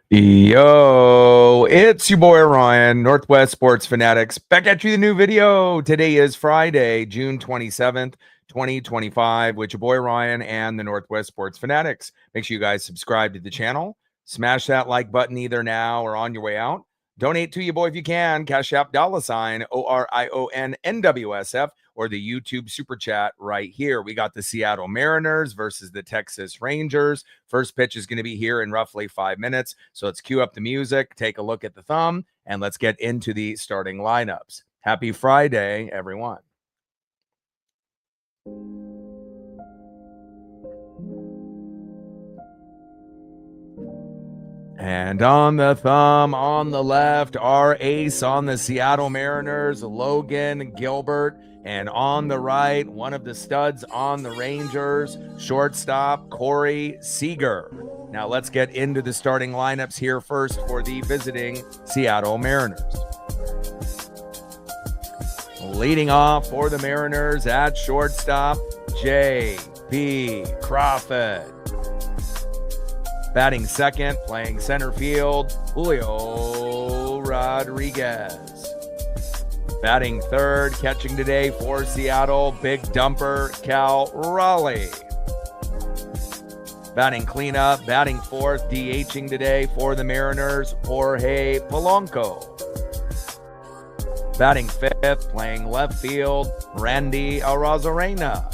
Yo, it's your boy Ryan, Northwest Sports Fanatics, back at you with a new video. Today is Friday, June 27th, 2025, with your boy Ryan and the Northwest Sports Fanatics. Make sure you guys subscribe to the channel, smash that like button either now or on your way out. Donate to your boy if you can, Cash App $ ORIONNWSF, or the YouTube super chat right here. We got the Seattle Mariners versus the Texas Rangers. First pitch is going to be here in roughly 5 minutes. So let's cue up the music, take a look at the thumb, and let's get into the starting lineups. Happy Friday, everyone. And on the thumb, on the left, our ace on the Seattle Mariners, Logan Gilbert. And on the right, one of the studs on the Rangers, shortstop Corey Seager. Now let's get into the starting lineups here first for the visiting Seattle Mariners. Leading off for the Mariners at shortstop, J.P. Crawford. Batting second, playing center field, Julio Rodriguez. Batting third, catching today for Seattle, big dumper, Cal Raleigh. Batting cleanup, batting fourth, DHing today for the Mariners, Jorge Polanco. Batting fifth, playing left field, Randy Arozarena.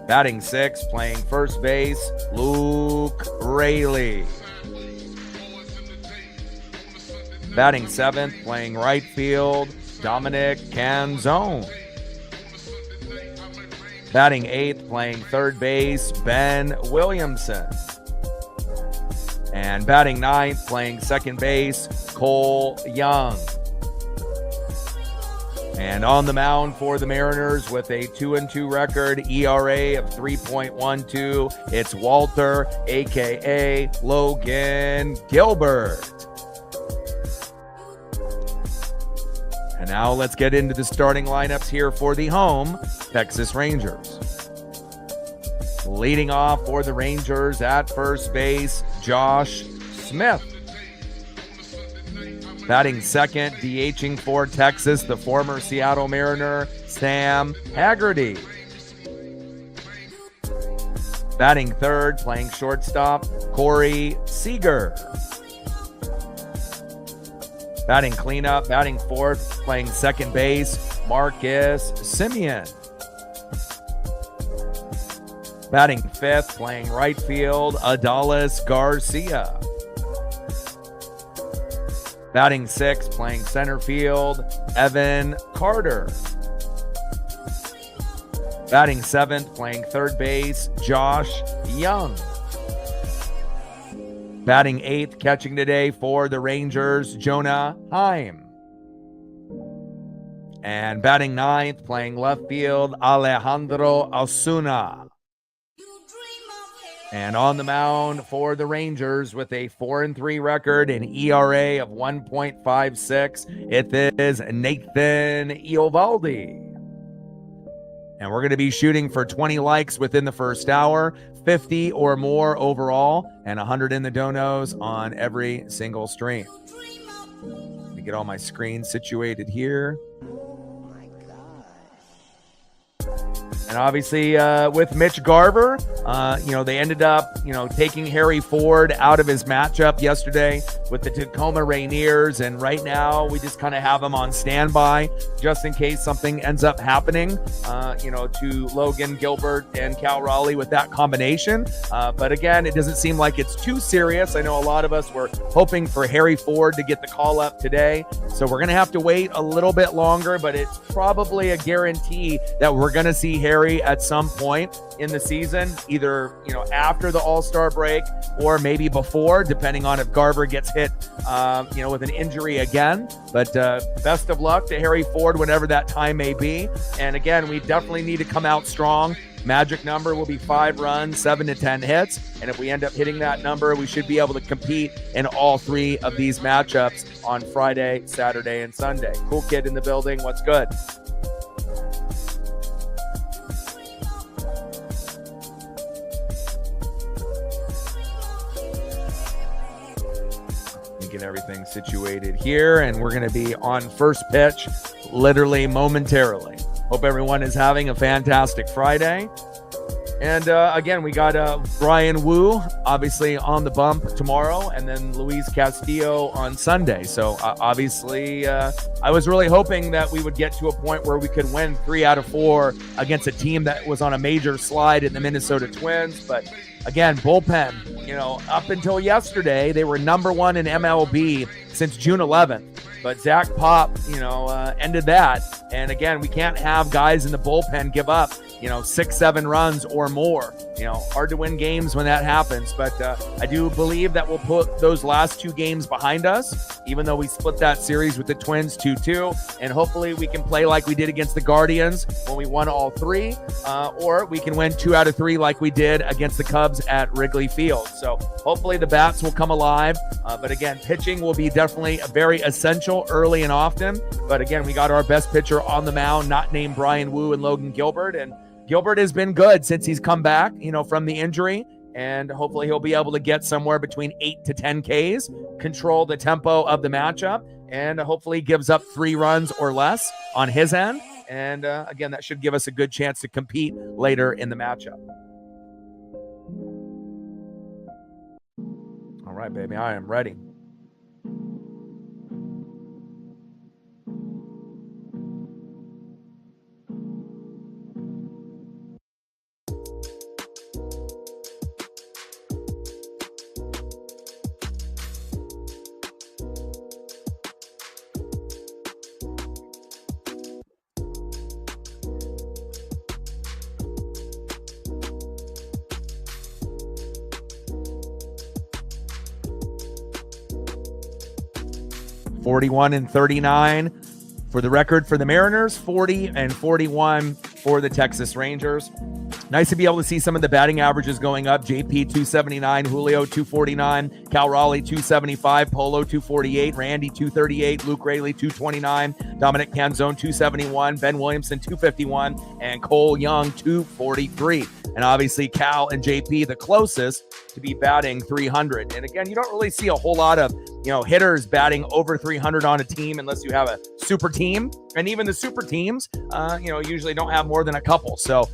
Batting sixth, playing first base, Luke Raley. Batting seventh, playing right field, Dominic Canzone. Batting eighth, playing third base, Ben Williamson. And batting ninth, playing second base, Cole Young. And on the mound for the Mariners with a 2-2 record, ERA of 3.12, it's Walter, a.k.a. Logan Gilbert. And now let's get into the starting lineups here for the home Texas Rangers. Leading off for the Rangers at first base, Josh Smith. Batting second, DHing for Texas, the former Seattle Mariner, Sam Haggerty. Batting third, playing shortstop, Corey Seager. Batting cleanup, batting fourth, playing second base, Marcus Semien. Batting fifth, playing right field, Adolis Garcia. Batting sixth, playing center field, Evan Carter. Batting seventh, playing third base, Josh Young. Batting eighth, catching today for the Rangers, Jonah Heim. And batting ninth, playing left field, Alejandro Osuna. And on the mound for the Rangers with a 4-3 record, an ERA of 1.56, it is Nathan Eovaldi. And we're going to be shooting for 20 likes within the first hour, 50 or more overall, and 100 in the donos on every single stream. Let me get all my screens situated here. And obviously, with Mitch Garver, they ended up, taking Harry Ford out of his matchup yesterday with the Tacoma Rainiers. And right now, we just kind of have him on standby just in case something ends up happening, to Logan Gilbert and Cal Raleigh with that combination. But again, it doesn't seem like it's too serious. I know a lot of us were hoping for Harry Ford to get the call up today. So we're going to have to wait a little bit longer, but it's probably a guarantee that we're going to see Harry at some point in the season, either after the All-Star break or maybe before, depending on if Garver gets hit with an injury again. But best of luck to Harry Ford whenever that time may be. And again, we definitely need to come out strong. Magic number will be 5 runs, 7 to 10 hits. And if we end up hitting that number, we should be able to compete in all 3 of these matchups on Friday, Saturday, and Sunday. Cool Kid in the building. What's good? me get everything situated here, and we're going to be on first pitch literally momentarily. Hope everyone is having a fantastic Friday. And again, we got Brian Wu, obviously, on the bump tomorrow, and then Luis Castillo on Sunday. So obviously, I was really hoping that we would get to a point where we could win 3 out of 4 against a team that was on a major slide in the Minnesota Twins. But again, bullpen, up until yesterday, they were number 1 in MLB since June 11th. But Zach Pop, ended that. And again, we can't have guys in the bullpen give up 6-7 runs or more. Hard to win games when that happens, but I do believe that we'll put those last 2 games behind us, even though we split that series with the Twins 2-2, and hopefully we can play like we did against the Guardians when we won all 3, or we can win 2 out of 3 like we did against the Cubs at Wrigley Field. So hopefully the bats will come alive, but again, pitching will be definitely very essential early and often. But again, we got our best pitcher on the mound, not named Brian Wu, and Logan Gilbert, and Gilbert has been good since he's come back, from the injury, and hopefully he'll be able to get somewhere between 8 to 10 Ks, control the tempo of the matchup, and hopefully gives up 3 runs or less on his end. And again, that should give us a good chance to compete later in the matchup. All right, baby, I am ready. (41-39) for the record for the Mariners, 40-41 for the Texas Rangers. Nice to be able to see some of the batting averages going up. JP 279, Julio 249, Cal Raleigh 275, Polo 248, Randy 238, Luke Raley 229, Dominic Canzone 271, Ben Williamson 251, and Cole Young 243. And obviously Cal and JP the closest to be batting 300. And again, you don't really see a whole lot of hitters batting over 300 on a team unless you have a super team. And even the super teams, usually don't have more than a couple. So,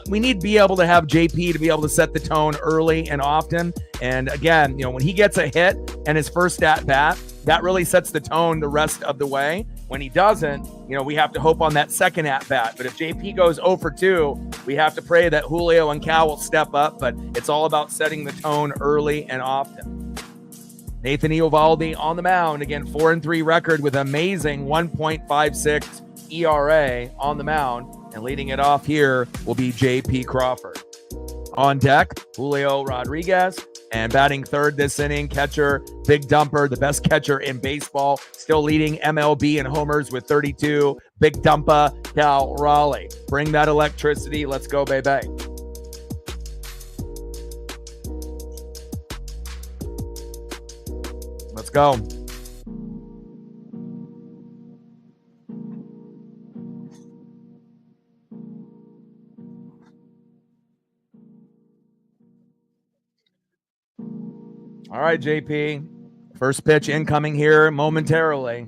we need to be able to have JP to be able to set the tone early and often. And again, when he gets a hit and his first at bat, that really sets the tone the rest of the way. When he doesn't, we have to hope on that second at bat. But if JP goes 0 for 2, we have to pray that Julio and Cal will step up. But it's all about setting the tone early and often. Nathan Eovaldi on the mound. Again, 4-3 record with amazing 1.56 ERA on the mound. And leading it off here will be J.P. Crawford. On deck, Julio Rodriguez. And batting third this inning, catcher, Big Dumper, the best catcher in baseball. Still leading MLB in homers with 32. Big Dumper, Cal Raleigh. Bring that electricity. Let's go, baby. Let's go. All right, JP. First pitch incoming here momentarily.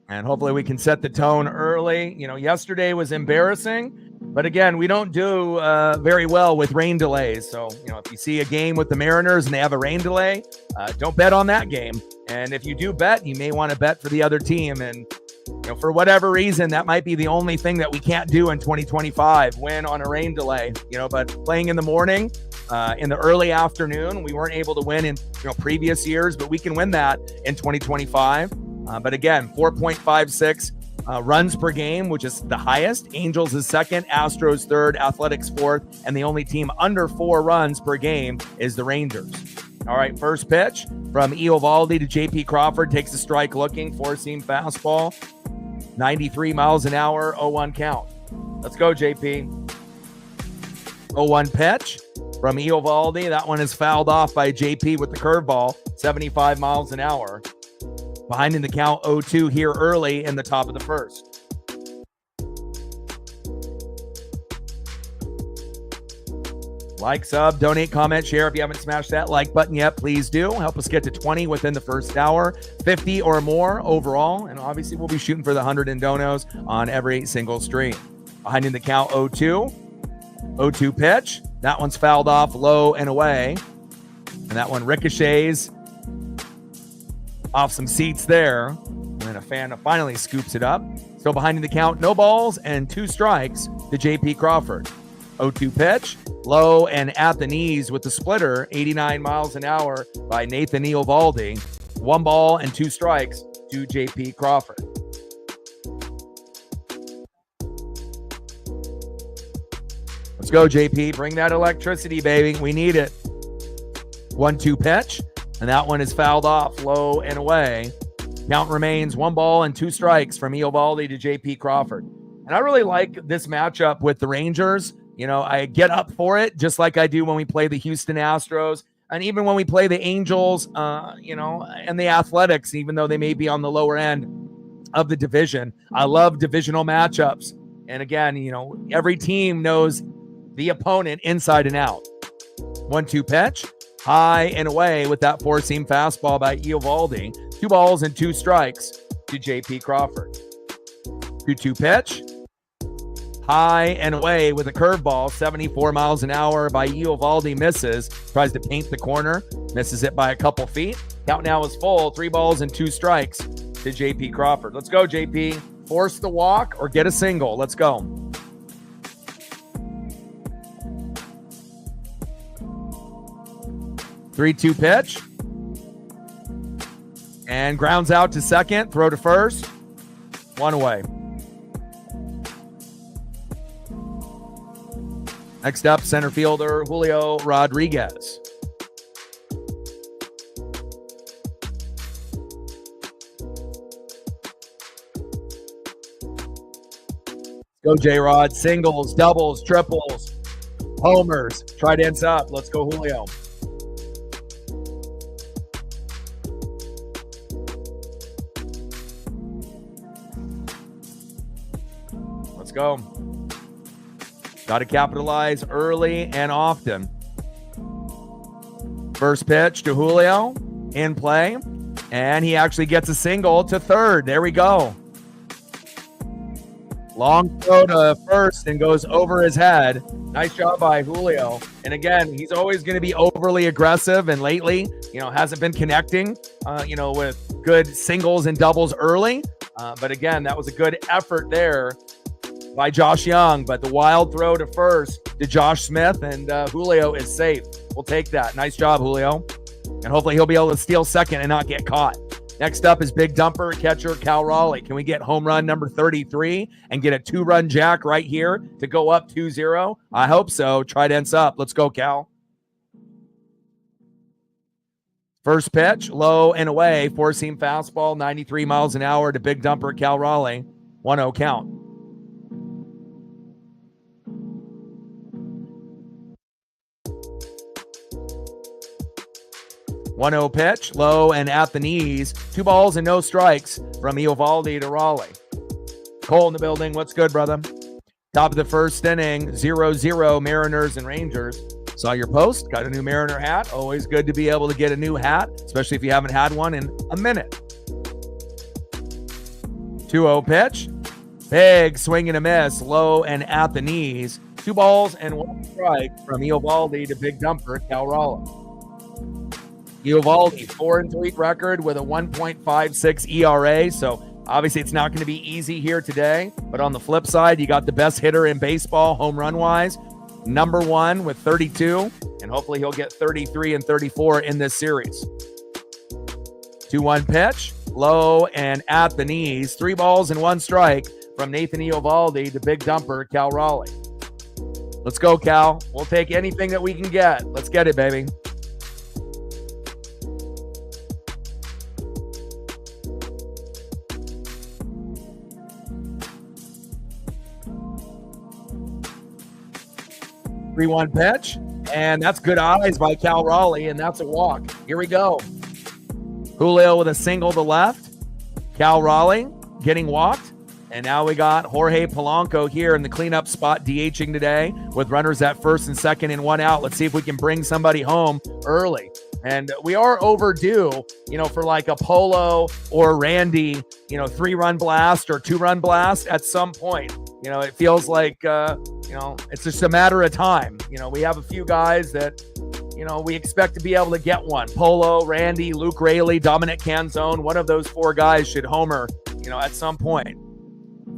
And hopefully we can set the tone early. Yesterday was embarrassing. But again, we don't do very well with rain delays. So, if you see a game with the Mariners and they have a rain delay, don't bet on that game. And if you do bet, you may want to bet for the other team. And, for whatever reason, that might be the only thing that we can't do in 2025, win on a rain delay. But playing in the morning, in the early afternoon, we weren't able to win in previous years, but we can win that in 2025. But again, 4.56 runs per game, which is the highest. Angels is second, Astros third, Athletics fourth, and the only team under 4 runs per game is the Rangers. All right, first pitch from Eovaldi to J.P. Crawford. Takes a strike looking, 4-seam fastball, 93 miles an hour, 0-1 count. Let's go, J.P. 0-1 pitch from Eovaldi. That one is fouled off by J.P. with the curveball, 75 miles an hour. Behind in the count 0-2 here early in the top of the first. Like, sub, donate, comment, share. If you haven't smashed that like button yet, please do. Help us get to 20 within the first hour, 50 or more overall. And obviously, we'll be shooting for the 100 in donos on every single stream. Behind in the count, 0-2. 0-2 pitch. That one's fouled off low and away. And that one ricochets off some seats there. And a fan finally scoops it up. Still behind in the count, no balls and 2 strikes to JP Crawford. 0-2 pitch, low and at the knees with the splitter, 89 miles an hour by Nathan Eovaldi. 1 ball and 2 strikes to JP Crawford. Let's go, JP. Bring that electricity, baby. We need it. 1-2 pitch, and that one is fouled off low and away. Count remains 1 ball and 2 strikes from Eovaldi to JP Crawford. And I really like this matchup with the Rangers. You know, I get up for it just like I do when we play the Houston Astros and even when we play the Angels, and the Athletics, even though they may be on the lower end of the division. I love divisional matchups. And again, every team knows the opponent inside and out. 1-2 pitch, high and away with that 4-seam fastball by Eovaldi. 2 balls and 2 strikes to JP Crawford. 2-2 pitch, high and away with a curveball, 74 miles an hour by Eovaldi, misses, tries to paint the corner, misses it by a couple feet. Count now is full, 3 balls and 2 strikes to JP Crawford. Let's go, JP. Force the walk or get a single. Let's go. Three-two pitch. And grounds out to second, throw to first. 1 away. Next up, center fielder Julio Rodriguez. Go, J-Rod. Singles, doubles, triples, homers. Try ends up. Let's go, Julio. Let's go. Got to capitalize early and often. First pitch to Julio, in play, and he actually gets a single to third. There we go. Long throw to first and goes over his head. Nice job by Julio. And again, he's always going to be overly aggressive, and lately, hasn't been connecting, with good singles and doubles early. But again, that was a good effort there by Josh Young, but the wild throw to first to Josh Smith, and Julio is safe. We'll take that. Nice job, Julio. And hopefully he'll be able to steal second and not get caught. Next up is big dumper catcher Cal Raleigh. Can we get home run number 33 and get a 2-run jack right here to go up 2-0? I hope so. Try ends up. Let's go, Cal. First pitch, low and away. 4-seam fastball, 93 miles an hour to big dumper Cal Raleigh. 1-0 count. One-0 pitch, low and at the knees. 2 balls and no strikes from Eovaldi to Raleigh. Cole in the building. What's good, brother? Top of the first inning, 0-0 Mariners and Rangers. Saw your post. Got a new Mariner hat. Always good to be able to get a new hat, especially if you haven't had one in a minute. 2-0 pitch. Big swing and a miss, low and at the knees. 2 balls and 1 strike from Eovaldi to big dumper Cal Raleigh. Eovaldi, 4-3 record with a 1.56 ERA. So obviously it's not going to be easy here today. But on the flip side, you got the best hitter in baseball, home run wise, number 1 with 32. And hopefully he'll get 33 and 34 in this series. 2-1 pitch, low and at the knees. 3 balls and 1 strike from Nathan Eovaldi to big dumper Cal Raleigh. Let's go, Cal. We'll take anything that we can get. Let's get it, baby. Three-one pitch, and that's good eyes by Cal Raleigh, and that's a walk. Here we go. Julio with a single to left. Cal Raleigh getting walked. And now we got Jorge Polanco here in the cleanup spot, DHing today with runners at first and second and one out. Let's see if we can bring somebody home early. And we are overdue, for like a Polo or Randy, 3-run blast or 2-run blast at some point. It feels like, it's just a matter of time. We have a few guys that, we expect to be able to get one. Polo, Randy, Luke Raley, Dominic Canzone, one of those 4 guys should homer, at some point.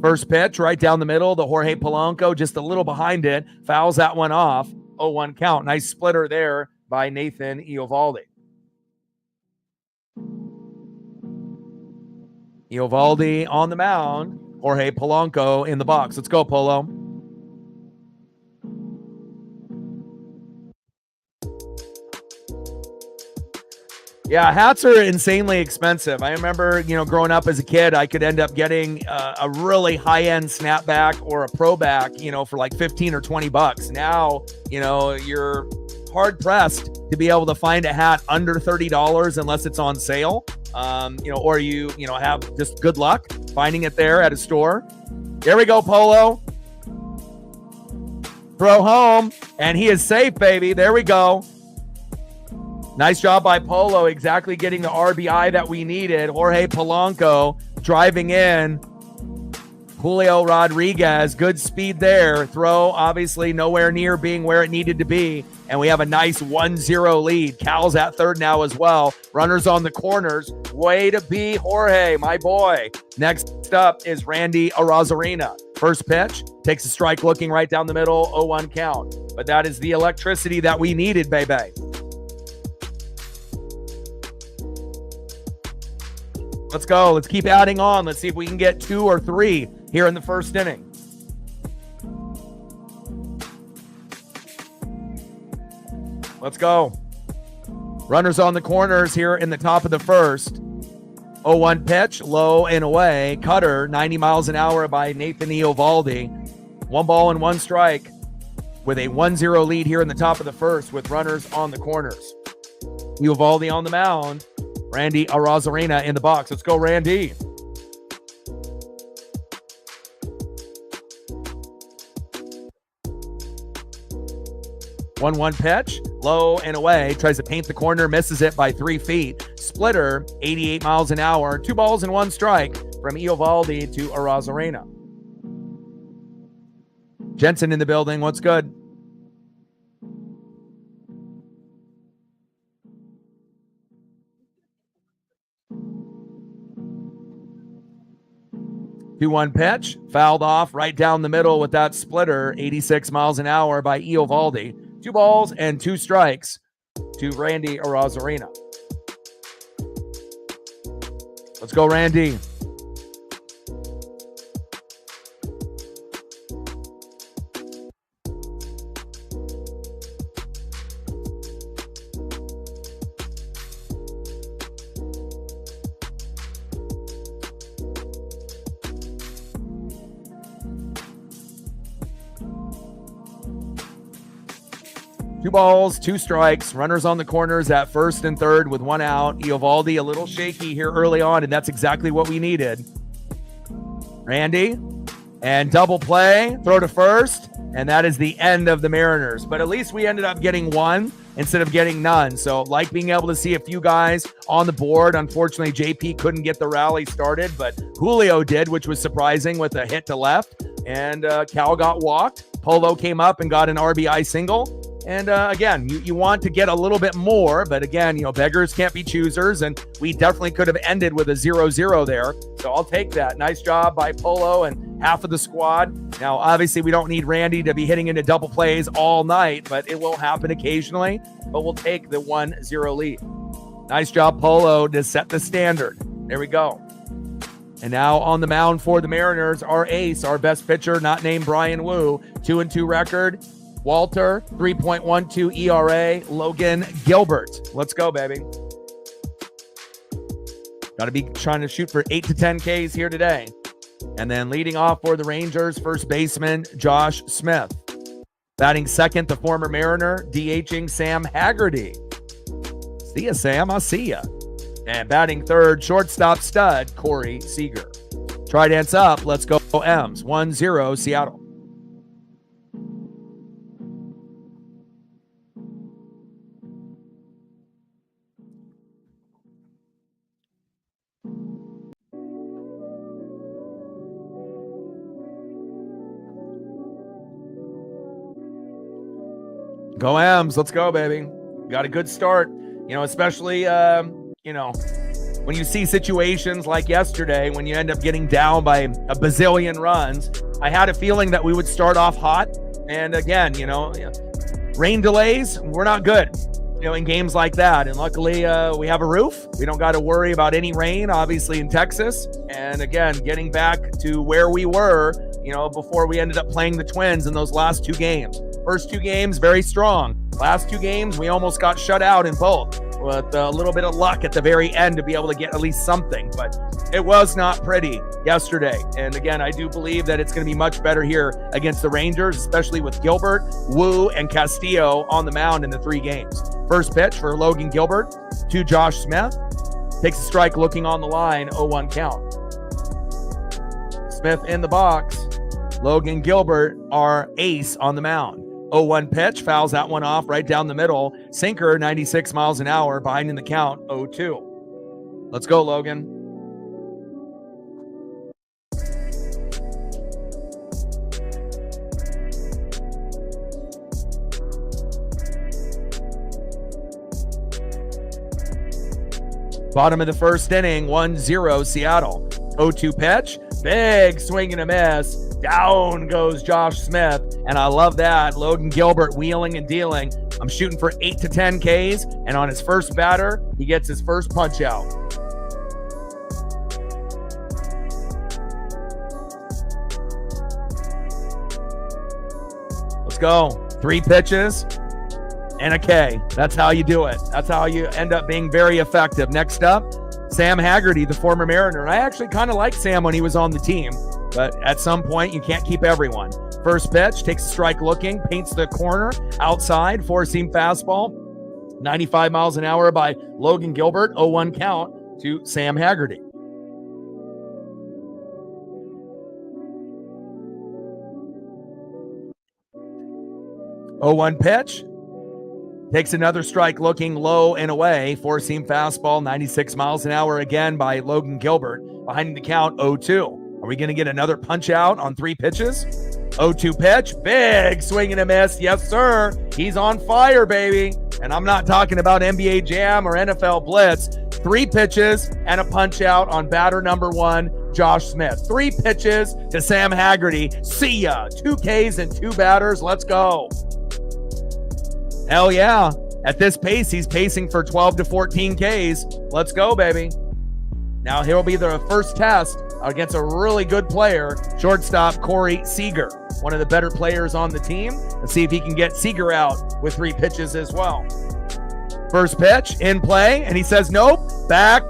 First pitch right down the middle, the Jorge Polanco just a little behind it, fouls that one off, 0-1 count. Nice splitter there by Nathan Eovaldi. Eovaldi on the mound, Jorge Polanco in the box. Let's go, Polo. Yeah, hats are insanely expensive. I remember, growing up as a kid, I could end up getting a really high-end snapback or a pro back, for like 15 or 20 bucks. Now, you're hard-pressed to be able to find a hat under $30 unless it's on sale, or you have just good luck finding it there at a store. There we go, Polo. Throw home, and he is safe, baby. There we go. Nice job by Polo, exactly getting the RBI that we needed. Jorge Polanco driving in. Julio Rodriguez, good speed there. Throw, obviously, nowhere near being where it needed to be. And we have a nice 1-0 lead. Cal's at third now as well. Runners on the corners. Way to be, Jorge, my boy. Next up is Randy Arozarena. First pitch, takes a strike looking right down the middle, 0-1 count. But that is the electricity that we needed, baby. Let's go. Let's keep adding on. Let's see if we can get 2 or 3 here in the first inning. Let's go. Runners on the corners here in the top of the first. 0-1 pitch, low and away. Cutter, 90 miles an hour by Nathan Eovaldi. 1 ball and 1 strike with a 1-0 lead here in the top of the first with runners on the corners. Eovaldi on the mound. Randy Arozarena in the box. Let's go, Randy. One pitch, low and away. Tries to paint the corner, misses it by 3 feet. Splitter, 88 miles an hour. 2 balls and 1 strike from Eovaldi to Arozarena. Jensen in the building. What's good? Two-one pitch, fouled off right down the middle with that splitter, 86 miles an hour by Eovaldi. 2 balls and 2 strikes to Randy Arozarena. Let's go, Randy. Two balls, 2 strikes, runners on the corners at first and third with 1 out. Eovaldi a little shaky here early on, and that's exactly what we needed. Randy, and double play, throw to first, and that is the end of the Mariners. But at least we ended up getting 1 instead of getting none. So like being able to see a few guys on the board. Unfortunately, JP couldn't get the rally started, but Julio did, which was surprising with a hit to left. And Cal got walked. Polo came up and got an RBI single. And again, you want to get a little bit more, but again, beggars can't be choosers, and we definitely could have ended with a 0-0 there. So I'll take that. Nice job by Polo and half of the squad. Now, obviously, we don't need Randy to be hitting into double plays all night, but it will happen occasionally. But we'll take the 1-0 lead. Nice job, Polo, to set the standard. There we go. And now on the mound for the Mariners, our ace, our best pitcher, not named Brian Wu, 2-2 record. Walter, 3.12 ERA. Logan Gilbert. Let's go, baby. Got to be trying to shoot for 8 to 10 Ks here today. And then leading off for the Rangers, first baseman Josh Smith. Batting second, the former Mariner, DHing Sam Haggerty. See ya, Sam. I'll see ya. And batting third, shortstop stud Corey Seager. Try dance up. Let's go M's. 1-0 Seattle. Go M's. Let's go, baby. Got a good start. Especially, when you see situations like yesterday, when you end up getting down by a bazillion runs, I had a feeling that we would start off hot. And again, rain delays, we're not good, in games like that. And luckily, we have a roof. We don't got to worry about any rain, obviously, in Texas. And again, getting back to where we were, before we ended up playing the Twins in those last 2 games. First 2 games, very strong. Last 2 games, we almost got shut out in both, with a little bit of luck at the very end to be able to get at least something. But it was not pretty yesterday. And again, I do believe that it's going to be much better here against the Rangers, especially with Gilbert, Wu, and Castillo on the mound in the 3 games. First pitch for Logan Gilbert to Josh Smith. Takes a strike looking on the line, 0-1 count. Smith in the box. Logan Gilbert, our ace on the mound. 0-1 pitch, fouls that one off right down the middle. Sinker, 96 miles an hour, behind in the count, 0-2. Let's go, Logan. Bottom of the first inning, 1-0 Seattle. 0-2 pitch, big swing and a miss. Down goes Josh Smith, and I love that. Logan Gilbert wheeling and dealing. I'm shooting for 8 to 10 Ks, and on his first batter, he gets his first punch out. Let's go. 3 pitches and a K. That's how you do it. That's how you end up being very effective. Next up, Sam Haggerty, the former Mariner. I actually kind of liked Sam when he was on the team, but at some point, you can't keep everyone. First pitch, takes a strike looking, paints the corner, outside, 4-seam fastball, 95 miles an hour by Logan Gilbert, 0-1 count to Sam Haggerty. Oh, 1 pitch. Takes another strike looking low and away. 4-seam fastball, 96 miles an hour again by Logan Gilbert. Behind the count, 0-2. Are we going to get another punch out on 3 pitches? 0-2 pitch. Big swing and a miss. Yes, sir. He's on fire, baby. And I'm not talking about NBA Jam or NFL Blitz. 3 pitches and a punch out on batter number 1, Josh Smith. 3 pitches to Sam Haggerty. See ya. 2 Ks and 2 batters. Let's go. Hell yeah. At this pace, he's pacing for 12 to 14 Ks. Let's go, baby. Now he'll be the first test against a really good player, shortstop Corey Seager, one of the better players on the team. Let's see if he can get Seager out with 3 pitches as well. First pitch in play, and he says, nope, back,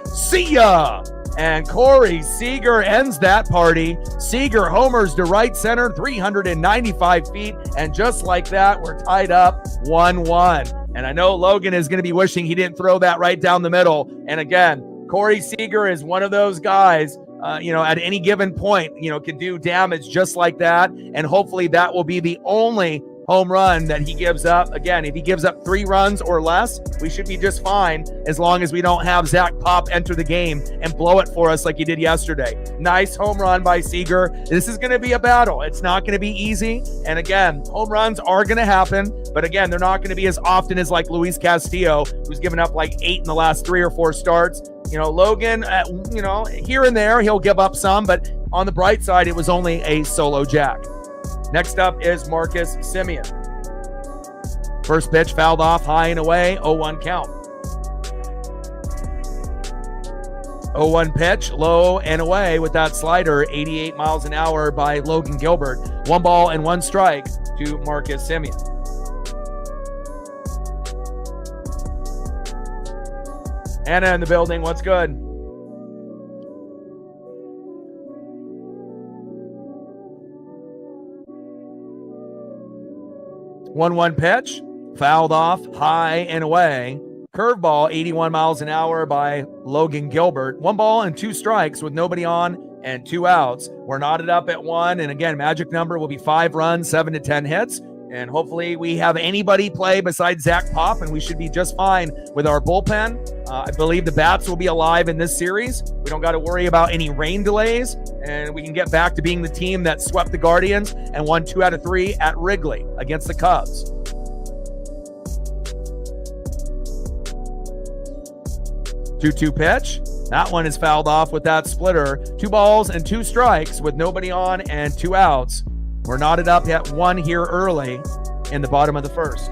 see ya. And Corey Seager ends that party. Seager homers to right center, 395 feet. And just like that, we're tied up 1-1. And I know Logan is going to be wishing he didn't throw that right down the middle. And again, Corey Seager is one of those guys, at any given point, can do damage just like that. And hopefully that will be the only home run that he gives up. Again, if he gives up 3 runs or less, we should be just fine as long as we don't have Zach Pop enter the game and blow it for us like he did yesterday. Nice home run by Seager. This is going to be a battle. It's not going to be easy. And again, home runs are going to happen, but again, they're not going to be as often as like Luis Castillo, who's given up like 8 in the last 3 or 4 starts. Logan, here and there, he'll give up some, but on the bright side, it was only a solo jack. Next up is Marcus Semien. First pitch fouled off high and away, 0-1 count. 0-1 pitch, low and away with that slider, 88 miles an hour by Logan Gilbert. 1 ball and 1 strike to Marcus Semien. Anna in the building, what's good? One pitch, fouled off high and away. curveball, 81 miles an hour by Logan Gilbert. 1 ball and 2 strikes with nobody on and 2 outs. We're knotted up at 1. And again, magic number will be 5 runs, 7 to 10 hits. And hopefully we have anybody play besides Zach Pop, and we should be just fine with our bullpen. I believe the bats will be alive in this series. We don't got to worry about any rain delays, and we can get back to being the team that swept the Guardians and won 2 out of 3 at Wrigley against the Cubs. 2-2 pitch. That one is fouled off with that splitter. 2 balls and 2 strikes with nobody on and 2 outs. We're knotted up at 1 here early in the bottom of the first.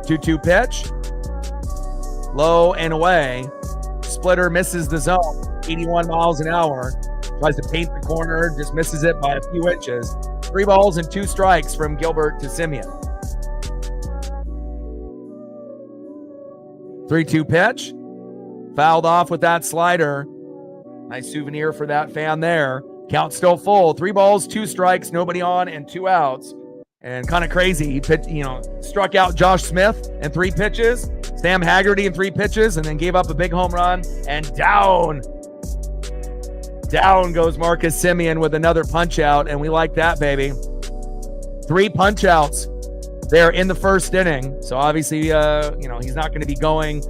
Two-two pitch. Low and away. Splitter misses the zone. 81 miles an hour. Tries to paint the corner, just misses it by a few inches. 3 balls and 2 strikes from Gilbert to Simeon. 3-2 pitch. Fouled off with that slider. Nice souvenir for that fan there. Count still full. 3 balls, 2 strikes, nobody on and 2 outs. And kind of crazy. He struck out Josh Smith in 3 pitches, Sam Haggerty in 3 pitches, and then gave up a big home run. And down goes Marcus Simeon with another punch out. And we like that, baby. 3 punch outs there in the first inning. So obviously, he's not going to be going,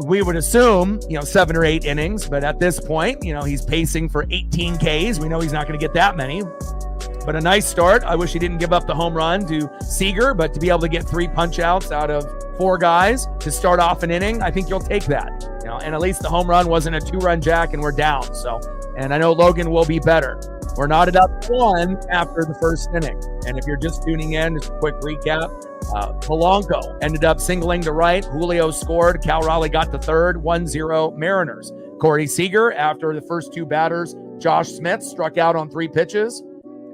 we would assume, 7 or 8 innings, but at this point, he's pacing for 18 Ks. We know he's not going to get that many, but a nice start. I wish he didn't give up the home run to Seager, but to be able to get 3 punch outs out of 4 guys to start off an inning, I think you'll take that, and at least the home run wasn't a 2-run jack and we're down. So, and I know Logan will be better. We're knotted up 1 after the first inning. And if you're just tuning in, just a quick recap. Polanco ended up singling to right. Julio scored. Cal Raleigh got to third. 1-0 Mariners. Corey Seager, after the first 2 batters, Josh Smith struck out on 3 pitches.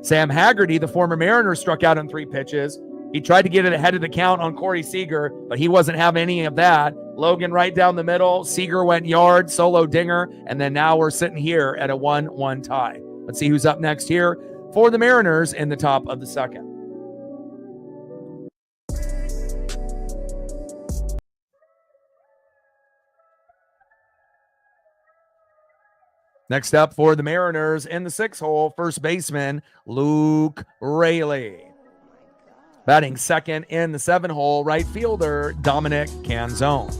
Sam Haggerty, the former Mariner, struck out on 3 pitches. He tried to get it ahead of the count on Corey Seager, but he wasn't having any of that. Logan right down the middle. Seager went yard, solo dinger, and then now we're sitting here at a 1-1 tie. Let's see who's up next here for the Mariners in the top of the second. Next up for the Mariners in the 6th hole, first baseman Luke Raley. Batting second in the 7 hole, right fielder Dominic Canzone.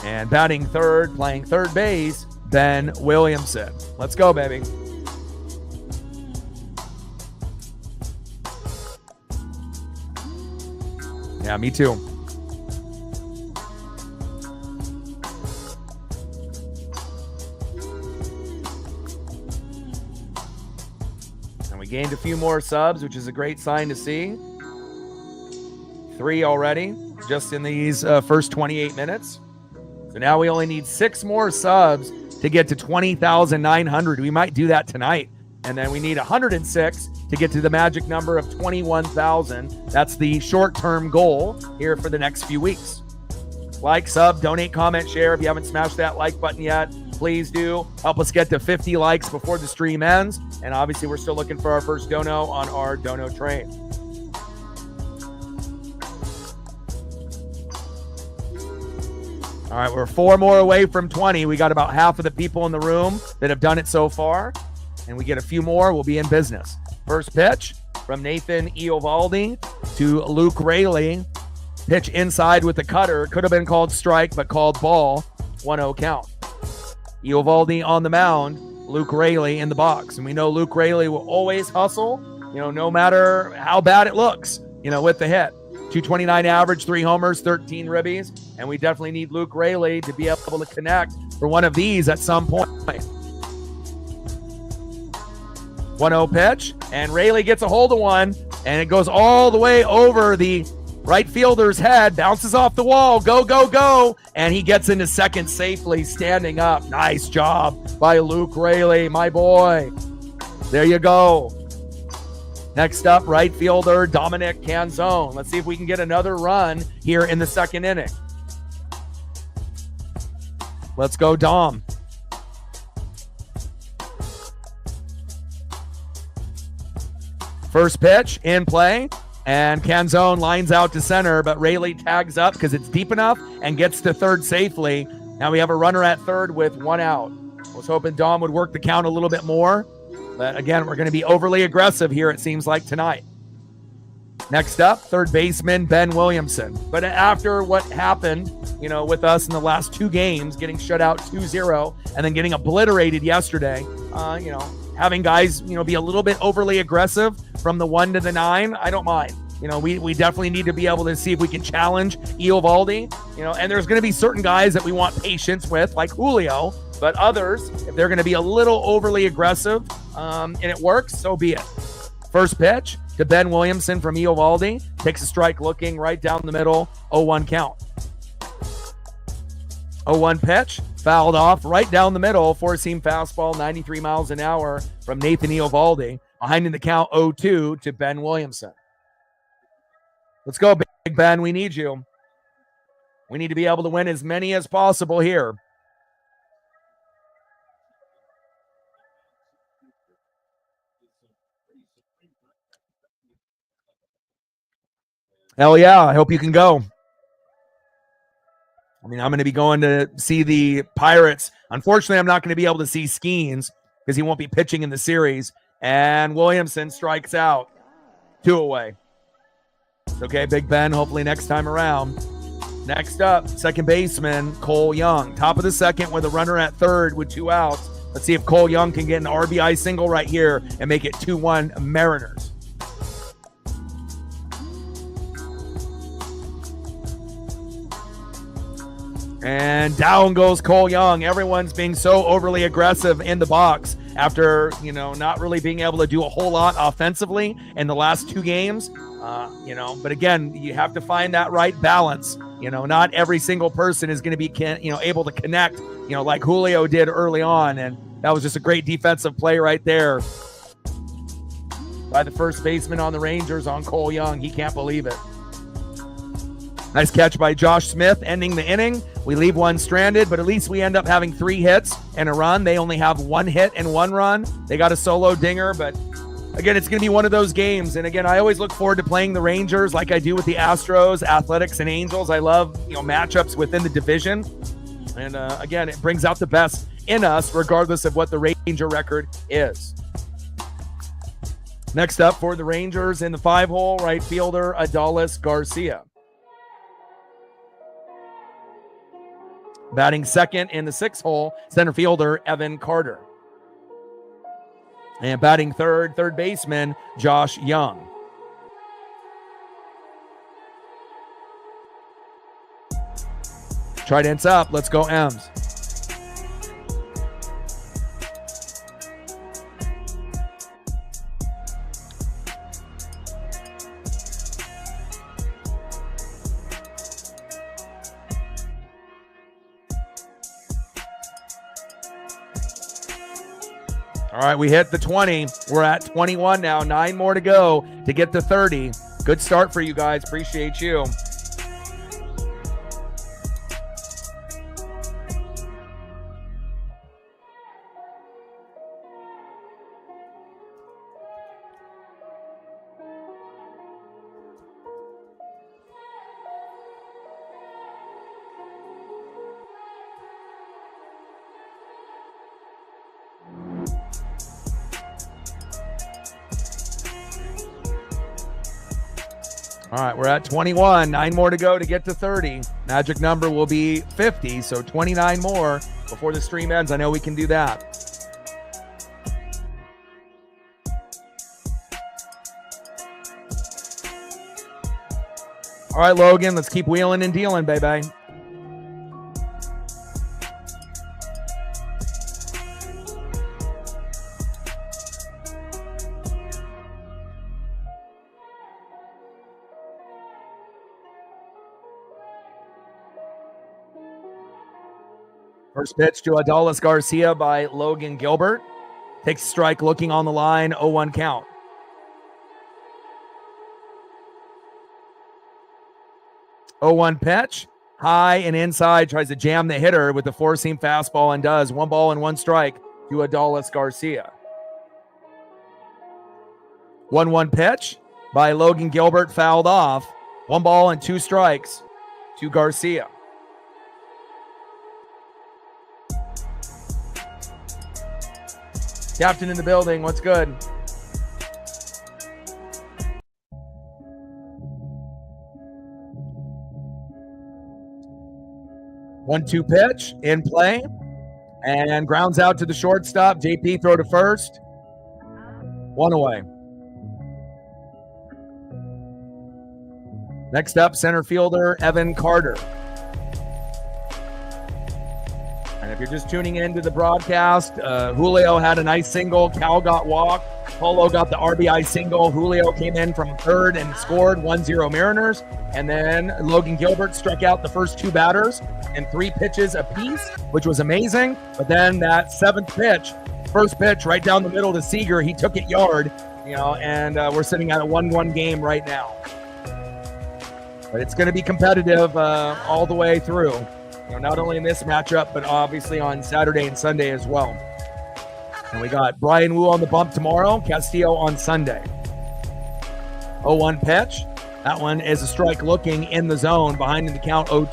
And batting third, playing third base, Ben Williamson. Let's go, baby. Yeah, me too. And we gained a few more subs, which is a great sign to see. 3 already, just in these first 28 minutes. So now we only need 6 more subs to get to 20,900. We might do that tonight. And then we need 106 to get to the magic number of 21,000. That's the short-term goal here for the next few weeks. Like, sub, donate, comment, share. If you haven't smashed that like button yet, please do. Help us get to 50 likes before the stream ends. And obviously, we're still looking for our first dono on our dono train. All right, we're 4 more away from 20. We got about half of the people in the room that have done it so far. And we get a few more, we'll be in business. First pitch from Nathan Eovaldi to Luke Raley. Pitch inside with the cutter. Could have been called strike, but called ball. 1-0 count. Eovaldi on the mound. Luke Raley in the box. And we know Luke Raley will always hustle, no matter how bad it looks, with the hit. 229 average, 3 homers, 13 ribbies. And we definitely need Luke Raley to be able to connect for one of these at some point. 1-0 pitch, and Raley gets a hold of one, and it goes all the way over the right fielder's head, bounces off the wall, go, go, go, and he gets into second safely, standing up. Nice job by Luke Raley, my boy. There you go. Next up, right fielder Dominic Canzone. Let's see if we can get another run here in the second inning. Let's go, Dom. First pitch in play, and Canzone lines out to center, but Rayleigh tags up because it's deep enough and gets to third safely. Now we have a runner at third with one out. I was hoping Dom would work the count a little bit more, but again, we're going to be overly aggressive here, it seems like, tonight. Next up, third baseman Ben Williamson. But after what happened, with us in the last two games, getting shut out 2-0 and then getting obliterated yesterday, having guys, be a little bit overly aggressive from the 1 to the 9, I don't mind. We definitely need to be able to see if we can challenge Eovaldi, and there's going to be certain guys that we want patience with, like Julio, but others, if they're going to be a little overly aggressive and it works, so be it. First pitch to Ben Williamson from Eovaldi. Takes a strike looking right down the middle. 0-1 count. 0-1 pitch. Fouled off right down the middle. Four-seam fastball, 93 miles an hour from Nathan Eovaldi. Behind in the count, 0-2 to Ben Williamson. Let's go, Big Ben. We need you. We need to be able to win as many as possible here. Hell yeah, I hope you can go. I'm going to be going to see the Pirates. Unfortunately, I'm not going to be able to see Skeens because he won't be pitching in the series. And Williamson strikes out. 2 away. Okay, Big Ben, hopefully next time around. Next up, second baseman, Cole Young. Top of the second with a runner at third with 2 outs. Let's see if Cole Young can get an RBI single right here and make it 2-1 Mariners. And down goes Cole Young. Everyone's being so overly aggressive in the box after, not really being able to do a whole lot offensively in the last 2 games. But again, you have to find that right balance. Not every single person is going to be, able to connect, like Julio did early on. And that was just a great defensive play right there by the first baseman on the Rangers on Cole Young. He can't believe it. Nice catch by Josh Smith, ending the inning. We leave one stranded, but at least we end up having 3 hits and a run. They only have 1 hit and 1 run. They got a solo dinger, but again, it's going to be one of those games. And again, I always look forward to playing the Rangers like I do with the Astros, Athletics, and Angels. I love, matchups within the division. And again, it brings out the best in us, regardless of what the Ranger record is. Next up for the Rangers in the 5-hole, right fielder Adolis Garcia. Batting second in the 6-hole, center fielder Evan Carter. And batting third baseman Josh Young. Trident's up. Let's go, M's. All right, we hit the 20. We're at 21 now. 9 more to go to get to 30. Good start for you guys. Appreciate you. All right, we're at 21. 9 more to go to get to 30. Magic number will be 50, so 29 more before the stream ends. I know we can do that. All right, Logan, let's keep wheeling and dealing, baby. First pitch to Adolis Garcia by Logan Gilbert. Takes a strike looking on the line, 0-1 count. Oh, 1 pitch, high and inside, tries to jam the hitter with the 4-seam fastball and does. 1 ball and 1 strike to Adolis Garcia. 1-1 pitch by Logan Gilbert, fouled off. 1 ball and 2 strikes to Garcia. Captain in the building, what's good? One-two pitch in play and grounds out to the shortstop. JP throw to first. 1 away. Next up, center fielder Evan Carter. And if you're just tuning into the broadcast, Julio had a nice single. Cal got walked. Polo got the RBI single. Julio came in from third and scored 1-0 Mariners. And then Logan Gilbert struck out the first 2 batters in 3 pitches apiece, which was amazing. But then that 7th pitch, first pitch right down the middle to Seager, he took it yard, and we're sitting at a 1-1 game right now. But it's going to be competitive all the way through, not only in this matchup, but obviously on Saturday and Sunday as well. And we got Brian Wu on the bump tomorrow, Castillo on Sunday. 0-1 pitch. That one is a strike looking in the zone, behind in the count 0-2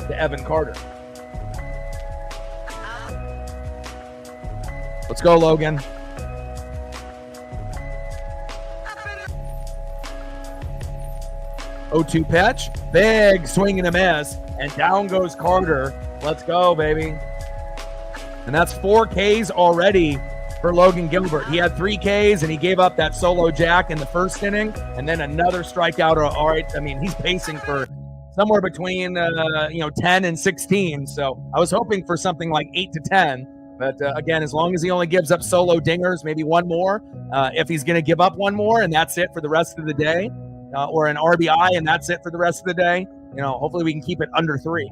to Evan Carter. Let's go, Logan. 0-2 pitch. Big swing and a miss. And down goes Carter. Let's go, baby. And that's 4 Ks already for Logan Gilbert. He had 3 Ks, and he gave up that solo jack in the first inning, and then another strikeout. All right, I mean, he's pacing for somewhere between 10 and 16. So I was hoping for something like 8 to 10. But again, as long as he only gives up solo dingers, maybe one more. If he's going to give up one more and that's it for the rest of the day, or an RBI and that's it for the rest of the day, hopefully we can keep it under 3.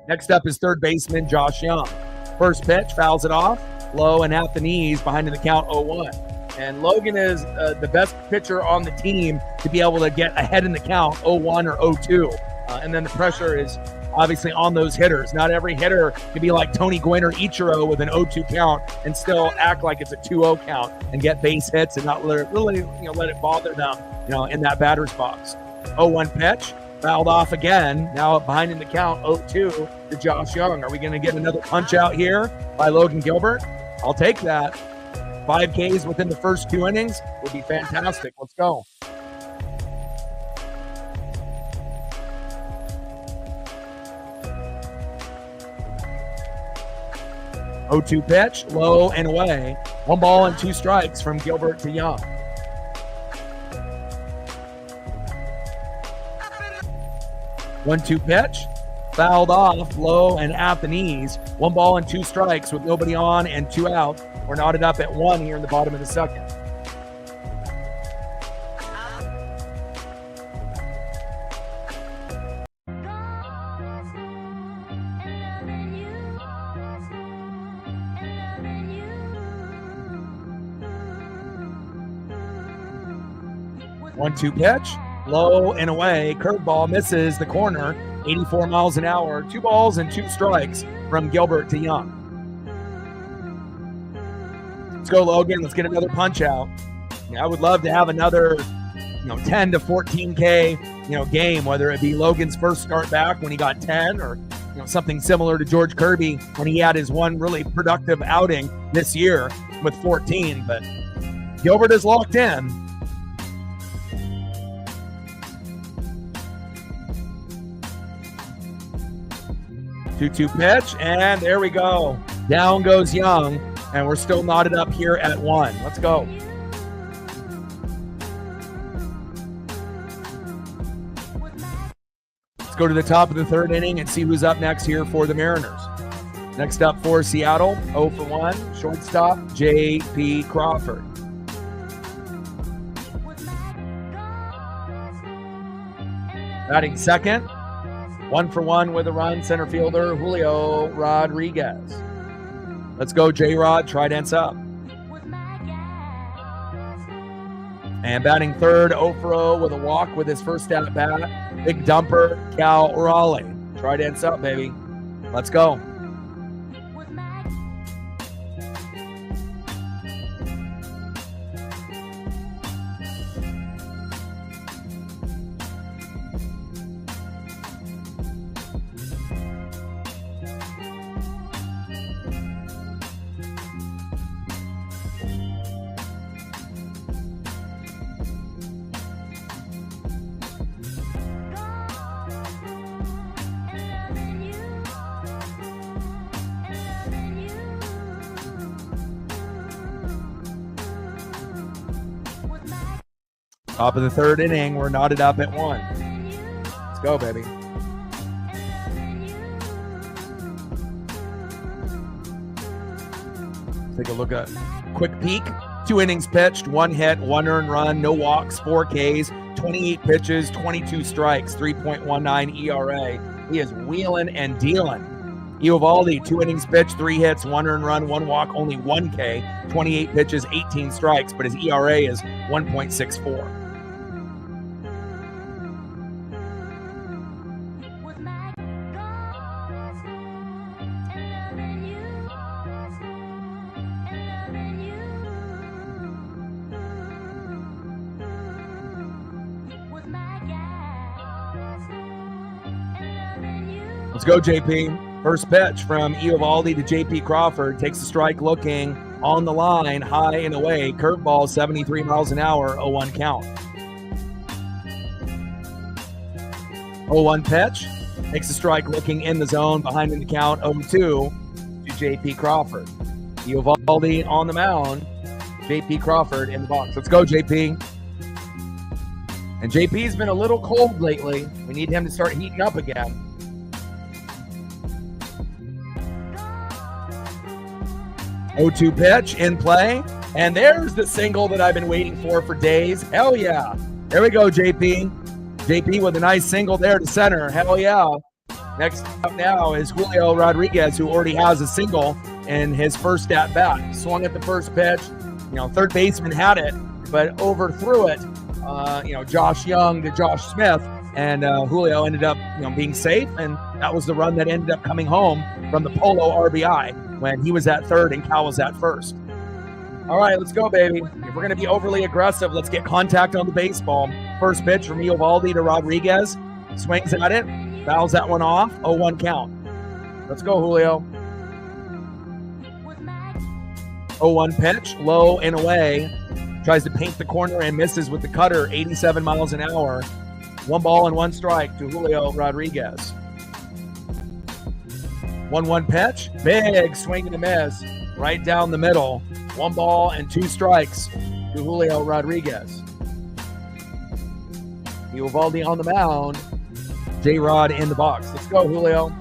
Next up is third baseman Josh Young. First pitch, fouls it off, low and at the knees, behind in the count 0-1. And Logan is the best pitcher on the team to be able to get ahead in the count 0-1 or 0-2. And then the pressure is obviously on those hitters. Not every hitter can be like Tony Gwynn or Ichiro with an 0-2 count and still act like it's a 2-0 count and get base hits and not let it bother them, in that batter's box. 0-1 pitch, fouled off again. Now behind in the count 0-2 to Josh Young. Are we going to get another punch out here by Logan Gilbert? I'll take that. 5 Ks within the first 2 innings would be fantastic. Let's go. Oh-2 pitch, low and away. 1 ball and 2 strikes from Gilbert to Young. One-two pitch, fouled off, low and at the knees. 1 ball and 2 strikes with nobody on and 2 out. We're knotted up at 1 here in the bottom of the second. One-two pitch, low and away. Curveball misses the corner. 84 miles an hour. 2 balls and 2 strikes from Gilbert to Young. Let's go, Logan. Let's get another punch out. I would love to have another 10 to 14K game, whether it be Logan's first start back when he got 10 or something similar to George Kirby when he had his one really productive outing this year with 14. But Gilbert is locked in. 2-2 pitch, and there we go. Down goes Young, and we're still knotted up here at 1. Let's go. Let's go to the top of the 3rd inning and see who's up next here for the Mariners. Next up for Seattle, 0 for 1, shortstop J.P. Crawford. Batting second, 1 for 1 with a run, center fielder Julio Rodriguez. Let's go, J-Rod. Trident's up. And batting third, 0 for 0 with a walk with his first at bat. Big dumper, Cal Raleigh. Trident's up, baby. Let's go. Top of the third inning. We're knotted up at 1. Let's go, baby. Take a look at quick peek. 2 innings pitched, 1 hit, 1 earned run, no walks, 4 Ks, 28 pitches, 22 strikes, 3.19 ERA. He is wheeling and dealing. Eovaldi, 2 innings pitched, 3 hits, 1 earned run, 1 walk, only 1 K, 28 pitches, 18 strikes, but his ERA is 1.64. Let's go, JP. First pitch from Eovaldi to JP Crawford. Takes the strike looking on the line, high and away. Curveball, 73 miles an hour, 0-1 count. 0-1 pitch. Takes the strike looking in the zone, behind in the count, 0-2 to JP Crawford. Eovaldi on the mound. JP Crawford in the box. Let's go, JP. And JP's been a little cold lately. We need him to start heating up again. 0-2 pitch in play, and there's the single that I've been waiting for days. Hell yeah. There we go, JP. JP with a nice single there to center. Hell yeah. Next up now is Julio Rodriguez, who already has a single in his first at bat. Swung at the first pitch. Third baseman had it, but overthrew it. Josh Young to Josh Smith, and Julio ended up, being safe, and that was the run that ended up coming home from the Polo RBI when he was at third and Cal was at first. All right, let's go, baby. If we're going to be overly aggressive, let's get contact on the baseball. First pitch from Eovaldi to Rodriguez. Swings at it, fouls that one off, 0-1 count. Let's go, Julio. 0-1 pitch, low and away. Tries to paint the corner and misses with the cutter, 87 miles an hour. 1 ball and 1 strike to Julio Rodriguez. 1-1 pitch, big swing and a miss, right down the middle. 1 ball and 2 strikes to Julio Rodriguez. Eovaldi on the mound. J-Rod in the box. Let's go, Julio.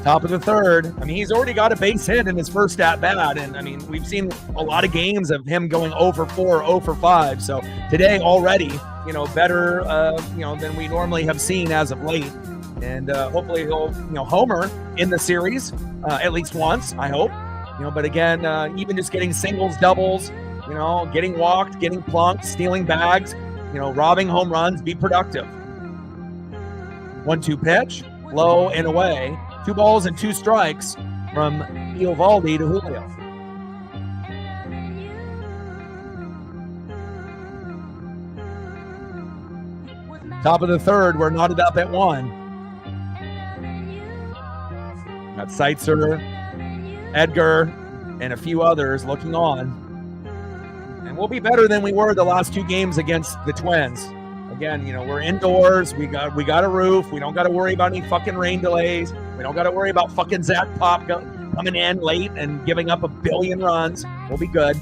Top of the third. He's already got a base hit in his first at-bat, and, we've seen a lot of games of him going 0 for 4, 0 for 5. So today already, better, than we normally have seen as of late. And hopefully he'll, homer in the series at least once, I hope. But again, even just getting singles, doubles, getting walked, getting plunked, stealing bags, robbing home runs, be productive. 1-2 pitch, low and away. 2 balls and 2 strikes from Eovaldi to Julio. Top of the third, we're knotted up at 1. Got Seitzer, Edgar, and a few others looking on. And we'll be better than we were the last 2 games against the Twins. Again, we're indoors. We got a roof. We don't got to worry about any fucking rain delays. We don't got to worry about fucking Zach Pop coming in late and giving up 1 billion runs. We'll be good.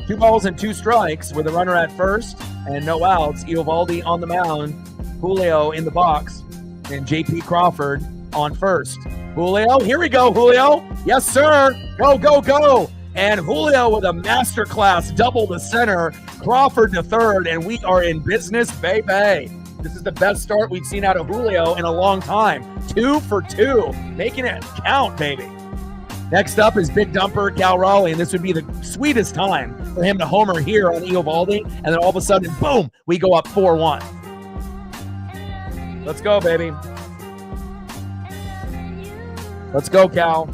2 balls and 2 strikes with a runner at first and no outs. Eovaldi on the mound. Julio in the box. And JP Crawford on first. Julio, here we go, Julio. Yes, sir. Go, go, go. And Julio with a masterclass double to center. Crawford to third, and we are in business, baby. This is the best start we've seen out of Julio in a long time. 2 for 2, making it count, baby. Next up is Big Dumper Cal Raleigh, and this would be the sweetest time for him to homer here on Eovaldi, and then all of a sudden, boom, we go up 4-1. Let's go, baby. Let's go, Cal.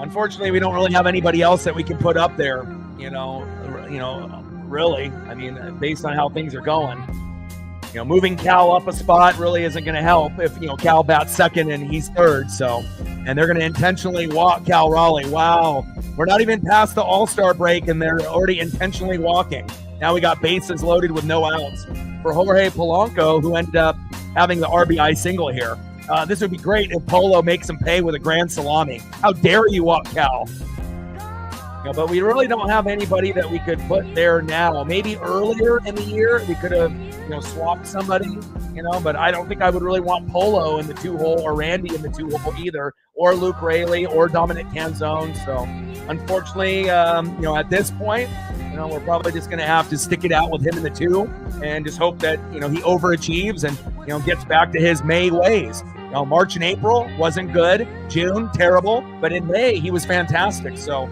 Unfortunately, we don't really have anybody else that we can put up there, really. Based on how things are going. moving Cal up a spot really isn't going to help if, Cal bats second and he's third. So, and they're going to intentionally walk Cal Raleigh. Wow. We're not even past the All-Star break and they're already intentionally walking. Now we got bases loaded with no outs for Jorge Polanco, who ended up having the RBI single here. This would be great if Polo makes him pay with a grand salami. How dare you walk Cal? But we really don't have anybody that we could put there now. Maybe earlier in the year we could have, swapped somebody, but I don't think I would really want Polo in the 2-hole or Randy in the 2-hole either, or Luke Raley or Dominic Canzone. So unfortunately, at this point, we're probably just going to have to stick it out with him in the 2 and just hope that, he overachieves and, gets back to his May ways. March and April wasn't good. June, terrible. But in May, he was fantastic. So,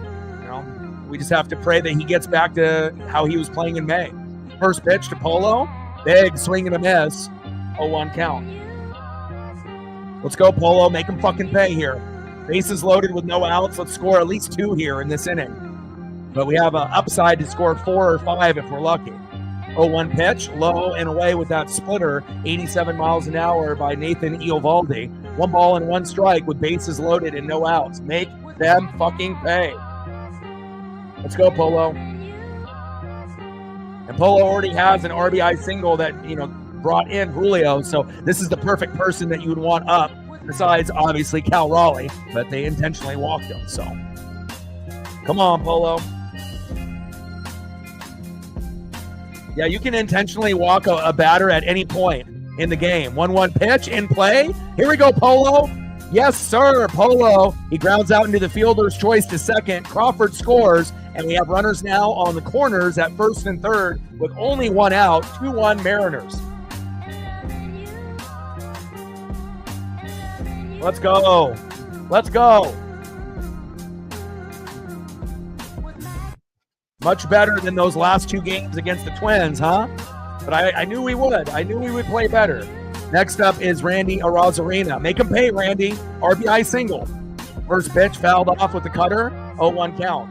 we just have to pray that he gets back to how he was playing in May. First pitch to Polo. Big swing and a miss. 0-1 count. Let's go, Polo. Make him fucking pay here. Bases loaded with no outs. Let's score at least 2 here in this inning. But we have an upside to score 4 or 5 if we're lucky. 0-1 pitch. Low and away with that splitter. 87 miles an hour by Nathan Eovaldi. 1 ball and 1 strike with bases loaded and no outs. Make them fucking pay. Let's go, Polo. And Polo already has an RBI single that, brought in Julio. So this is the perfect person that you would want up, besides, obviously, Cal Raleigh. But they intentionally walked him. So come on, Polo. Yeah, you can intentionally walk a batter at any point in the game. 1-1 pitch in play. Here we go, Polo. Yes, sir, Polo. He grounds out into the fielder's choice to second. Crawford scores, and we have runners now on the corners at first and third with only 1 out. 2-1 Mariners. Let's go. Let's go. Much better than those last 2 games against the Twins, huh? But I knew we would. I knew we would play better. Next up is Randy Arozarena. Make him pay, Randy. RBI single. First pitch fouled off with the cutter. 0-1 count.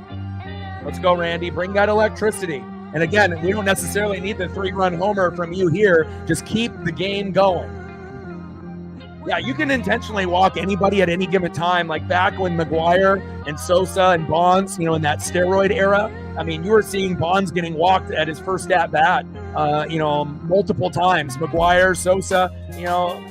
Let's go, Randy. Bring that electricity. And again, we don't necessarily need the 3-run homer from you here. Just keep the game going. Yeah, you can intentionally walk anybody at any given time, like back when McGuire and Sosa and Bonds, in that steroid era. I mean, you were seeing Bonds getting walked at his first at-bat, multiple times. McGuire, Sosa,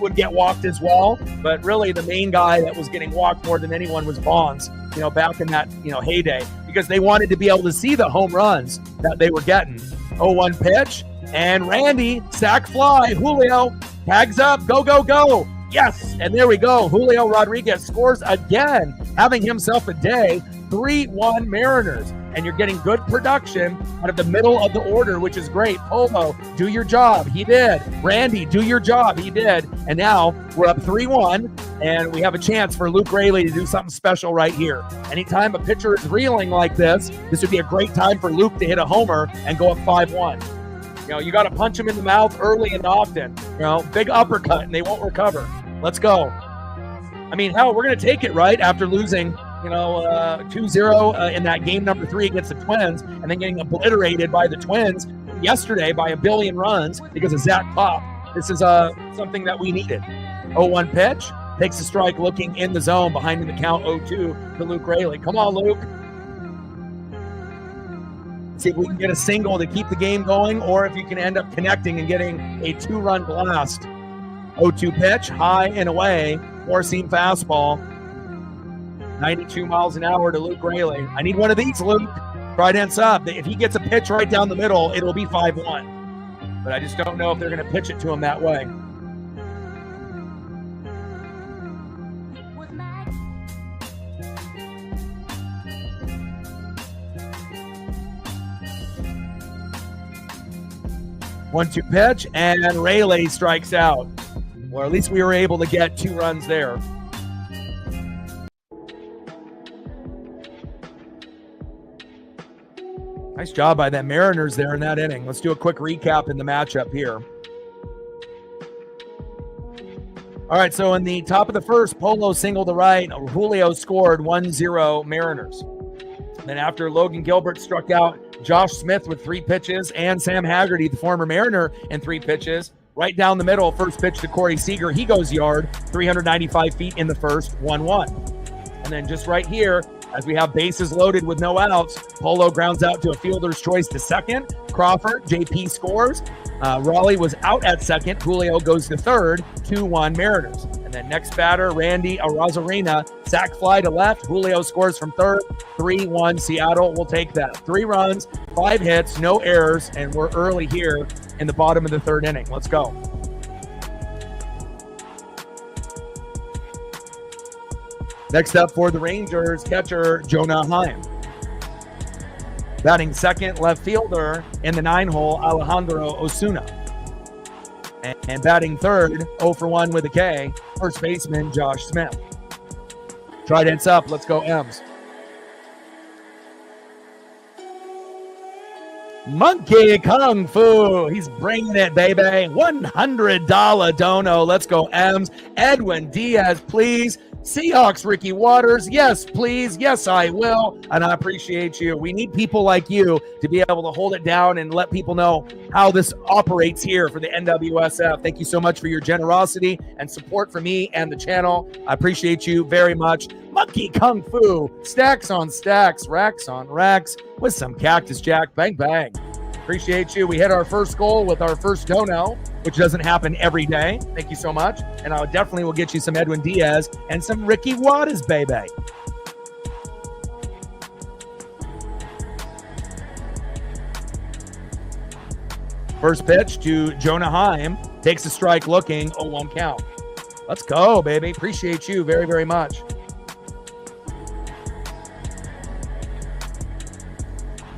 would get walked as well. But really, the main guy that was getting walked more than anyone was Bonds, back in that, heyday. Because they wanted to be able to see the home runs that they were getting. 0-1 pitch, and Randy, sac fly. Julio tags up, go, go, go. Yes, and there we go. Julio Rodriguez scores again, having himself a day. 3-1 Mariners. And you're getting good production out of the middle of the order, which is great. Polo, do your job. He did. Randy, do your job. He did. And now we're up 3-1, and we have a chance for Luke Raley to do something special right here. Anytime a pitcher is reeling like this would be a great time for Luke to hit a homer and go up 5-1. You got to punch him in the mouth early and often. Big uppercut, and they won't recover. Let's go. I mean, hell, we're going to take it, right, after losing 2-0 in that game number 3 against the Twins, and then getting obliterated by the Twins yesterday by a billion runs because of Zach Pop. This is something that we needed. 0-1 pitch, takes a strike looking in the zone, behind in the count 0-2 to Luke Raley. Come on, Luke. See if we can get a single to keep the game going, or if you can end up connecting and getting a 2-run blast. 0-2 pitch, high and away, 4-seam fastball. 92 miles an hour to Luke Raley. I need one of these, Luke. Trident's up. If he gets a pitch right down the middle, it'll be 5-1. But I just don't know if they're going to pitch it to him that way. One-two pitch, and Raley strikes out. Or at least we were able to get 2 runs there. Nice job by that Mariners there in that inning. Let's do a quick recap in the matchup here. All right, so in the top of the first, Polo singled to right. Julio scored 1-0 Mariners. Then after Logan Gilbert struck out Josh Smith with 3 pitches and Sam Haggerty, the former Mariner, in 3 pitches, right down the middle. First pitch to Corey Seager. He goes yard, 395 feet in the first, 1-1. And then just right here, as we have bases loaded with no outs, Polo grounds out to a fielder's choice to second. Crawford, JP scores. Raleigh was out at second. Julio goes to third, 2-1 Mariners. And then next batter, Randy Arozarena, sac fly to left. Julio scores from third, 3-1 Seattle. We'll take that. 3 runs, 5 hits, no errors, and we're early here in the bottom of the third inning. Let's go. Next up for the Rangers, catcher Jonah Heim. Batting second, left fielder in the 9-hole, Alejandro Osuna. And batting third, 0-for-1 with a K, first baseman Josh Smith. Trident's up. Let's go, M's. Monkey Kung Fu. He's bringing it, baby. $100 dono. Let's go, M's. Edwin Diaz, please. Seahawks, Ricky Waters. Yes, please. Yes, I will. And I appreciate you. We need people like you to be able to hold it down and let people know how this operates here for the NWSF. Thank you so much for your generosity and support for me and the channel. I appreciate you very much. Monkey Kung Fu. Stacks on stacks, racks on racks with some Cactus Jack. Bang, bang. Appreciate you. We hit our first goal with our first dono, which doesn't happen every day. Thank you so much. And I definitely will get you some Edwin Diaz and some Ricky Waters, baby. First pitch to Jonah Heim. Takes a strike looking, 0-1 count. Let's go, baby. Appreciate you very, very much.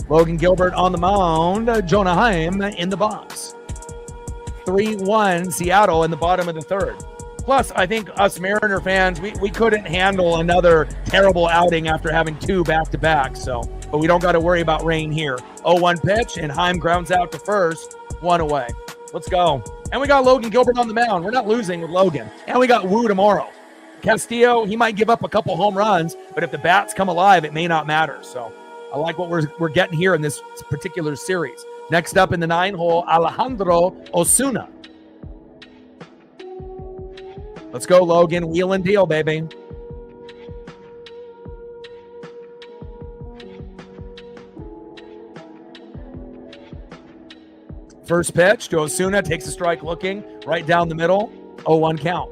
Logan Gilbert on the mound. Jonah Heim in the box. 3-1 Seattle in the bottom of the third. Plus, I think us Mariner fans, we couldn't handle another terrible outing after having 2 back-to-back. But we don't got to worry about rain here. 0-1 pitch, and Heim grounds out to first. 1 away. Let's go. And we got Logan Gilbert on the mound. We're not losing with Logan. And we got Woo tomorrow. Castillo, he might give up a couple home runs, but if the bats come alive, it may not matter. So I like what we're getting here in this particular series. Next up in the 9-hole, Alejandro Osuna. Let's go, Logan. Wheel and deal, baby. First pitch to Osuna. Takes a strike looking. Right down the middle. 0-1 count.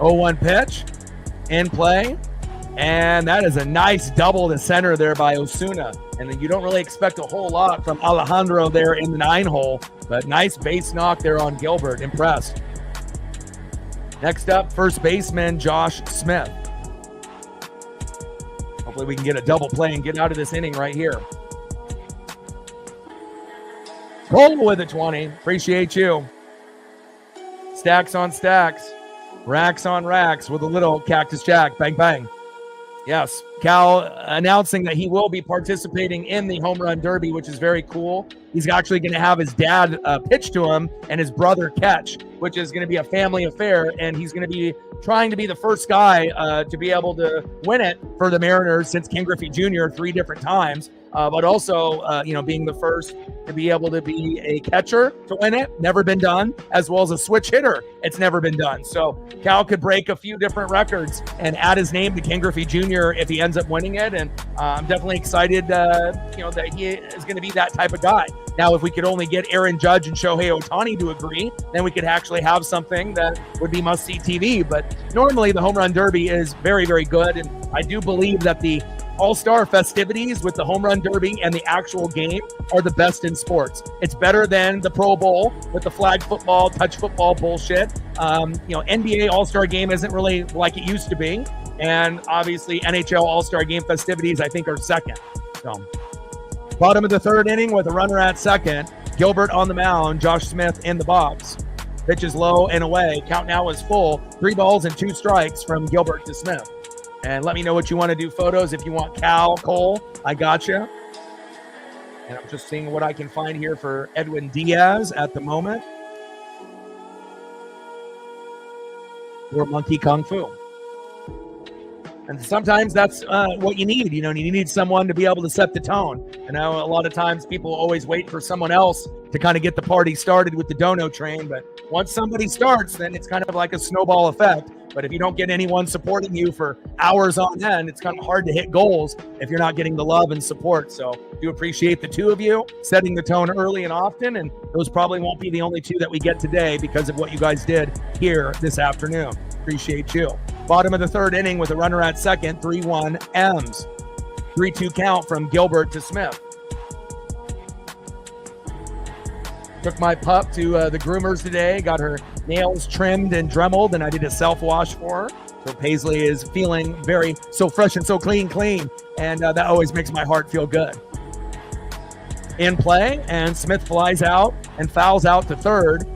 Oh, 0-1 pitch in play, and that is a nice double to center there by Osuna. And then you don't really expect a whole lot from Alejandro there in the 9-hole, but nice base knock there on Gilbert. Impressed. Next up, first baseman Josh Smith. Hopefully we can get a double play and get out of this inning right here. Cole with a 20. Appreciate you. Stacks on stacks. Racks on racks with a little Cactus Jack. Bang, bang. Yes, Cal announcing that he will be participating in the Home Run Derby, which is very cool. He's actually going to have his dad pitch to him and his brother catch, which is going to be a family affair. And he's going to be trying to be the first guy to be able to win it for the Mariners since Ken Griffey Jr. 3 different times. But also, being the first to be able to be a catcher to win it, never been done, as well as a switch hitter, it's never been done. So Cal could break a few different records and add his name to Ken Griffey Jr. if he ends up winning it. And I'm definitely excited, that he is going to be that type of guy. Now, if we could only get Aaron Judge and Shohei Ohtani to agree, then we could actually have something that would be must-see TV. But normally the Home Run Derby is very, very good. And I do believe that the All-Star festivities with the Home Run Derby and the actual game are the best in sports. It's better than the Pro Bowl with the flag football, touch football bullshit. NBA All-Star game isn't really like it used to be. And obviously NHL All-Star game festivities, I think, are second. So bottom of the third inning with a runner at second. Gilbert on the mound. Josh Smith in the box. Pitch is low and away. Count now is full. 3 balls and 2 strikes from Gilbert to Smith. And let me know what you want to do photos. If you want Cal, Cole, I got you. And I'm just seeing what I can find here for Edwin Diaz at the moment. Or Monkey Kung Fu. And sometimes that's what you need. You know, you need someone to be able to set the tone. I know a lot of times people always wait for someone else to kind of get the party started with the dono train. But once somebody starts, then it's kind of like a snowball effect. But if you don't get anyone supporting you for hours on end, it's kind of hard to hit goals if you're not getting the love and support. So I do appreciate the 2 of you setting the tone early and often. And those probably won't be the only 2 that we get today because of what you guys did here this afternoon. Appreciate you. Bottom of the 3rd inning with a runner at second, 3-1 M's. 3-2 count from Gilbert to Smith. Took my pup to the groomers today, got her nails trimmed and dremeled, and I did a self-wash for her. So Paisley is feeling so fresh and so clean, and that always makes my heart feel good. In play, and Smith flies out and fouls out to third.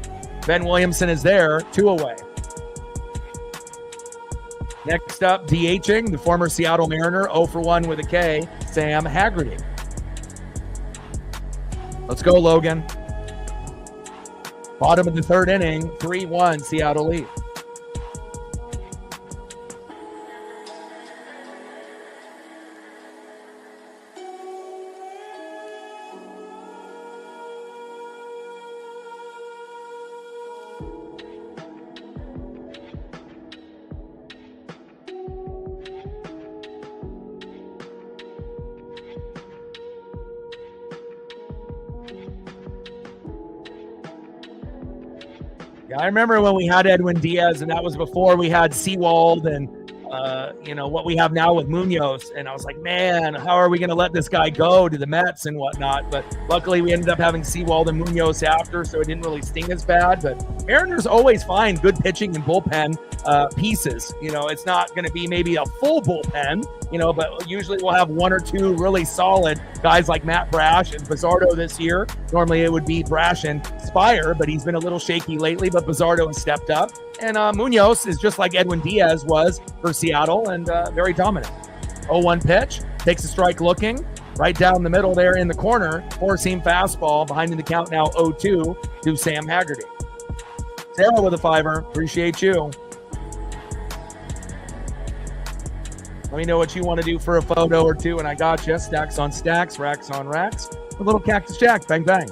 Ben Williamson is there, 2 away. Next up, DHing, the former Seattle Mariner, 0 for 1 with a K, Sam Haggerty. Let's go, Logan. Bottom of the 3rd inning, 3-1 Seattle lead. Yeah, I remember when we had Edwin Diaz, and that was before we had Sewald and, what we have now with Munoz. And I was like, man, how are we going to let this guy go to the Mets and whatnot? But luckily we ended up having Sewald and Munoz after, so it didn't really sting as bad. But Mariners always find good pitching and bullpen pieces. You know, it's not going to be maybe a full bullpen, but usually we'll have 1 or 2 really solid guys like Matt Brash and Bizzardo this year. Normally it would be Brash and Spire, but he's been a little shaky lately, but Bizzardo has stepped up. And Munoz is just like Edwin Diaz was for Seattle, and very dominant. 0-1 pitch, takes a strike looking, right down the middle there in the corner, 4-seam fastball, behind in the count now 0-2 to Sam Haggerty. Sarah with a 5er, appreciate you. Let me know what you want to do for a photo or 2, and I got you. Stacks on stacks, racks on racks. A little Cactus Jack, bang, bang.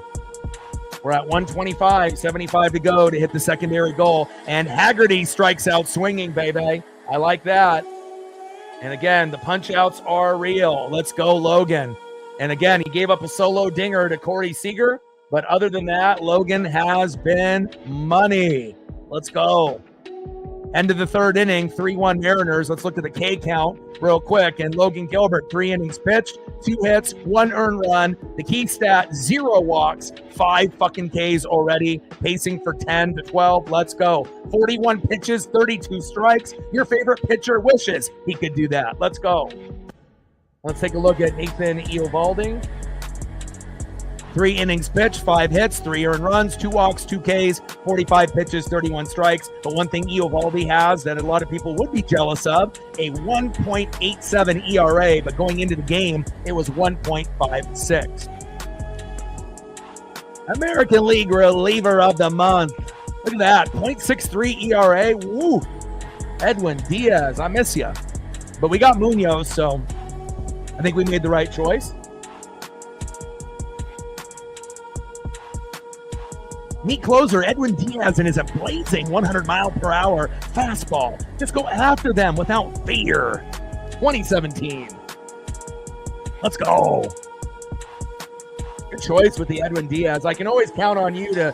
We're at 125, 75 to go to hit the secondary goal. And Haggerty strikes out swinging, baby. I like that. And again, the punch outs are real. Let's go, Logan. And again, he gave up a solo dinger to Corey Seager. But other than that, Logan has been money. Let's go. End of the 3rd inning, 3-1 Mariners. Let's look at the K count real quick. And Logan Gilbert, 3 innings pitched, 2 hits, 1 earned run. The key stat, 0 walks, 5 fucking Ks already, pacing for 10 to 12. Let's go. 41 pitches, 32 strikes. Your favorite pitcher wishes he could do that. Let's go. Let's take a look at Nathan Eovaldi. 3 innings pitched, 5 hits, 3 earned runs, 2 walks, 2 Ks, 45 pitches, 31 strikes. But one thing Eovaldi has that a lot of people would be jealous of, a 1.87 ERA, but going into the game, it was 1.56. American League reliever of the month. Look at that, 0.63 ERA. Woo! Edwin Diaz, I miss you. But we got Munoz, so I think we made the right choice. Meet closer Edwin Diaz and his blazing 100-mile-per-hour fastball. Just go after them without fear. 2017. Let's go. Good choice with the Edwin Diaz. I can always count on you to,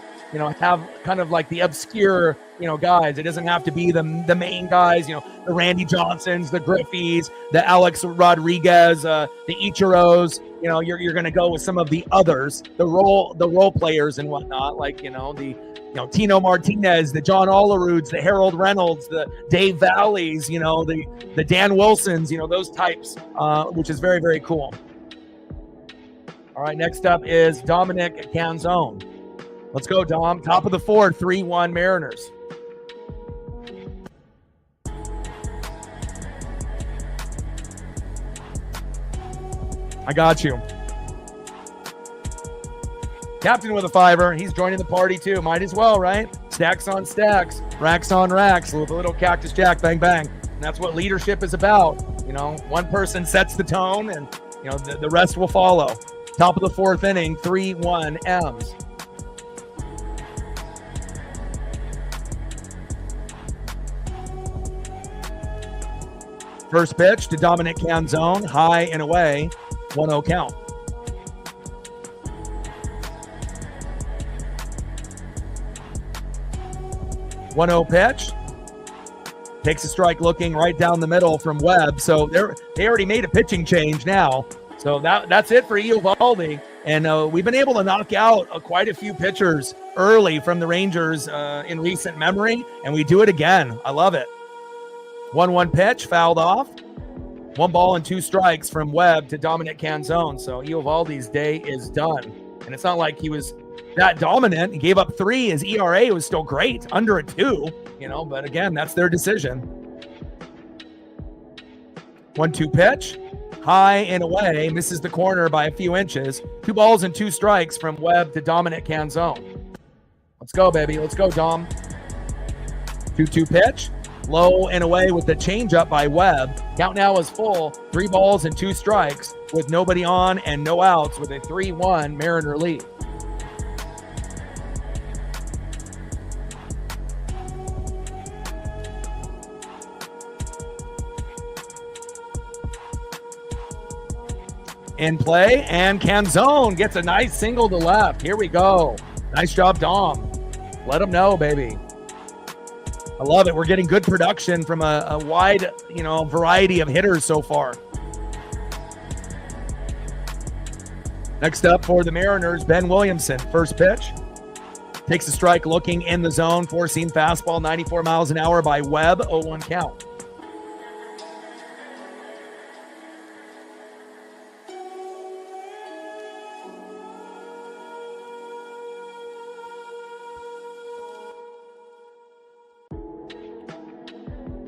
have kind of like the obscure, guys. It doesn't have to be the main guys, the Randy Johnsons, the Griffeys, the Alex Rodriguez, the Ichiros. You're going to go with some of the others, the role players and whatnot, like, the Tino Martinez, the John Oleroods, the Harold Reynolds, the Dave Valleys, the Dan Wilsons, those types, which is very, very cool. All All right, next up is Dominic Canzone. Let's go, Dom. Top of the fourth, 3-1 Mariners. I got you. Captain with a fiver. He's joining the party too. Might as well, right? Stacks on stacks, racks on racks with a little Cactus Jack, bang, bang. And that's what leadership is about. You know, one person sets the tone and, you know, the rest will follow. Top of the fourth inning, 3-1 M's. First pitch to Dominic Canzone, high and away, 1-0 count. One 0 pitch. Takes a strike looking right down the middle from Webb. So they already made a pitching change now. So that's it for Eovaldi. And we've been able to knock out quite a few pitchers early from the Rangers in recent memory. And we do it again. I love it. 1-1 pitch, fouled off. 1 ball and 2 strikes from Webb to Dominic Canzone. So Eovaldi's day is done. And it's not like he was that dominant. He gave up 3. His ERA was still great, under a 2, you know, but again, that's their decision. 1-2 pitch, high and away, misses the corner by a few inches. 2 balls and 2 strikes from Webb to Dominic Canzone. Let's go, baby. Let's go, Dom. 2-2 pitch. Low and away with the changeup by Webb. Count now is full. 3 balls and 2 strikes with nobody on and no outs with a 3-1 Mariner lead. In play, and Canzone gets a nice single to left. Here we go. Nice job, Dom. Let him know, baby. I love it. We're getting good production from a wide, you know, variety of hitters so far. Next up for the Mariners, Ben Williamson. First pitch. Takes a strike looking in the zone. 4-seam fastball, 94 miles an hour by Webb. 0-1 count.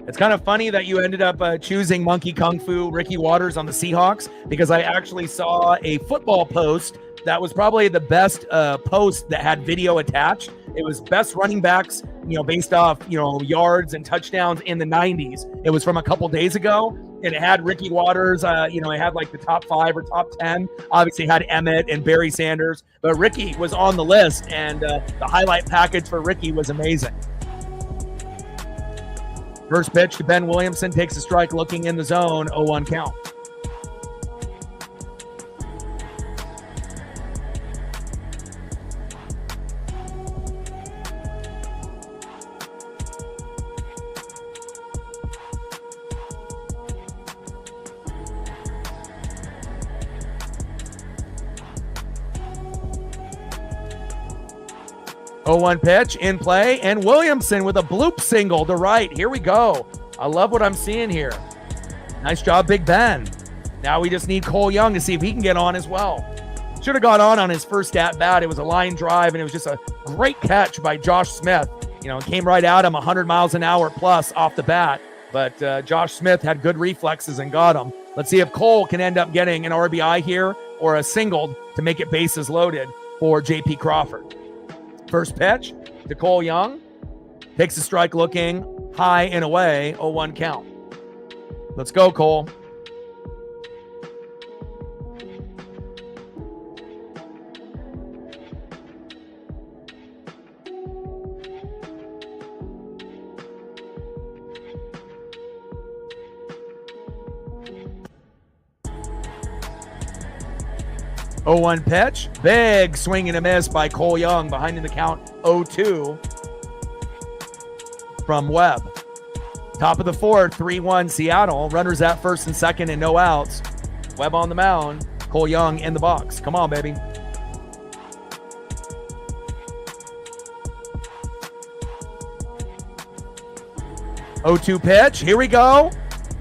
It's kind of funny that you ended up choosing Monkey Kung Fu Ricky Waters on the Seahawks, because I actually saw a football post that was probably the best post that had video attached. It was best running backs, you know, based off, you know, yards and touchdowns in the 90s. It was from a couple days ago, and it had Ricky Waters. You know, it had like the top 5 or top 10. Obviously, it had Emmett and Barry Sanders, but Ricky was on the list, and the highlight package for Ricky was amazing. First pitch to Ben Williamson, takes a strike looking in the zone, 0-1 count. Oh, 1 pitch in play, and Williamson with a bloop single to right. Here we go. I love what I'm seeing here. Nice job, Big Ben. Now we just need Cole Young to see if he can get on as well. Should have got on his first at bat. It was a line drive, and it was just a great catch by Josh Smith. You know, it came right at him, 100 miles an hour plus off the bat. But Josh Smith had good reflexes and got him. Let's see if Cole can end up getting an RBI here or a single to make it bases loaded for J.P. Crawford. First pitch to Cole Young. Takes a strike looking high and away, 0-1 count. Let's go, Cole. Oh, 1 pitch. Big swing and a miss by Cole Young, behind in the count 0-2 from Webb. Top of the fourth, 3-1 Seattle. Runners at first and second and no outs. Webb on the mound. Cole Young in the box. Come on, baby. Oh, 2 pitch. Here we go.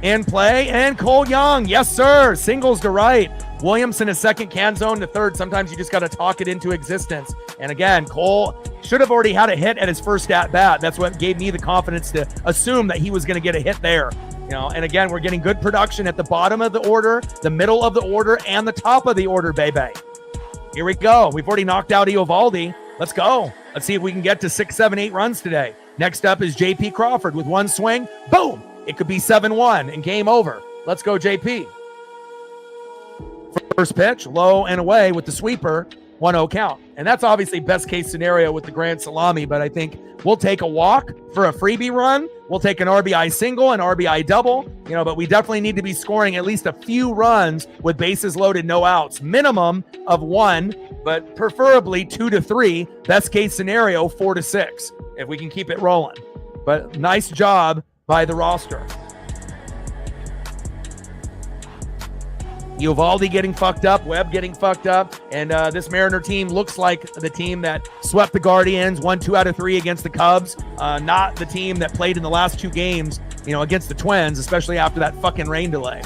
In play, and Cole Young. Yes, sir. Singles to right. Williamson is second, Canzone to third. Sometimes you just got to talk it into existence. And again, Cole should have already had a hit at his first at-bat. That's what gave me the confidence to assume that he was going to get a hit there. And again, we're getting good production at the bottom of the order, the middle of the order, and the top of the order, baby. Here we go. We've already knocked out Eovaldi. Let's go. Let's see if we can get to 6, 7, 8 runs today. Next up is JP Crawford with one swing. Boom. It could be 7-1 and game over. Let's go, JP. First pitch, low and away with the sweeper, 1-0 count. And that's obviously best case scenario with the grand salami, but I think we'll take a walk for a freebie run. We'll take an RBI single, an RBI double, but we definitely need to be scoring at least a few runs with bases loaded, no outs. Minimum of 1, but preferably 2 to 3. Best case scenario, 4 to 6, if we can keep it rolling. But nice job by the roster. Eovaldi getting fucked up, Webb getting fucked up, and this Mariner team looks like the team that swept the Guardians, won 2 out of 3 against the Cubs, not the team that played in the last 2 games, against the Twins, especially after that fucking rain delay.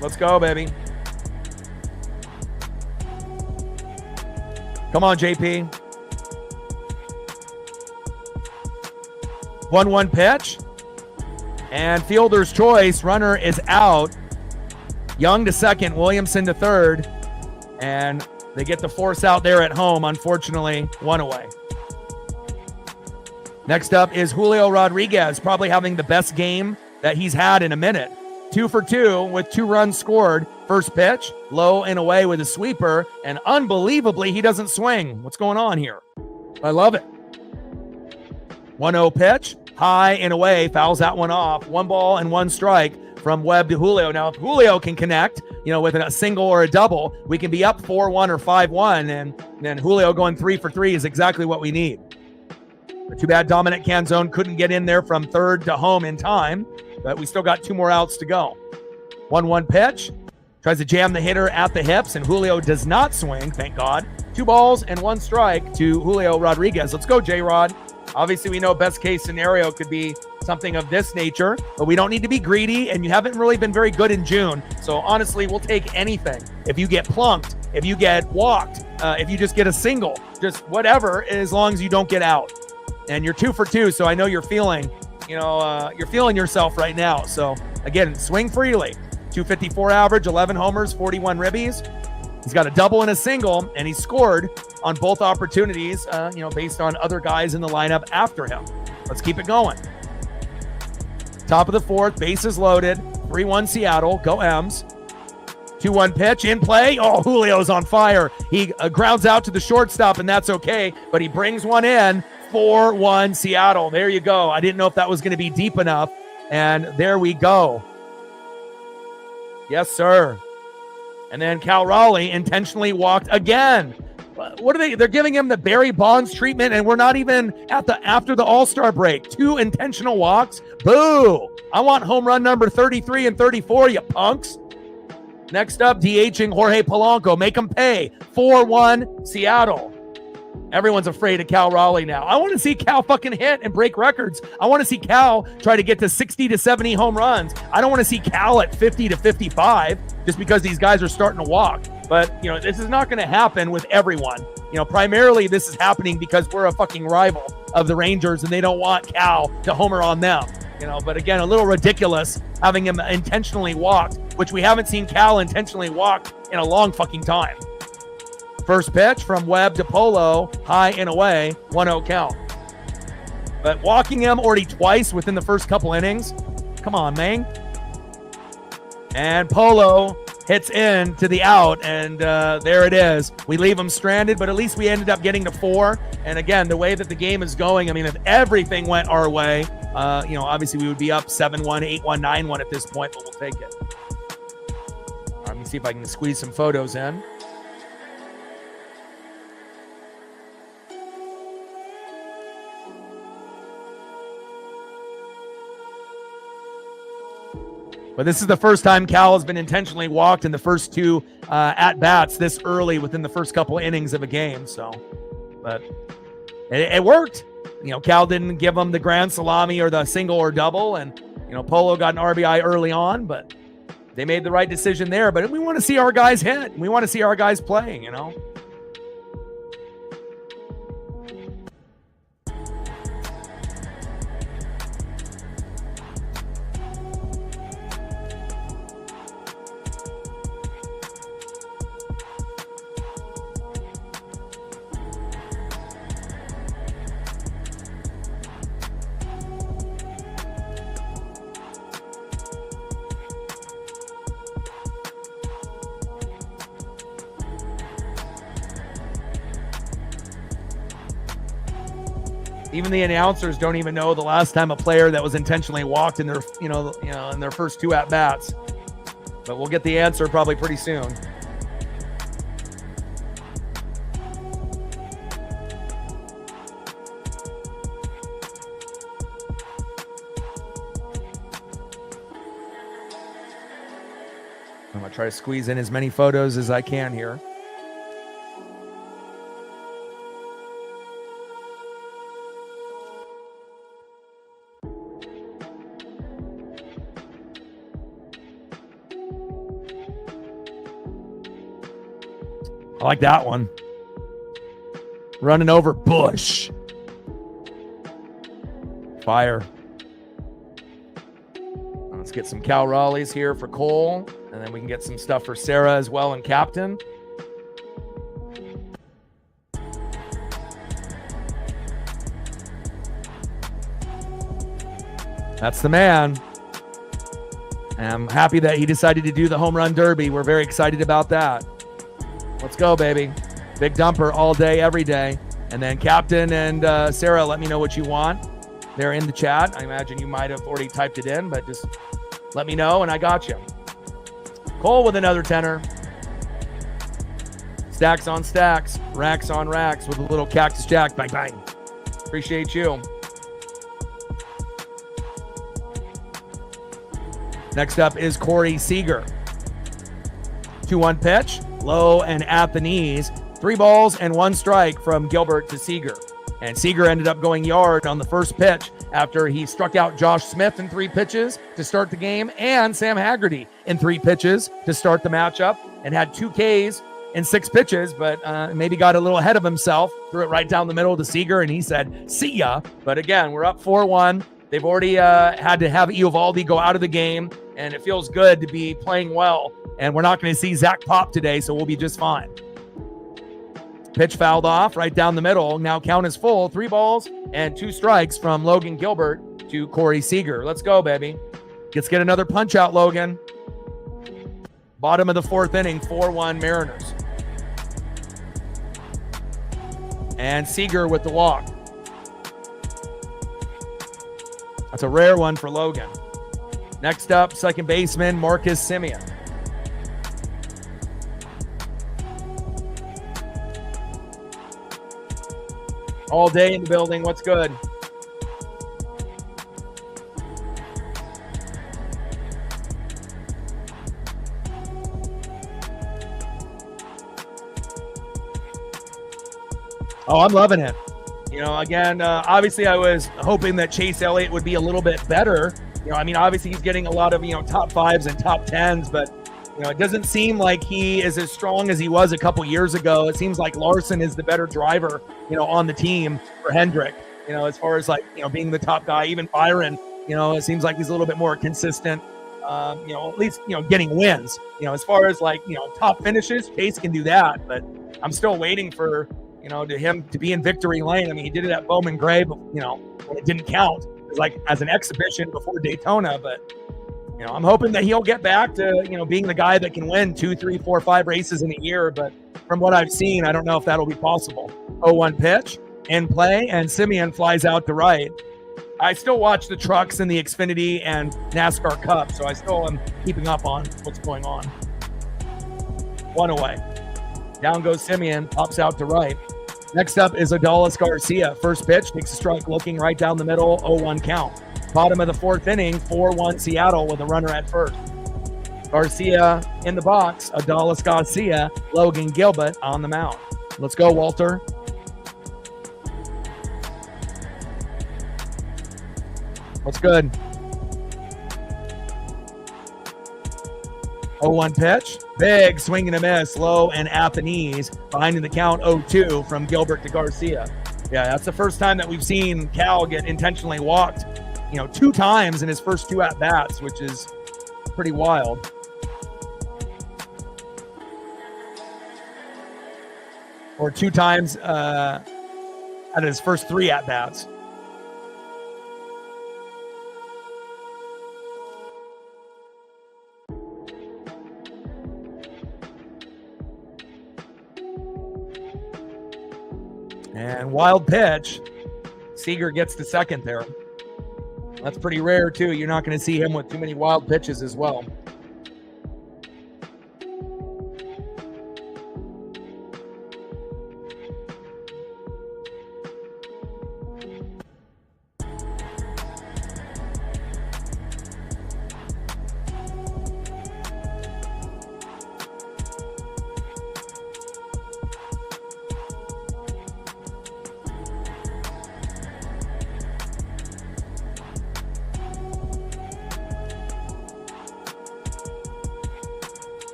Let's go, baby. Come on, JP. 1-1 pitch. And fielder's choice. Runner is out. Young to second. Williamson to third. And they get the force out there at home. Unfortunately, 1 away. Next up is Julio Rodriguez, probably having the best game that he's had in a minute. 2 for 2 with 2 runs scored. First pitch, low and away with a sweeper. And unbelievably, he doesn't swing. What's going on here? I love it. 1-0 pitch, high and away, fouls that one off. 1 ball and 1 strike from Webb to Julio. Now, if Julio can connect, with a single or a double, we can be up 4-1 or 5-1, and then Julio going 3 for 3 is exactly what we need. But too bad Dominic Canzone couldn't get in there from third to home in time, but we still got 2 more outs to go. 1-1 pitch, tries to jam the hitter at the hips, and Julio does not swing, thank God. 2 balls and 1 strike to Julio Rodriguez. Let's go, J-Rod. Obviously, we know best case scenario could be something of this nature, but we don't need to be greedy, and you haven't really been very good in June. So honestly, we'll take anything. If you get plunked, if you get walked, if you just get a single, just whatever, as long as you don't get out. And you're 2 for 2, so I know you're feeling, you're feeling yourself right now. So again, swing freely. 254 average, 11 homers, 41 ribbies. He's got a double and a single, and he scored on both opportunities, based on other guys in the lineup after him. Let's keep it going. Top of the 4th, bases loaded, 3-1 Seattle, go M's. 2-1 pitch, in play. Oh, Julio's on fire. He grounds out to the shortstop, and that's okay, but he brings one in. 4-1 Seattle. There you go. I didn't know if that was going to be deep enough, and there we go. Yes, sir. And then Cal Raleigh intentionally walked again. What are they? They're giving him the Barry Bonds treatment, and we're not even after the All-Star break. 2 intentional walks. Boo! I want home run number 33 and 34, you punks. Next up, DHing Jorge Polanco. Make him pay. 4-1 Seattle. Everyone's afraid of Cal Raleigh now. I want to see Cal fucking hit and break records. I want to see Cal try to get to 60 to 70 home runs. I don't want to see Cal at 50 to 55 just because these guys are starting to walk. But, this is not going to happen with everyone. Primarily this is happening because we're a fucking rival of the Rangers and they don't want Cal to homer on them. But again, a little ridiculous having him intentionally walked, which we haven't seen Cal intentionally walked in a long fucking time. First pitch from Webb to Polo, high and away, 1-0 count. But walking him already twice within the first couple innings, come on, man. And Polo hits in to the out, and there it is. We leave him stranded, but at least we ended up getting to 4. And again, the way that the game is going, if everything went our way, obviously we would be up 7-1, 8-1, 9-1 at this point, but we'll take it. Let me see if I can squeeze some photos in. But this is the first time Cal has been intentionally walked in the first 2 at-bats this early within the first couple innings of a game. So, but it worked. Cal didn't give him the grand salami or the single or double, and Polo got an RBI early on, but they made the right decision there. But we want to see our guys hit. We want to see our guys playing, Even the announcers don't even know the last time a player that was intentionally walked in their, in their first 2 at-bats. But we'll get the answer probably pretty soon. I'm going to try to squeeze in as many photos as I can here. I like that one. Running over Bush. Fire. Let's get some Cal Raleighs here for Cole. And then we can get some stuff for Sarah as well and Captain. That's the man. And I'm happy that he decided to do the home run derby. We're very excited about that. Let's go, baby. Big dumper all day, every day. And then Captain and Sarah, let me know what you want. They're in the chat. I imagine you might have already typed it in, but just let me know and I got you. Cole with another tenner. Stacks on stacks, racks on racks with a little Cactus Jack. Bang, bang. Appreciate you. Next up is Corey Seager. 2-1 pitch. Low and at the knees. 3 balls and 1 strike from Gilbert to Seager. And Seager ended up going yard on the first pitch after he struck out Josh Smith in 3 pitches to start the game and Sam Haggerty in 3 pitches to start the matchup, and had 2 Ks in 6 pitches, but maybe got a little ahead of himself, threw it right down the middle to Seager, and he said, see ya. But again, we're up 4-1. They've already had to have Eovaldi go out of the game, and it feels good to be playing well. And we're not going to see Zach Pop today, so we'll be just fine. Pitch fouled off right down the middle. Now count is full. 3 balls and 2 strikes from Logan Gilbert to Corey Seager. Let's go, baby. Let's get another punch out, Logan. Bottom of the 4th inning, 4-1 Mariners. And Seager with the walk. That's a rare one for Logan. Next up, second baseman Marcus Semien. All day in the building. What's good? Oh, I'm loving it. Again, obviously I was hoping that Chase Elliott would be a little bit better. Obviously he's getting a lot of, top 5s and top 10s, but it doesn't seem like he is as strong as he was a couple years ago. It seems like Larson is the better driver, on the team for Hendrick, as far as being the top guy. Even Byron, it seems like he's a little bit more consistent, at least, getting wins. As far as top finishes, Chase can do that, but I'm still waiting for, to him to be in victory lane. He did it at Bowman Gray, but, when it didn't count. It was as an exhibition before Daytona, but I'm hoping that he'll get back to, being the guy that can win 2, 3, 4, 5 races in a year. But from what I've seen, I don't know if that'll be possible. 0-1 pitch in play, and Semien flies out to right. I still watch the trucks in the Xfinity and NASCAR Cup, so I still am keeping up on what's going on. 1 away. Down goes Semien, pops out to right. Next up is Adolis Garcia. First pitch, takes a strike looking right down the middle, 0-1 count. Bottom of the 4th inning, 4-1 Seattle with a runner at first. Garcia in the box, Adolis Garcia, Logan Gilbert on the mound. Let's go, Walter. What's good? 0-1 pitch. Big swing and a miss. Low and at the knees. Behind in the count 0-2 from Gilbert to Garcia. Yeah, that's the first time that we've seen Cal get intentionally walked, 2 times in his first 2 at-bats, which is pretty wild. Or 2 times out of his first 3 at-bats. And wild pitch. Seager gets to second there. That's pretty rare, too. You're not going to see him with too many wild pitches as well.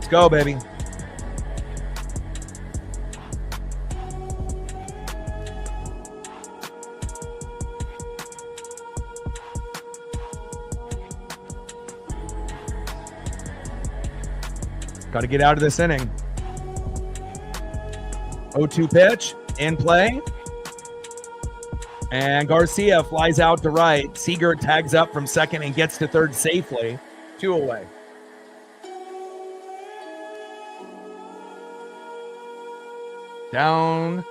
Go, baby. Got to get out of this inning. 0-2 pitch in play. And Garcia flies out to right. Seager tags up from second and gets to third safely. 2 away. Down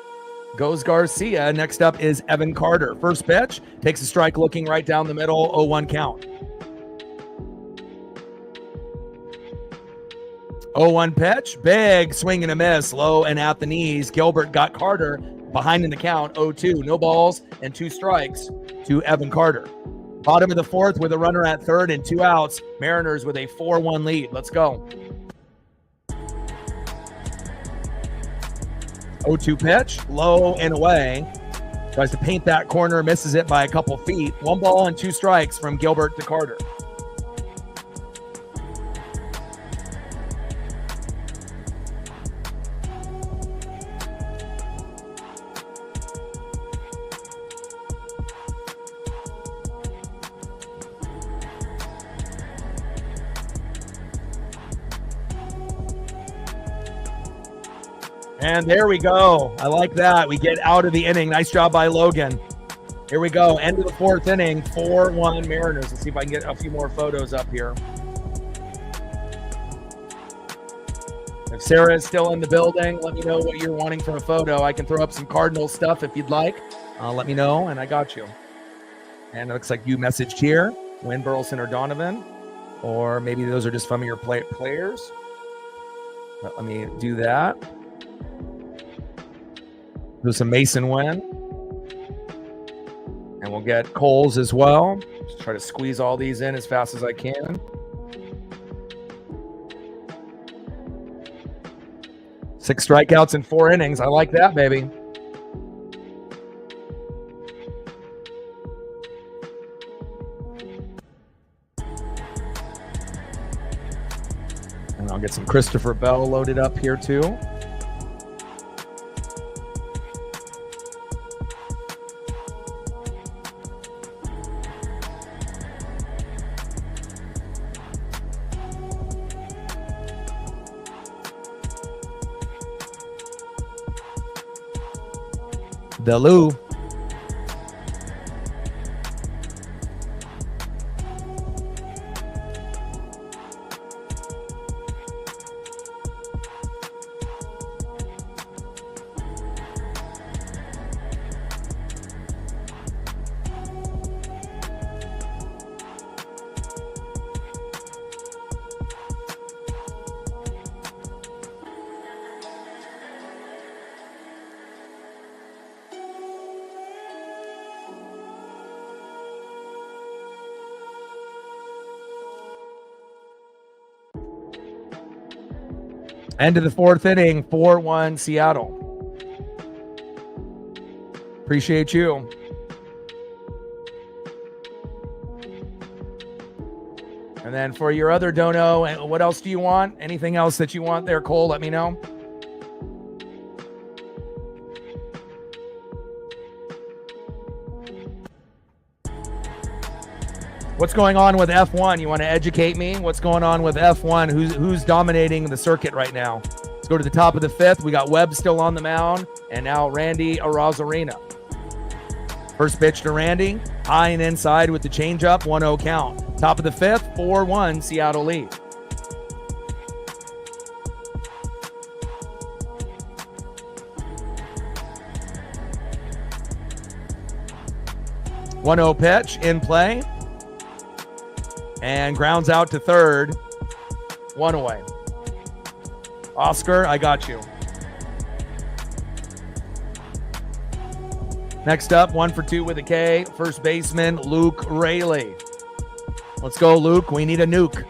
goes Garcia. Next up is Evan Carter. First pitch, takes a strike looking right down the middle, 0-1 count. 0-1 pitch, big swing and a miss, low and at the knees. Gilbert got Carter behind in the count, 0-2. No balls and 2 strikes to Evan Carter. Bottom of the 4th with a runner at third and 2 outs. Mariners with a 4-1 lead. Let's go. 0-2 pitch, low and away. Tries to paint that corner, misses it by a couple feet. 1 ball and 2 strikes from Gilbert to Carter. And there we go. I like that. We get out of the inning. Nice job by Logan. Here we go. End of the 4th inning. 4-1 Mariners. Let's see if I can get a few more photos up here. If Sarah is still in the building, let me know what you're wanting from a photo. I can throw up some Cardinals stuff if you'd like. Let me know, and I got you. And it looks like you messaged here. Wynn, Burleson, or Donovan. Or maybe those are just some of your players. But let me do that. Do some Mason Wynn. And we'll get Coles as well. Just try to squeeze all these in as fast as I can. Six strikeouts in 4 innings. I like that, baby. And I'll get some Christopher Bell loaded up here too. Delu. End of the 4th inning, 4-1 Seattle. Appreciate you. And then for your other dono, what else do you want? Anything else that you want there, Cole? Let me know. What's going on with F1? You want to educate me? What's going on with F1? Who's dominating the circuit right now? Let's go to the top of the fifth. We got Webb still on the mound, and now Randy Arozarena. First pitch to Randy, high and inside with the changeup, 1-0 count. Top of the fifth, 4-1 Seattle lead. One 0 pitch in play. And grounds out to third. One away. Oscar, I got you. Next up, 1 for 2 with a K. First baseman, Luke Raley. Let's go, Luke. We need a nuke.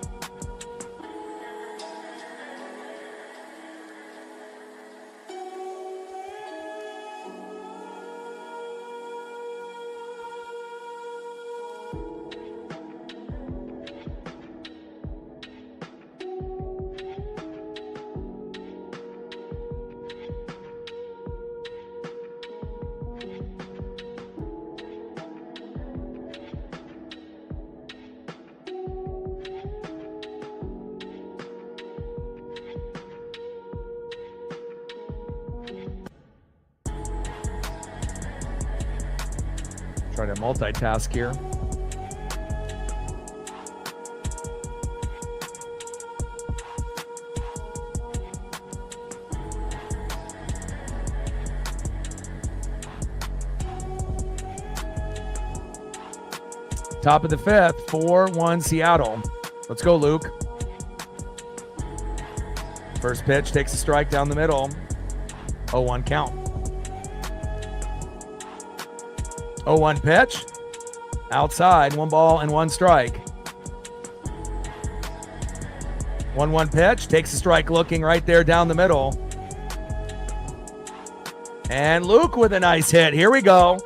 Try to multitask here. Top of the fifth, 4-1 Seattle. Let's go, Luke. First pitch takes a strike down the middle. 0-1 count. 0-1 pitch. Outside, 1 ball and 1 strike. 1-1 pitch. Takes a strike looking right there down the middle. And Luke with a nice hit. Here we go.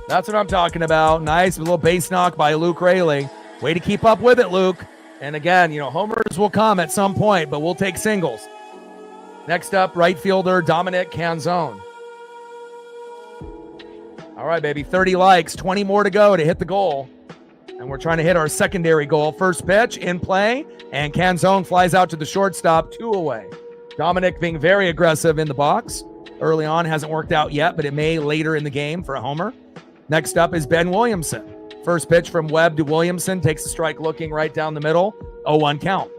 That's what I'm talking about. Nice little base knock by Luke Raley. Way to keep up with it, Luke. And again, homers will come at some point, but we'll take singles. Next up, right fielder Dominic Canzone. All right, baby, 30 likes, 20 more to go to hit the goal. And we're trying to hit our secondary goal. First pitch in play, and Canzone flies out to the shortstop, 2 away. Dominic being very aggressive in the box. Early on, hasn't worked out yet, but it may later in the game for a homer. Next up is Ben Williamson. First pitch from Webb to Williamson, takes a strike looking right down the middle, 0-1 count.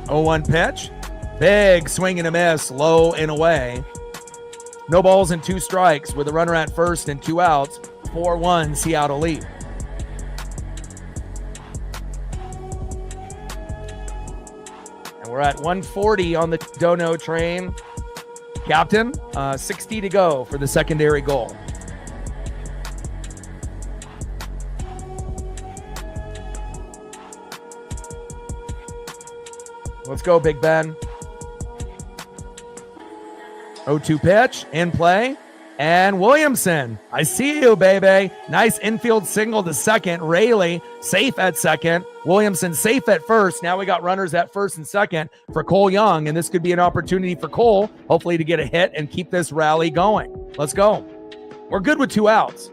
Oh, 1 pitch. Big swing and a miss, low and away. No balls and 2 strikes with a runner at first and 2 outs. 4-1 Seattle lead. And we're at 140 on the Dono train. Captain, 60 to go for the secondary goal. Let's go, Big Ben. 0-2 pitch, in play, and Williamson. I see you, baby. Nice infield single to second. Raley safe at second. Williamson safe at first. Now we got runners at first and second for Cole Young, and this could be an opportunity for Cole, hopefully to get a hit and keep this rally going. Let's go. We're good with 2 outs.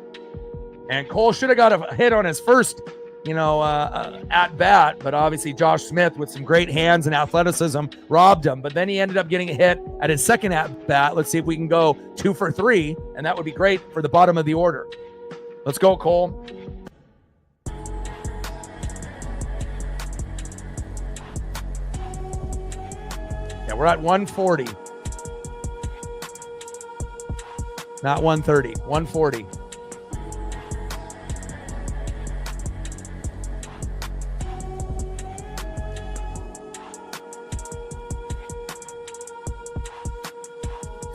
And Cole should have got a hit on his first at bat, but obviously Josh Smith with some great hands and athleticism robbed him, but then he ended up getting a hit at his second at bat. Let's see if we can go 2 for 3, and that would be great for the bottom of the order. Let's go, Cole. Yeah, we're at 140. Not 130, 140.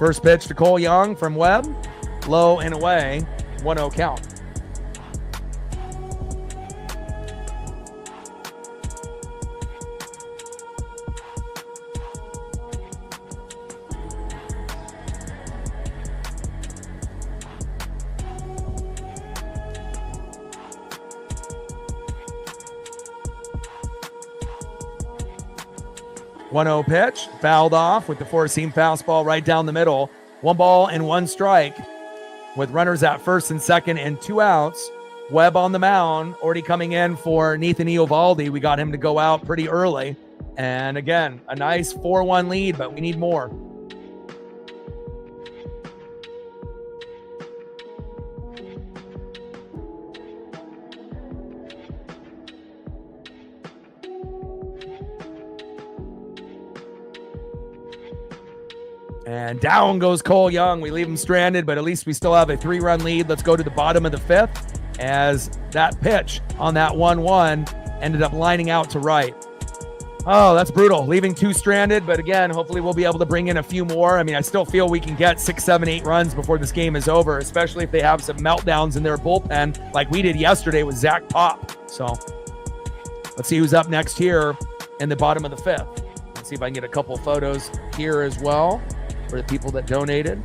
First pitch to Cole Young from Webb. Low and away. 1-0 count. One-0 pitch, fouled off with the four-seam fastball right down the middle. 1 ball and 1 strike with runners at first and second and 2 outs. Webb on the mound, already coming in for Nathan Eovaldi. We got him to go out pretty early. And again, a nice 4-1 lead, but we need more. And down goes Cole Young. We leave him stranded, but at least we still have a 3-run lead. Let's go to the bottom of the 5th as that pitch on that 1-1 ended up lining out to right. Oh, that's brutal. Leaving 2 stranded, but again, hopefully we'll be able to bring in a few more. I mean, I still feel we can get 6, 7, 8 runs before this game is over, especially if they have some meltdowns in their bullpen like we did yesterday with Zach Pop. So let's see who's up next here in the bottom of the 5th. Let's see if I can get a couple photos here as well for the people that donated.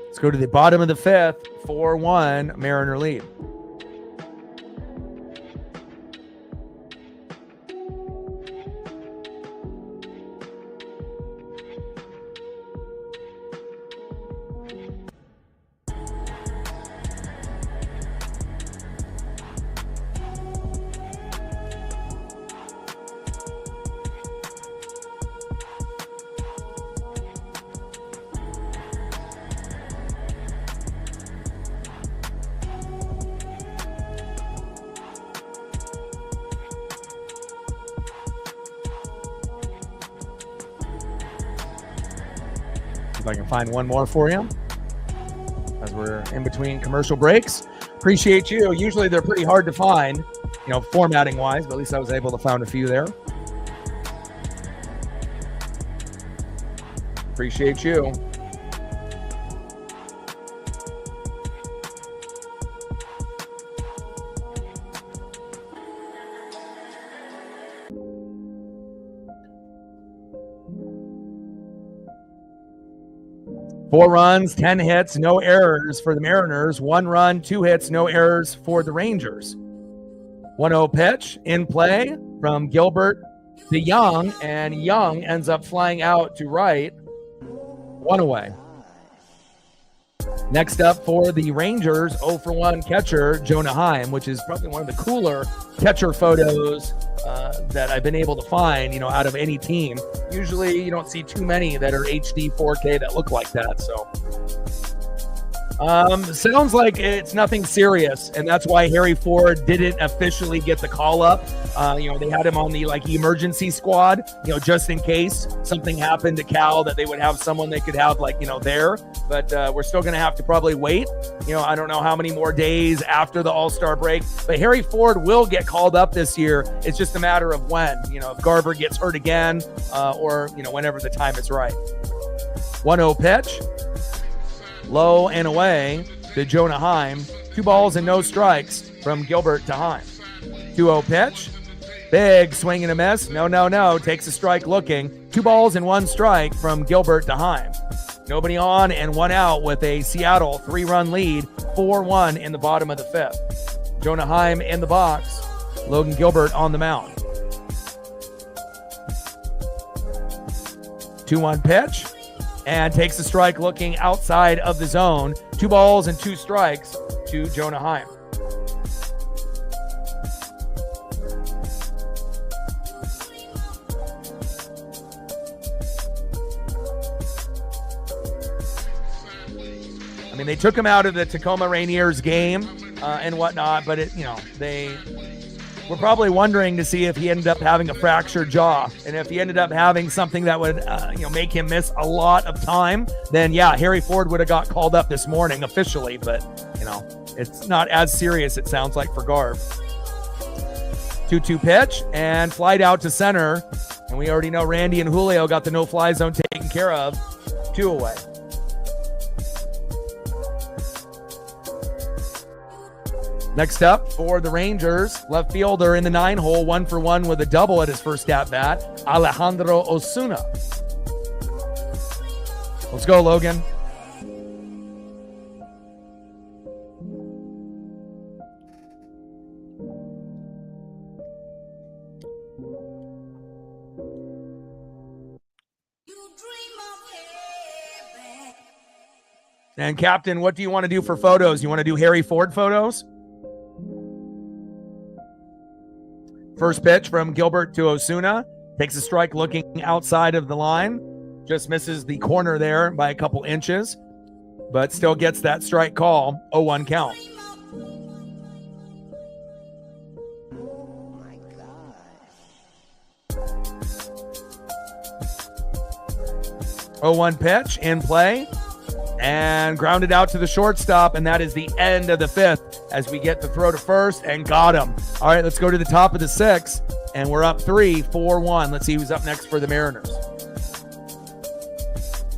Let's go to the bottom of the 5th, 4-1 Mariner lead. If I can find one more for you as we're in between commercial breaks. Appreciate you. Usually they're pretty hard to find, formatting wise, but at least I was able to find a few there. Appreciate you. Four runs, 10 hits, no errors for the Mariners. 1 run, 2 hits, no errors for the Rangers. 1-0 pitch in play from Gilbert to Young, and Young ends up flying out to right. 1 away. Next up for the Rangers, 0-for-1 catcher Jonah Heim, which is probably one of the cooler catcher photos that I've been able to find, out of any team. Usually you don't see too many that are HD 4K that look like that. So sounds like it's nothing serious, and that's why Harry Ford didn't officially get the call up. They had him on the emergency squad, just in case something happened to Cal, that they would have someone they could have there. But we're still going to have to probably wait. I don't know how many more days after the All-Star break, but Harry Ford will get called up this year. It's just a matter of when, if Garver gets hurt again, or whenever the time is right. 1-0 pitch. Low and away to Jonah Heim. 2 balls and no strikes from Gilbert to Heim. 2-0 pitch. Big swing and a miss. No. Takes a strike looking. 2 balls and 1 strike from Gilbert to Heim. Nobody on and 1 out with a Seattle 3-run lead. 4-1 in the bottom of the 5th. Jonah Heim in the box. Logan Gilbert on the mound. 2-1 pitch. And takes a strike looking outside of the zone. 2 balls and 2 strikes to Jonah Heim. I mean, they took him out of the Tacoma Rainiers game and whatnot, but they were probably wondering to see if he ended up having a fractured jaw, and if he ended up having something that would make him miss a lot of time, then yeah, Harry Ford would have got called up this morning officially, but it's not as serious, it sounds like, for Garv. 2-2 pitch and flied out to center, and we already know Randy and Julio got the no-fly zone taken care of. 2 away. Next up for the Rangers, left fielder in the 9-hole, 1-for-1 with a double at his first at-bat, Alejandro Osuna. Let's go, Logan. And Captain, what do you want to do for photos? You want to do Harry Ford photos? First pitch from Gilbert to Osuna. Takes a strike looking outside of the line. Just misses the corner there by a couple inches, but still gets that strike call. 0-1 count. Oh my gosh. 0-1 pitch in play. And grounded out to the shortstop, and that is the end of the 5th as we get the throw to first and got him. All right, let's go to the top of the 6th, and we're up 3-4-1. Let's see who's up next for the Mariners.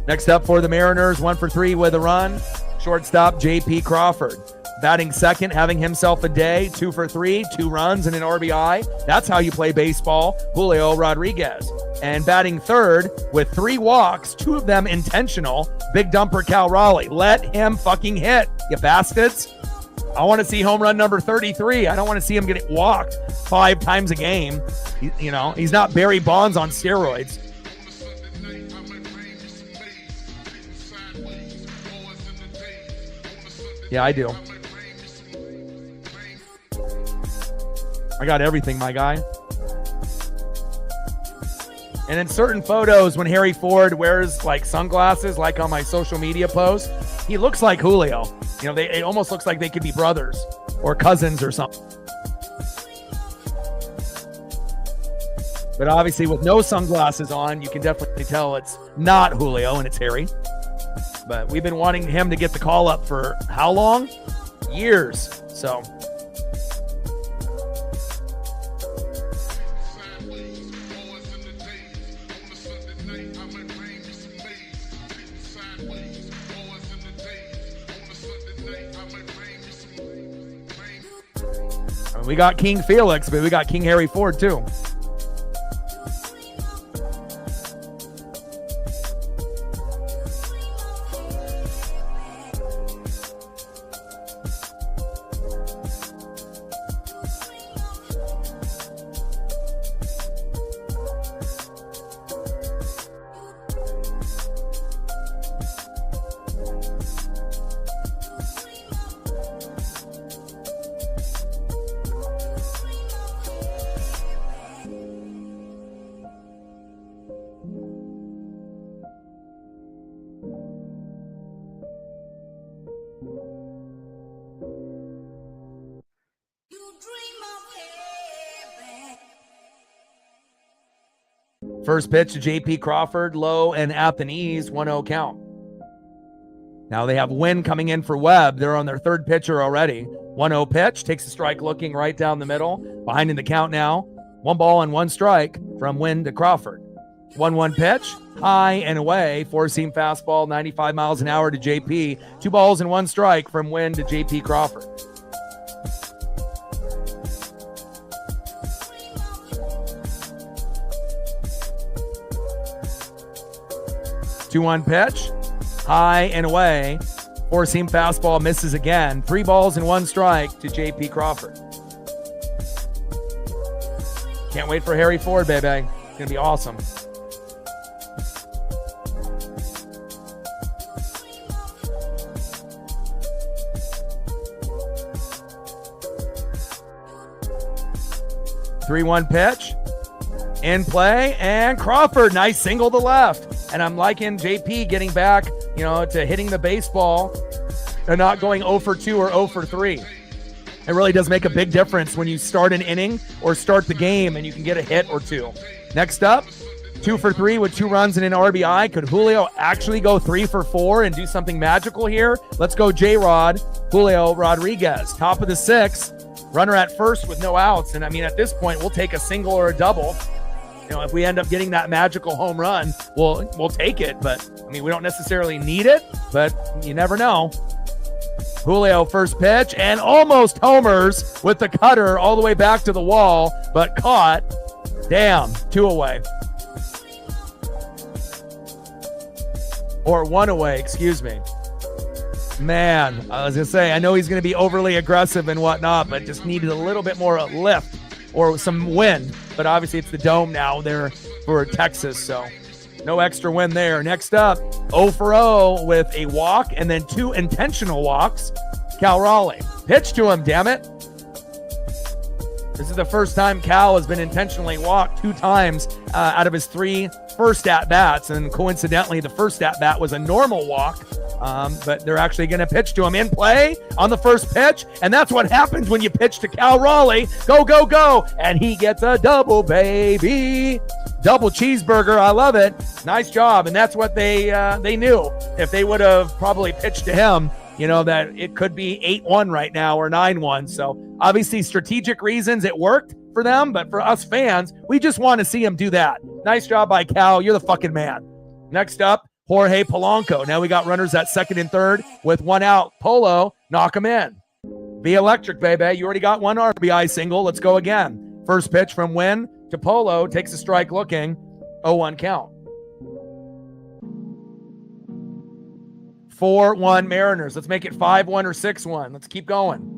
Next up for the Mariners, 1-for-3 with a run, shortstop J.P. Crawford. Batting second, having himself a day, 2-for-3, 2 runs and an RBI. That's how you play baseball, Julio Rodriguez. And batting third with 3 walks, 2 of them intentional, big dumper Cal Raleigh. Let him fucking hit, you bastards. I want to see home run number 33. I don't want to see him get walked 5 times a game. He's not Barry Bonds on steroids. Yeah, I do. I got everything, my guy. And in certain photos, when Harry Ford wears like sunglasses, like on my social media post, he looks like Julio. It almost looks like they could be brothers or cousins or something. But obviously with no sunglasses on, you can definitely tell it's not Julio and it's Harry. But we've been wanting him to get the call up for how long? Years. So we got King Felix, but we got King Harry Ford too. First pitch to J.P. Crawford, low and at the knees, 1-0 count. Now they have Wynn coming in for Webb. They're on their 3rd pitcher already. 1-0 pitch, takes a strike looking right down the middle. Behind in the count now. 1 ball and 1 strike from Wynn to Crawford. 1-1 pitch, high and away. 4-seam fastball, 95 miles an hour to J.P. 2 balls and 1 strike from Wynn to J.P. Crawford. 2-1 pitch, high and away. 4-seam fastball misses again. 3 balls and 1 strike to J.P. Crawford. Can't wait for Harry Ford, baby. It's going to be awesome. 3-1 pitch. In play, and Crawford, nice single to left. And I'm liking JP getting back, to hitting the baseball and not going 0 for 2 or 0 for 3. It really does make a big difference when you start an inning or start the game and you can get a hit or two. Next up, 2 for 3 with 2 runs and an RBI. Could Julio actually go 3 for 4 and do something magical here? Let's go J-Rod, Julio Rodriguez. Top of the 6th, runner at first with no outs. And at this point, we'll take a single or a double. If we end up getting that magical home run, we'll take it. But, we don't necessarily need it, but you never know. Julio first pitch and almost homers with the cutter all the way back to the wall, but caught. Damn, 2 away. Or 1 away, excuse me. Man, I was going to say, I know he's going to be overly aggressive and whatnot, but just needed a little bit more lift or some wind. But obviously it's the dome now there for Texas, so no extra win there. Next up, 0 for 0 with a walk and then 2 intentional walks. Cal Raleigh. Pitch to him, damn it. This is the first time Cal has been intentionally walked 2 times out of his 3 first at-bats. And coincidentally, the first at-bat was a normal walk. But they're actually going to pitch to him in play on the first pitch. And that's what happens when you pitch to Cal Raleigh. Go, go, go. And he gets a double, baby. Double cheeseburger. I love it. Nice job. And that's what they knew. If they would have probably pitched to him, that it could be 8-1 right now or 9-1. So obviously strategic reasons it worked for them. But for us fans, we just want to see him do that. Nice job by Cal. You're the fucking man. Next up, Jorge Polanco. Now we got runners at second and third with 1 out. Polo, knock him in. Be electric, baby. You already got 1 RBI single. Let's go again. First pitch from Wynn to Polo. Takes a strike looking. 0-1 count. 4-1 Mariners. Let's make it 5-1 or 6-1. Let's keep going.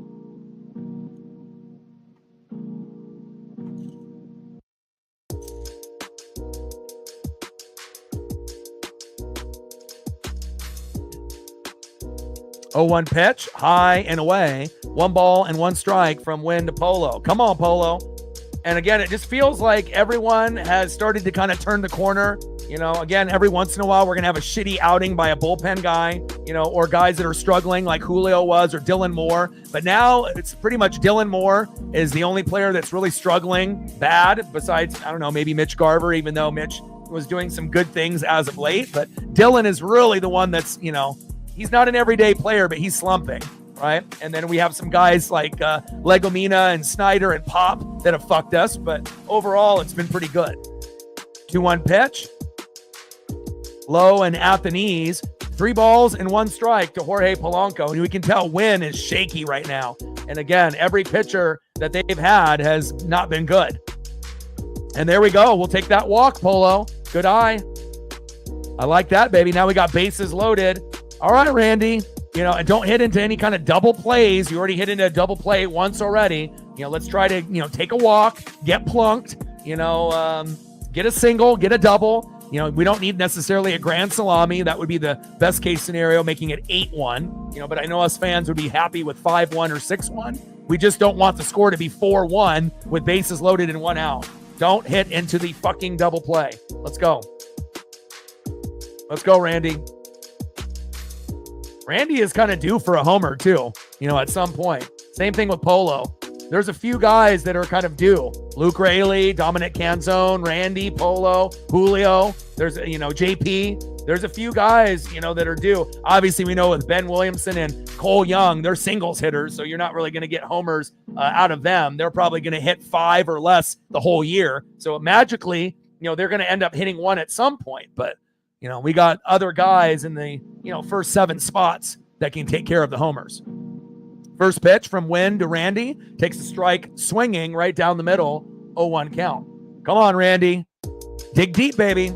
Oh, 1 pitch, high and away. 1 ball and 1 strike from Wynn to Polo. Come on, Polo. And again, it just feels like everyone has started to kind of turn the corner. Again, every once in a while, we're going to have a shitty outing by a bullpen guy, or guys that are struggling like Julio was or Dylan Moore. But now it's pretty much Dylan Moore is the only player that's really struggling bad besides, I don't know, maybe Mitch Garver, even though Mitch was doing some good things as of late. But Dylan is really the one that's, he's not an everyday player, but he's slumping, right? And then we have some guys like Legomina and Snyder and Pop that have fucked us. But overall, it's been pretty good. 2-1 pitch. Low and at the knees. 3 balls and 1 strike to Jorge Polanco. And we can tell Wynn is shaky right now. And again, every pitcher that they've had has not been good. And there we go. We'll take that walk, Polo. Good eye. I like that, baby. Now we got bases loaded. All right, Randy. And don't hit into any kind of double plays. You already hit into a double play once already. Let's try to, take a walk, get plunked, get a single, get a double. We don't need necessarily a grand salami. That would be the best case scenario, making it 8-1. But I know us fans would be happy with 5-1 or 6-1. We just don't want the score to be 4-1 with bases loaded and 1 out. Don't hit into the fucking double play. Let's go. Let's go, Randy. Randy is kind of due for a homer too, at some point. Same thing with Polo. There's a few guys that are kind of due. Luke Raley, Dominic Canzone, Randy, Polo, Julio. There's, JP. There's a few guys, that are due. Obviously, we know with Ben Williamson and Cole Young, they're singles hitters, so you're not really going to get homers out of them. They're probably going to hit 5 or less the whole year. So magically, they're going to end up hitting 1 at some point. But, we got other guys in the, first 7 spots that can take care of the homers. First pitch from Wynn to Randy. Takes a strike swinging right down the middle. 0-1 count. Come on, Randy. Dig deep, baby.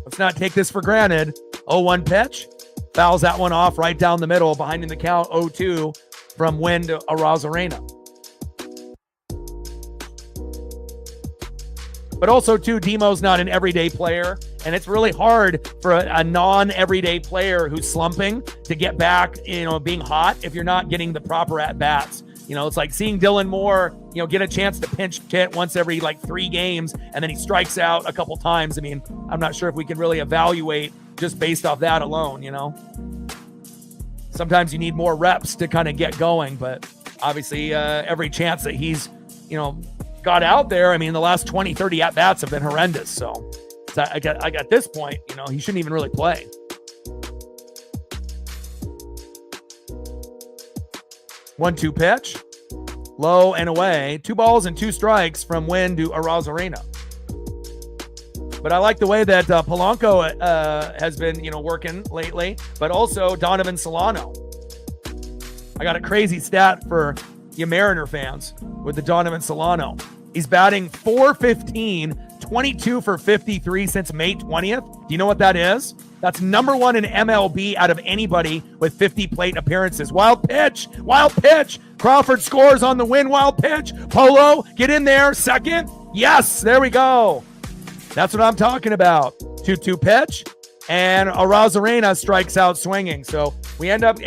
Let's not take this for granted. 0-1 pitch. Fouls that one off right down the middle. Behind in the count, 0-2 from Wynn to Arozarena. But also, too, Demo's not an everyday player. And it's really hard for a non-everyday player who's slumping to get back, being hot if you're not getting the proper at-bats. It's like seeing Dylan Moore, get a chance to pinch hit once every like 3 games, and then he strikes out a couple times. I mean, I'm not sure if we can really evaluate just based off that alone, Sometimes you need more reps to kind of get going, but obviously every chance that he's, got out there, I mean, the last 20, 30 at-bats have been horrendous. So I got this point, he shouldn't even really play. 1-2 pitch. Low and away. 2 balls and 2 strikes from Wynn to Arozarena. But I like the way that Polanco has been, working lately, but also Donovan Solano. I got a crazy stat for you Mariner fans with the Donovan Solano. He's batting .415, 22 for 53 since May 20th. Do you know what that is? That's number 1 in MLB out of anybody with 50 plate appearances. Wild pitch. Crawford scores on the win. Wild pitch. Polo, get in there. Second. Yes, there we go. That's what I'm talking about. 2-2 pitch, and Arozarena strikes out swinging. So we end up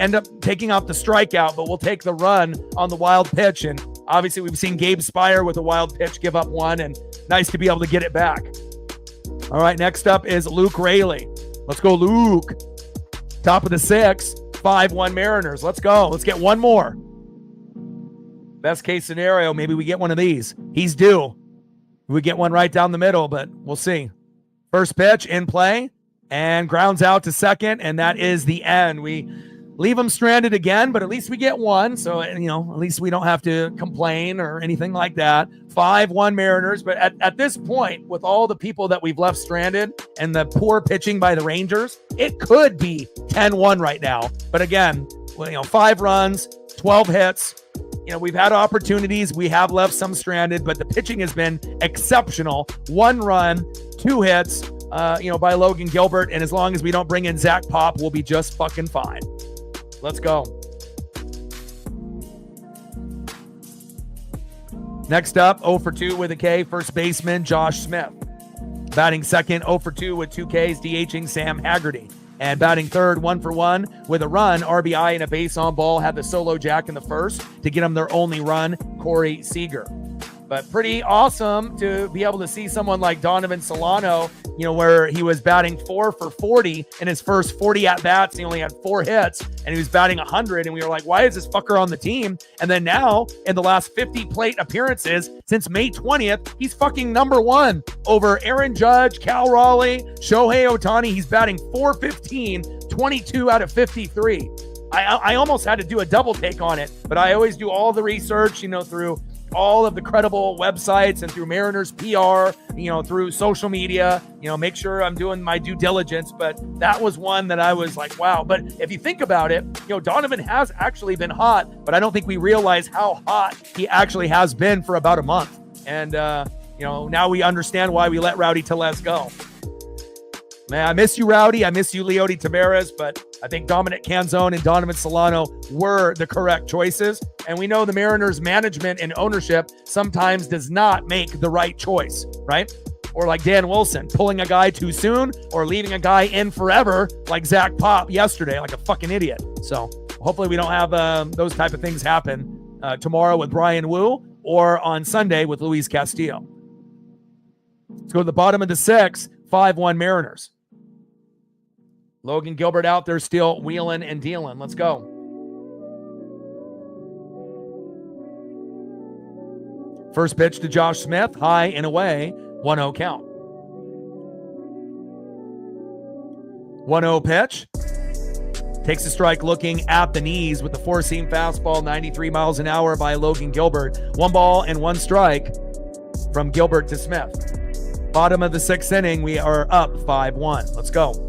taking off the strikeout, but we'll take the run on the wild pitch. And obviously we've seen Gabe Spire with a wild pitch give up 1, and nice to be able to get it back. All right, next up is Luke Raley. Let's go, Luke. Top of the 6, 5-1 Mariners. Let's go. Let's get one more. Best case scenario, maybe we get one of these. He's due. We get one right down the middle, but we'll see. First pitch in play and grounds out to second, and that is the end. We leave him stranded again, but at least we get one. So, at least we don't have to complain or anything like that. 5-1 Mariners. But at this point, with all the people that we've left stranded and the poor pitching by the Rangers, it could be 10-1 right now. But again, 5 runs, 12 hits. We've had opportunities. We have left some stranded, but the pitching has been exceptional. 1 run, 2 hits, by Logan Gilbert. And as long as we don't bring in Zach Pop, we'll be just fucking fine. Let's go. Next up, 0 for 2 with a K, first baseman Josh Smith. Batting second, 0 for 2 with 2 Ks, DHing Sam Haggerty. And batting third, 1 for 1 with a run, RBI and a base on ball. Had the solo jack in the first to get him their only run, Corey Seager. But pretty awesome to be able to see someone like Donovan Solano, where he was batting 4 for 40 in his first 40 at-bats. He only had 4 hits, and he was batting 100. And we were like, why is this fucker on the team? And then now, in the last 50 plate appearances since May 20th, he's fucking number 1 over Aaron Judge, Cal Raleigh, Shohei Ohtani. He's batting .415, 22 out of 53. I almost had to do a double take on it, but I always do all the research, through all of the credible websites and through Mariners PR, through social media, make sure I'm doing my due diligence. But that was one that I was like, wow. But if you think about it, Donovan has actually been hot, but I don't think we realize how hot he actually has been for about a month. And, now we understand why we let Rowdy Tellez go. Man, I miss you, Rowdy. I miss you, Leody Taveras, but I think Dominic Canzone and Donovan Solano were the correct choices. And we know the Mariners management and ownership sometimes does not make the right choice, right? Or like Dan Wilson, pulling a guy too soon or leaving a guy in forever like Zach Pop yesterday, like a fucking idiot. So hopefully we don't have those type of things happen tomorrow with Brian Wu or on Sunday with Luis Castillo. Let's go to the bottom of the 6, 5-1 Mariners. Logan Gilbert out there still wheeling and dealing. Let's go. First pitch to Josh Smith, high and away, 1-0 count. 1-0 pitch. Takes a strike looking at the knees with the 4-seam fastball, 93 miles an hour by Logan Gilbert. 1 ball and 1 strike from Gilbert to Smith. Bottom of the 6th inning, we are up 5-1. Let's go.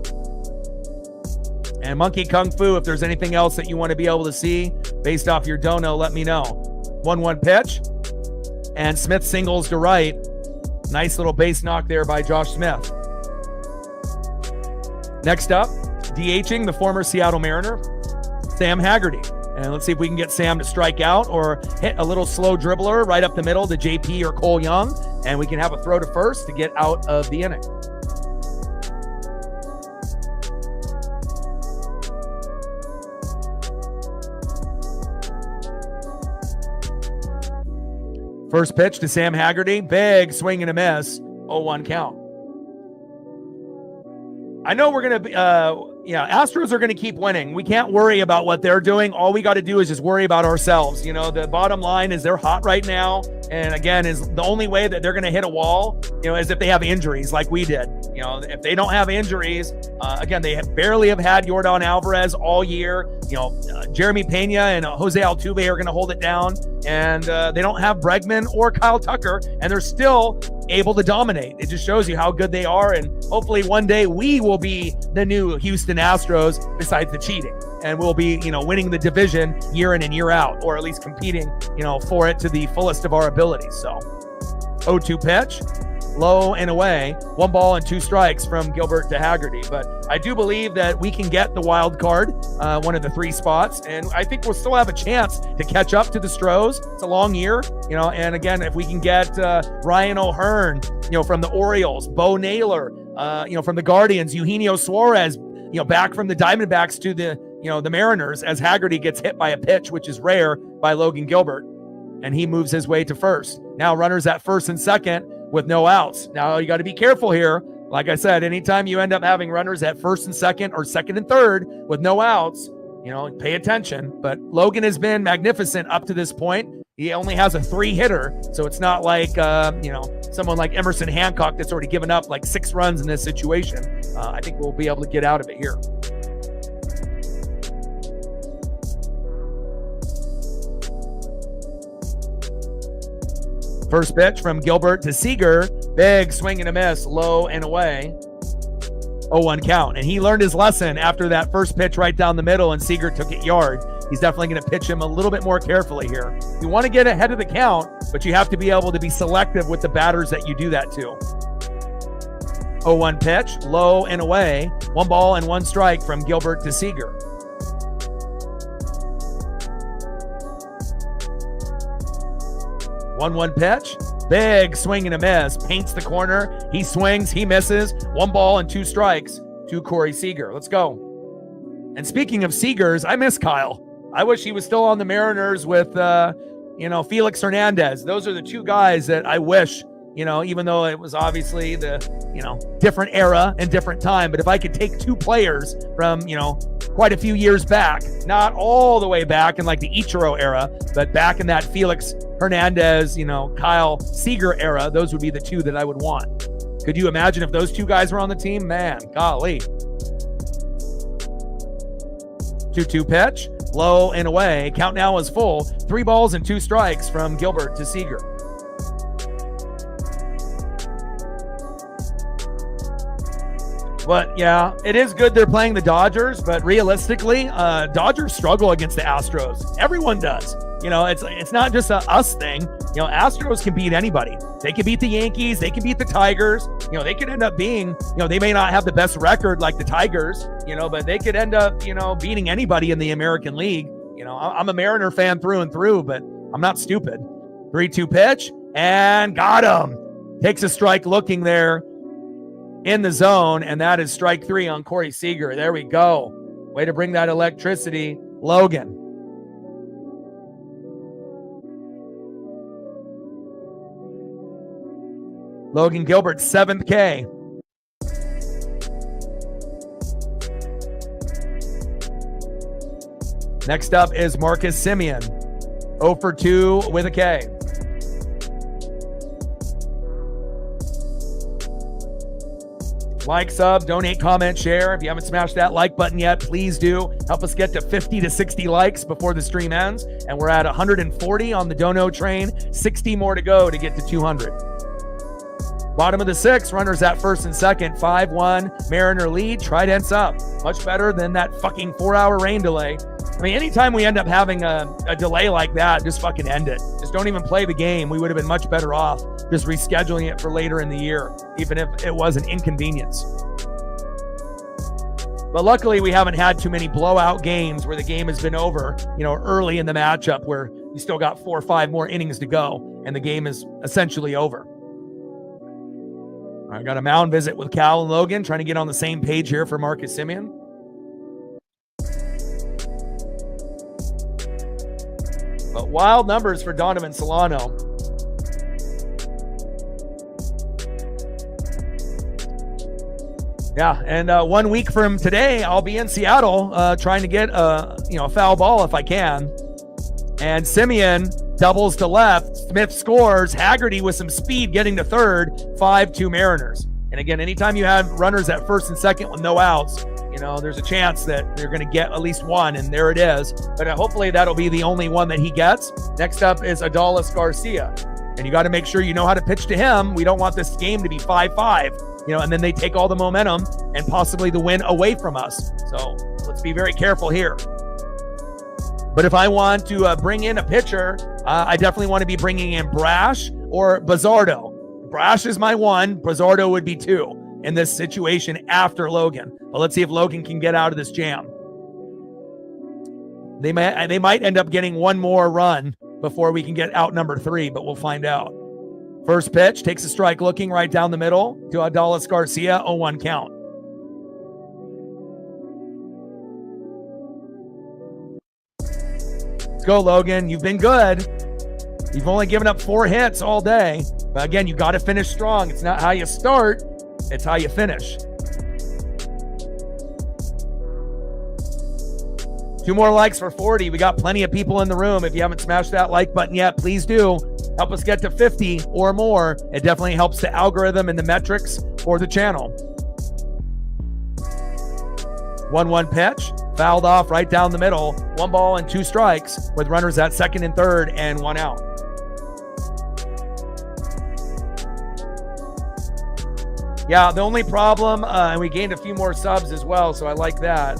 And Monkey Kung Fu, if there's anything else that you want to be able to see based off your dono, let me know. 1-1 pitch. And Smith singles to right. Nice little base knock there by Josh Smith. Next up, DHing the former Seattle Mariner, Sam Haggerty. And let's see if we can get Sam to strike out or hit a little slow dribbler right up the middle to JP or Cole Young. And we can have a throw to first to get out of the inning. First pitch to Sam Haggerty. Big swing and a miss. 0-1 count. I know we're going to be, Astros are going to keep winning. We can't worry about what they're doing. All we got to do is just worry about ourselves. The bottom line is they're hot right now. And again, is the only way that they're going to hit a wall, is if they have injuries like we did. If they don't have injuries, again, they barely have had Yordan Alvarez all year. Jeremy Pena and Jose Altuve are going to hold it down. And they don't have Bregman or Kyle Tucker, and they're still able to dominate. It just shows you how good they are. And hopefully one day we will be the new Houston Astros besides the cheating. And we'll be, winning the division year in and year out, or at least competing, for it to the fullest of our abilities. So 0-2 pitch, low and away, 1 ball and 2 strikes from Gilbert to Haggerty. But I do believe that we can get the wild card, one of the 3 spots. And I think we'll still have a chance to catch up to the Stros. It's a long year, and again, if we can get Ryan O'Hearn, from the Orioles, Bo Naylor, from the Guardians, Eugenio Suarez, back from the Diamondbacks to the Mariners, as Haggerty gets hit by a pitch, which is rare, by Logan Gilbert, and he moves his way to first. Now runners at first and second with no outs. Now you got to be careful here. Like I said, anytime you end up having runners at first and second or second and third with no outs, pay attention. But Logan has been magnificent up to this point. He only has a 3-hitter, so it's not like, someone like Emerson Hancock that's already given up like 6 runs in this situation. I think we'll be able to get out of it here. First pitch from Gilbert to Seager. Big swing and a miss, low and away. 0-1 count. And he learned his lesson after that first pitch right down the middle, and Seager took it yard. He's definitely going to pitch him a little bit more carefully here. You want to get ahead of the count, but you have to be able to be selective with the batters that you do that to. 0-1 pitch, low and away. 1 ball and 1 strike from Gilbert to Seager. 1-1 pitch. Big swing and a miss. Paints the corner. He swings. He misses. 1 ball and 2 strikes to Corey Seager. Let's go. And speaking of Seagers, I miss Kyle. I wish he was still on the Mariners with, Felix Hernandez. Those are the 2 guys that I wish, even though it was obviously the, different era and different time. But if I could take 2 players from, quite a few years back, not all the way back in like the Ichiro era, but back in that Felix Hernandez, Kyle Seager era, those would be the 2 that I would want. Could you imagine if those 2 guys were on the team? Man, golly. 2-2 pitch, low and away. Count now is full. 3 balls and 2 strikes from Gilbert to Seager. But yeah, it is good they're playing the Dodgers, but realistically, Dodgers struggle against the Astros. Everyone does. It's not just a us thing. Astros can beat anybody. They can beat the Yankees. They can beat the Tigers. They could end up being, they may not have the best record like the Tigers, but they could end up, beating anybody in the American League. I'm a Mariner fan through and through, but I'm not stupid. 3-2 pitch and got him. Takes a strike looking there in the zone, and that is strike 3 on Corey Seager. There we go. Way to bring that electricity, Logan. Logan Gilbert's 7th K. Next up is Marcus Semien. 0 for 2 with a K. Like, sub, donate, comment, share. If you haven't smashed that like button yet, please do. Help us get to 50 to 60 likes before the stream ends. And we're at 140 on the dono train. 60 more to go to get to 200. Bottom of the 6th, runners at first and second. 5-1, Mariner lead. Trident's up. Much better than that fucking 4-hour rain delay. I mean, anytime we end up having a delay like that, just fucking end it. Just don't even play the game. We would have been much better off just rescheduling it for later in the year, even if it was an inconvenience. But luckily, we haven't had too many blowout games where the game has been over, early in the matchup where you still got 4 or 5 more innings to go and the game is essentially over. I got a mound visit with Cal and Logan, trying to get on the same page here for Marcus Semien. But wild numbers for Donovan Solano. Yeah, and 1 week from today, I'll be in Seattle trying to get a foul ball if I can. And Simeon doubles to left. Smith scores. Haggerty with some speed getting to third. 5-2 Mariners. And again, anytime you have runners at first and second with no outs, there's a chance that they're going to get at least one, and there it is. But hopefully that'll be the only one that he gets. Next up is Adolis Garcia. And you got to make sure you know how to pitch to him. We don't want this game to be 5-5. And then they take all the momentum and possibly the win away from us. So let's be very careful here. But if I want to bring in a pitcher, I definitely want to be bringing in Brash or Bazardo. Brash is my 1. Bazardo would be 2 in this situation after Logan. But let's see if Logan can get out of this jam. They might end up getting one more run before we can get out number 3, but we'll find out. First pitch, takes a strike looking right down the middle to Adolis Garcia, 0-1 count. Let's go, Logan. You've been good. You've only given up 4 hits all day. But again, you got to finish strong. It's not how you start, it's how you finish. 2 more likes for 40. We got plenty of people in the room. If you haven't smashed that like button yet, please do. Help us get to 50 or more. It definitely helps the algorithm and the metrics for the channel. 1-1 pitch, fouled off right down the middle. 1 ball and 2 strikes with runners at second and third and 1 out. Yeah, the only problem, and we gained a few more subs as well, so I like that.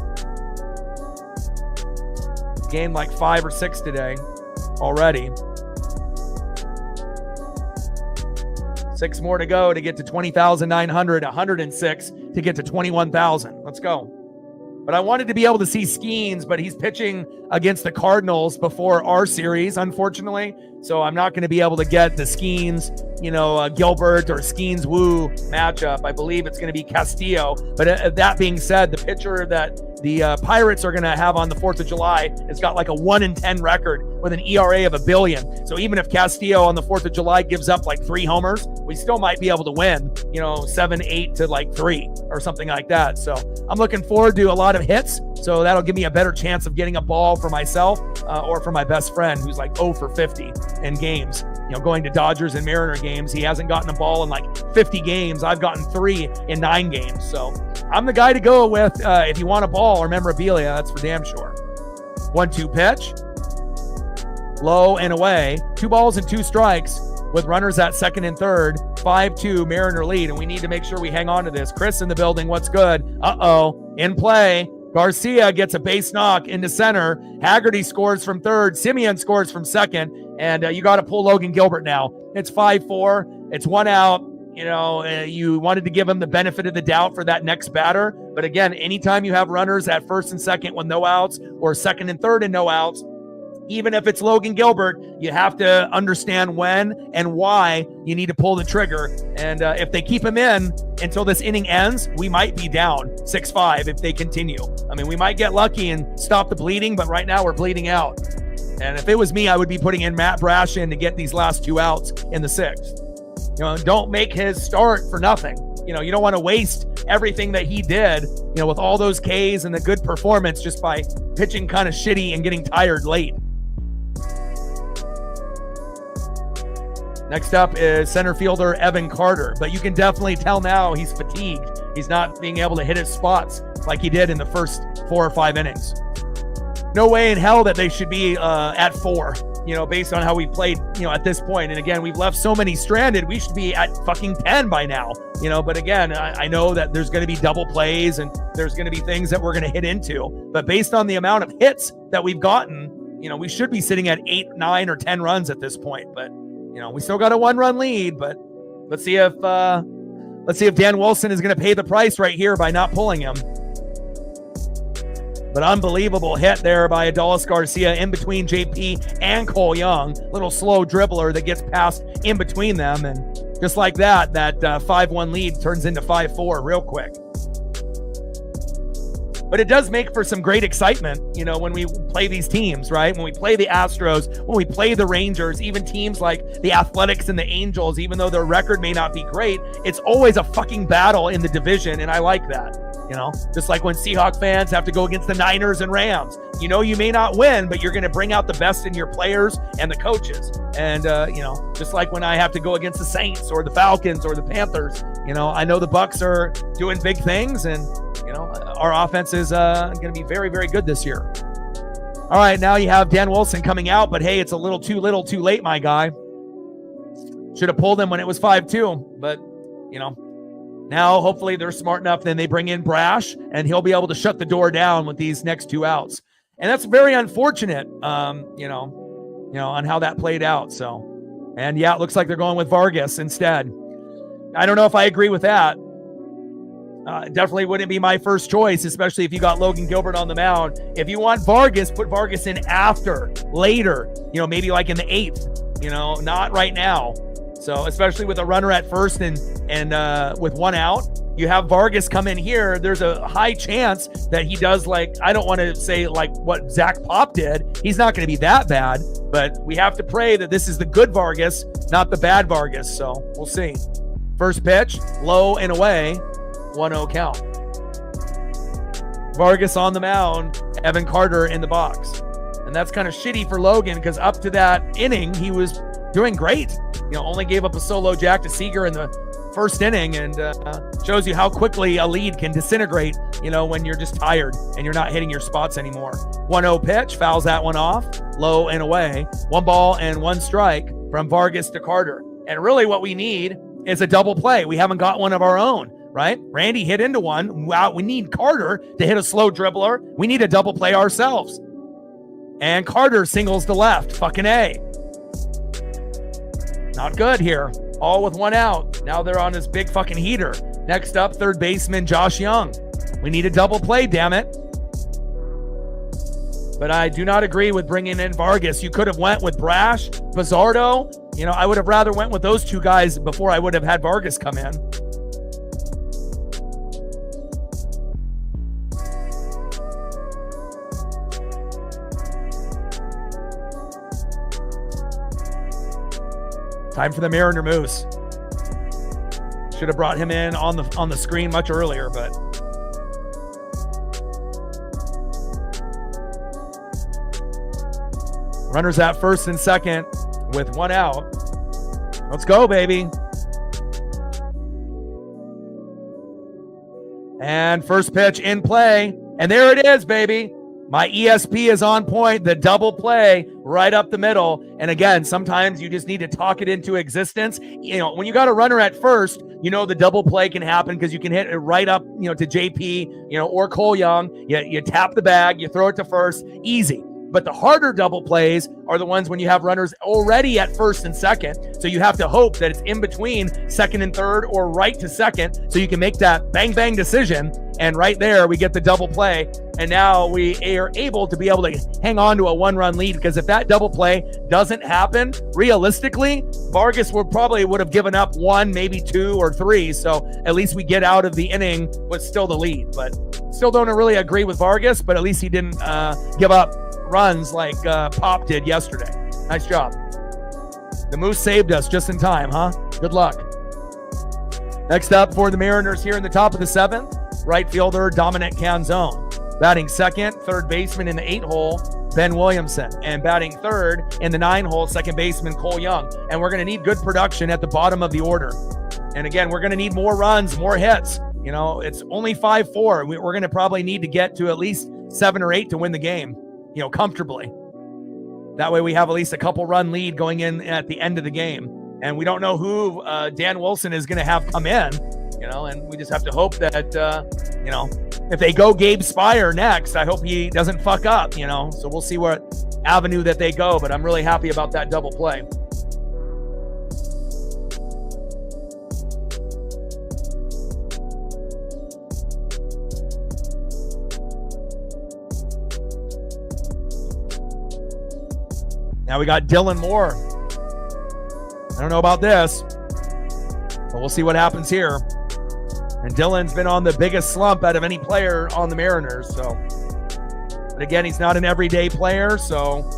Gained like 5 or 6 today already. 6 more to go to get to 20,900, 106 to get to 21,000. Let's go. But I wanted to be able to see Skeens, but he's pitching against the Cardinals before our series, unfortunately. So I'm not going to be able to get the Skeens, Gilbert or Skeens Woo matchup. I believe it's going to be Castillo. But that being said, the pitcher that the Pirates are going to have on the 4th of July has got like a 1-10 record with an ERA of 1 billion. So even if Castillo on the 4th of July gives up like 3 homers, we still might be able to win, 7-8 to like 3 or something like that. So I'm looking forward to a lot of hits. So that'll give me a better chance of getting a ball for myself or for my best friend who's like 0 for 50 in games. Going to Dodgers and Mariner games. He hasn't gotten a ball in like 50 games. I've gotten 3 in 9 games. So I'm the guy to go with if you want a ball or memorabilia. That's for damn sure. 1-2 pitch. Low and away. 2 balls and 2 strikes with runners at second and third. 5-2 Mariner lead, and we need to make sure we hang on to this. Chris in the building. What's good? In play. Garcia gets a base knock into center. Haggerty scores from third. Simeon scores from second. And you got to pull Logan Gilbert now. It's 5-4. It's 1 out. You wanted to give him the benefit of the doubt for that next batter. But again, anytime you have runners at first and second with no outs or second and third and no outs, even if it's Logan Gilbert, you have to understand when and why you need to pull the trigger. And if they keep him in until this inning ends, we might be down 6-5 if they continue. I mean, we might get lucky and stop the bleeding, but right now we're bleeding out. And if it was me, I would be putting in Matt Brash in to get these last 2 outs in the 6th. Don't make his start for nothing. You don't want to waste everything that he did, with all those Ks and the good performance just by pitching kind of shitty and getting tired late. Next up is center fielder Evan Carter, but you can definitely tell now he's fatigued. He's not being able to hit his spots like he did in the first 4 or 5 innings. No way in hell that they should be at 4, based on how we played, at this point. And again, we've left so many stranded. We should be at fucking 10 by now, but again, I know that there's going to be double plays and there's going to be things that we're going to hit into. But based on the amount of hits that we've gotten, we should be sitting at 8, 9, or 10 runs at this point. But we still got a 1-run lead, but let's see if Dan Wilson is going to pay the price right here by not pulling him. But unbelievable hit there by Adolis Garcia in between JP and Cole Young. Little slow dribbler that gets past in between them, and just like that 5-1 lead turns into 5-4 real quick. but it does make for some great excitement, when we play these teams, right? When we play the Astros, when we play the Rangers, even teams like the Athletics and the Angels, even though their record may not be great, it's always a fucking battle in the division, and I like that. Just like when Seahawks fans have to go against the Niners and Rams. You may not win, but you're going to bring out the best in your players and the coaches. And, just like when I have to go against the Saints or the Falcons or the Panthers, I know the Bucs are doing big things, and, our offense is going to be very, very good this year. All right, now you have Dan Wilson coming out, but hey, it's a little too late, my guy. Should have pulled him when it was 5-2, but, now, hopefully, they're smart enough. Then they bring in Brash, and he'll be able to shut the door down with these next 2 outs. And that's very unfortunate, on how that played out. So, and yeah, it looks like they're going with Vargas instead. I don't know if I agree with that. Definitely wouldn't be my first choice, especially if you got Logan Gilbert on the mound. If you want Vargas, put Vargas in later, maybe like in the 8th, not right now. So especially with a runner at first and with 1 out, you have Vargas come in here. There's a high chance that he does, like, I don't want to say like what Zach Pop did. He's not going to be that bad, but we have to pray that this is the good Vargas, not the bad Vargas. So we'll see. First pitch, low and away, 1-0 count. Vargas on the mound, Evan Carter in the box. And that's kind of shitty for Logan because up to that inning, he was doing great. Only gave up a solo jack to Seager in the first inning, and shows you how quickly a lead can disintegrate, when you're just tired and you're not hitting your spots anymore. 1-0 pitch, fouls that one off, low and away. 1 ball and 1 strike from Vargas to Carter. And really what we need is a double play. We haven't got one of our own, right? Randy hit into one. Wow, we need Carter to hit a slow dribbler. We need a double play ourselves. And Carter singles to left. Fucking A. Not good here. All with 1 out. Now they're on this big fucking heater. Next up, third baseman Josh Young. We need a double play, damn it. But I do not agree with bringing in Vargas. You could have went with Brash, Pizzardo. I would have rather went with those 2 guys before I would have had Vargas come in. Time for the Mariner Moose. Should have brought him in on the screen much earlier, but runners at first and second with 1 out. Let's go, baby. And first pitch in play. And there it is, baby. My ESP is on point, the double play right up the middle. And again, sometimes you just need to talk it into existence. When you got a runner at first, the double play can happen because you can hit it right up, to JP, or Cole Young. You tap the bag, you throw it to first, easy. But the harder double plays are the ones when you have runners already at first and second. So you have to hope that it's in between second and third or right to second so you can make that bang, bang decision. And right there, we get the double play. And now we are able to be able to hang on to a 1-run lead because if that double play doesn't happen, realistically, Vargas would have given up 1, maybe 2 or 3. So at least we get out of the inning with still the lead. But still don't really agree with Vargas, but at least he didn't give up runs like Pop did yesterday. Nice job. The Moose saved us just in time, huh? Good luck. Next up for the Mariners here in the top of the 7th, right fielder Dominic Canzone. Batting second, third baseman in the 8-hole, Ben Williamson. And batting third in the 9-hole, second baseman Cole Young. And we're going to need good production at the bottom of the order. And again, we're going to need more runs, more hits. It's only 5-4. We're going to probably need to get to at least 7 or 8 to win the game. Comfortably. That way we have at least a couple run lead going in at the end of the game. And we don't know who Dan Wilson is going to have come in, and we just have to hope that, if they go Gabe Spire next, I hope he doesn't fuck up, so we'll see what avenue that they go, but I'm really happy about that double play. Now we got Dylan Moore. I don't know about this, but we'll see what happens here. And Dylan's been on the biggest slump out of any player on the Mariners. So, but again, he's not an everyday player. So,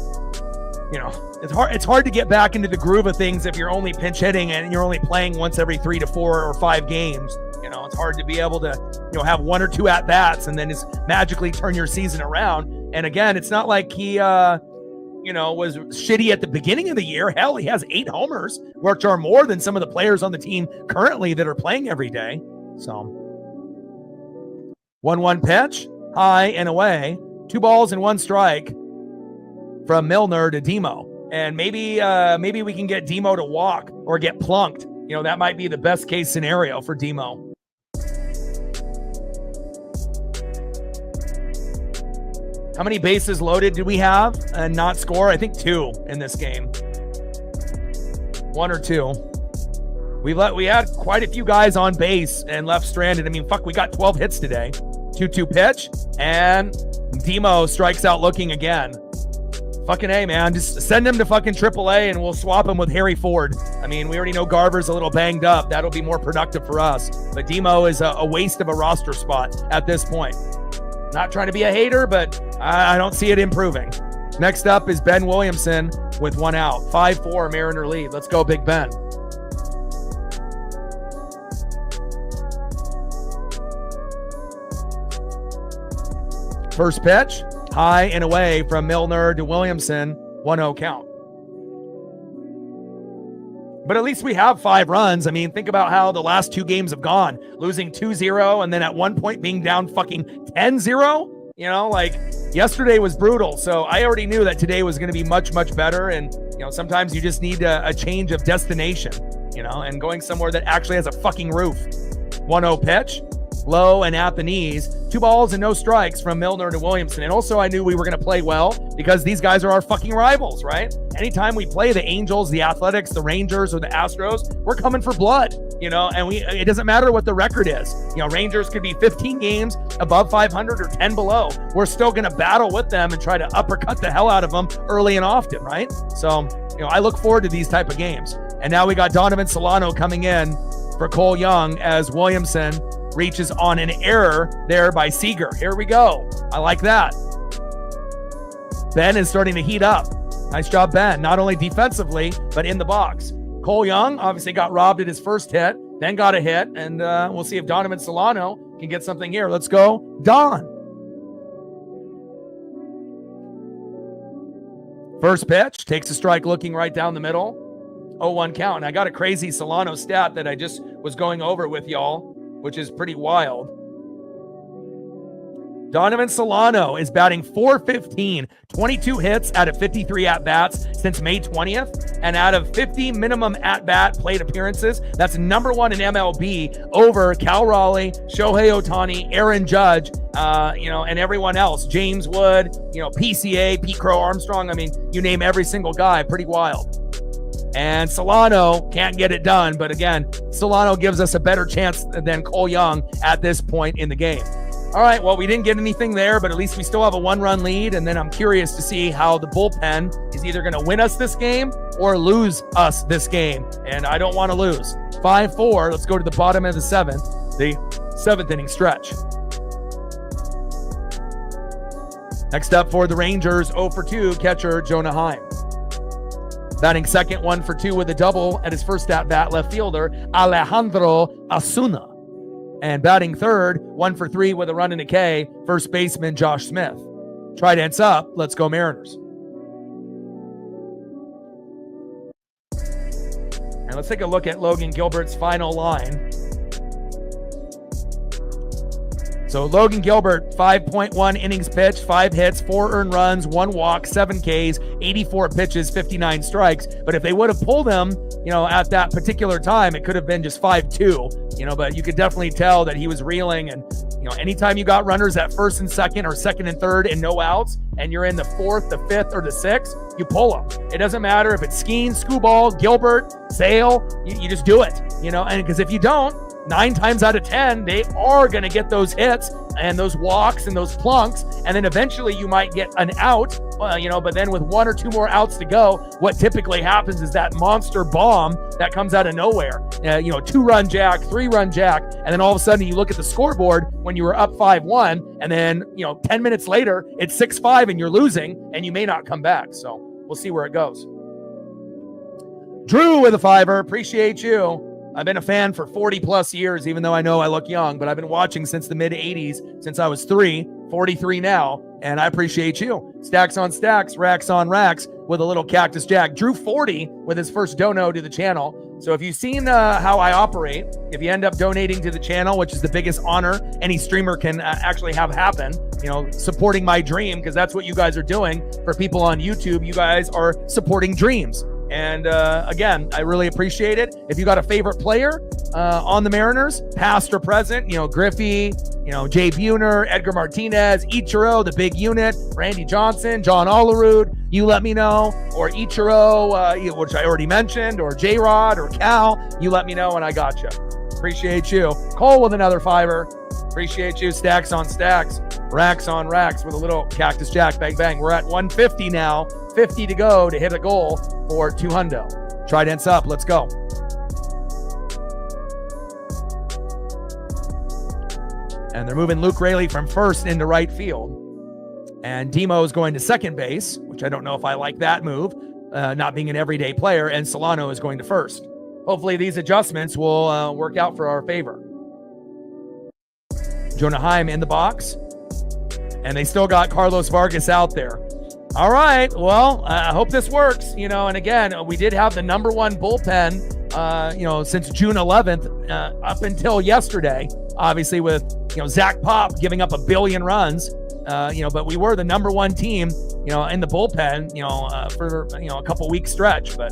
it's hard to get back into the groove of things if you're only pinch hitting and you're only playing once every 3 to 4 or 5 games. It's hard to be able to, have 1 or 2 at bats and then just magically turn your season around. And again, it's not like he, was shitty at the beginning of the year. Hell, he has 8 homers, which are more than some of the players on the team currently that are playing every day. So 1-1 pitch, high and away, 2 balls and 1 strike from Milner to Demo. And maybe we can get Demo to walk or get plunked. That might be the best case scenario for Demo. How many bases loaded did we have and not score? I think 2 in this game. 1 or 2. We had quite a few guys on base and left stranded. I mean, we got 12 hits today. 2-2 pitch, and Demo strikes out looking again. Fucking A, man. Just send him to fucking AAA and we'll swap him with Harry Ford. I mean, we already know Garver's a little banged up. That'll be more productive for us. But Demo is a waste of a roster spot at this point. Not trying to be a hater, but I don't see it improving. Next up is Ben Williamson with 1 out. 5-4 Mariner lead. Let's go, Big Ben. First pitch, high and away from Milner to Williamson, 1-0 count. But at least we have 5 runs. I mean, think about how the last 2 games have gone. Losing 2-0 and then at one point being down fucking 10-0. Yesterday was brutal. So I already knew that today was going to be much, much better. And, sometimes you just need a change of destination, and going somewhere that actually has a fucking roof. 1-0 pitch. Low and at the knees, 2 balls and no strikes from Milner to Williamson. And also I knew we were going to play well because these guys are our fucking rivals, right? Anytime we play the Angels, the Athletics, the Rangers, or the Astros, we're coming for blood, and it doesn't matter what the record is. Rangers could be 15 games above 500 or 10 below. We're still going to battle with them and try to uppercut the hell out of them early and often, right? So, I look forward to these type of games. And now we got Donovan Solano coming in for Cole Young as Williamson reaches on an error there by Seager. Here we go. I like that. Ben is starting to heat up. Nice job, Ben. Not only defensively, but in the box. Cole Young obviously got robbed at his first hit, then got a hit, and we'll see if Donovan Solano can get something here. Let's go, Don. First pitch, takes a strike looking right down the middle. 0-1 count. And I got a crazy Solano stat that I just was going over with y'all, which is pretty wild. Donovan Solano is batting .415, 22 hits out of 53 at-bats since May 20th, and out of 50 minimum at-bat plate appearances, that's number 1 in MLB over Cal Raleigh, Shohei Ohtani, Aaron Judge, and everyone else. James Wood, PCA, Pete Crow Armstrong. I mean, you name every single guy. Pretty wild. And Solano can't get it done, but again, Solano gives us a better chance than Cole Young at this point in the game. All right, well, we didn't get anything there, but at least we still have a 1-run lead, and then I'm curious to see how the bullpen is either going to win us this game or lose us this game, and I don't want to lose. 5-4, let's go to the bottom of the 7th inning stretch. Next up for the Rangers, 0-for-2, catcher Jonah Heim. Batting second, 1-for-2 with a double at his first at-bat, left fielder Alejandro Asuna. And batting third, 1-for-3 with a run and a K, first baseman Josh Smith. Trident's up. Let's go Mariners. And let's take a look at Logan Gilbert's final line. So Logan Gilbert, 5.1 innings pitched, 5 hits, 4 earned runs, 1 walk, 7 Ks, 84 pitches, 59 strikes. But if they would have pulled him, at that particular time, it could have been just 5-2. But you could definitely tell that he was reeling. And, anytime you got runners at first and second or second and third and no outs, and you're in the 4th, the 5th, or the 6th, you pull them. It doesn't matter if it's Skeen, Skubal, Gilbert, Sale, you just do it, and because if you don't, 9 times out of 10, they are going to get those hits and those walks and those plunks, and then eventually you might get an out, but then with 1 or 2 more outs to go, what typically happens is that monster bomb that comes out of nowhere, 2-run jack, 3-run jack, and then all of a sudden you look at the scoreboard when you were up 5-1, and then 10 minutes later it's 6-5 and you're losing, and you may not come back. So we'll see where it goes. Drew with a $5, appreciate you. I've been a fan for 40 plus years, even though I know I look young, but I've been watching since the mid 80s, since I was 43 now, and I appreciate you. Stacks on stacks, racks on racks with a little Cactus Jack. Drew 40 with his first dono to the channel. So if you've seen how I operate, if you end up donating to the channel, which is the biggest honor any streamer can actually have happen, supporting my dream, because that's what you guys are doing for people on YouTube. You guys are supporting dreams. And again, I really appreciate it. If you got a favorite player on the Mariners, past or present, Griffey, Jay Buhner, Edgar Martinez, Ichiro, the big unit, Randy Johnson, John Olerud, you let me know. Or Ichiro, which I already mentioned, or J-Rod, or Cal, you let me know and I got you. Appreciate you. Cole with another $5. Appreciate you. Stacks on stacks, racks on racks with a little Cactus Jack. Bang, bang. We're at 150 now. 50 to go to hit a goal for 200. Trident's up. Let's go. And they're moving Luke Raley from first into right field. And Demo is going to second base, which I don't know if I like that move, not being an everyday player. And Solano is going to first. Hopefully these adjustments will work out for our favor. Jonah Heim in the box. And they still got Carlos Vargas out there. All right, well, I hope this works, and again, we did have the number 1 bullpen, since June 11th up until yesterday, obviously with, Zach Pop giving up 1 billion runs, but we were the number 1 team, in the bullpen, for, a couple week stretch. But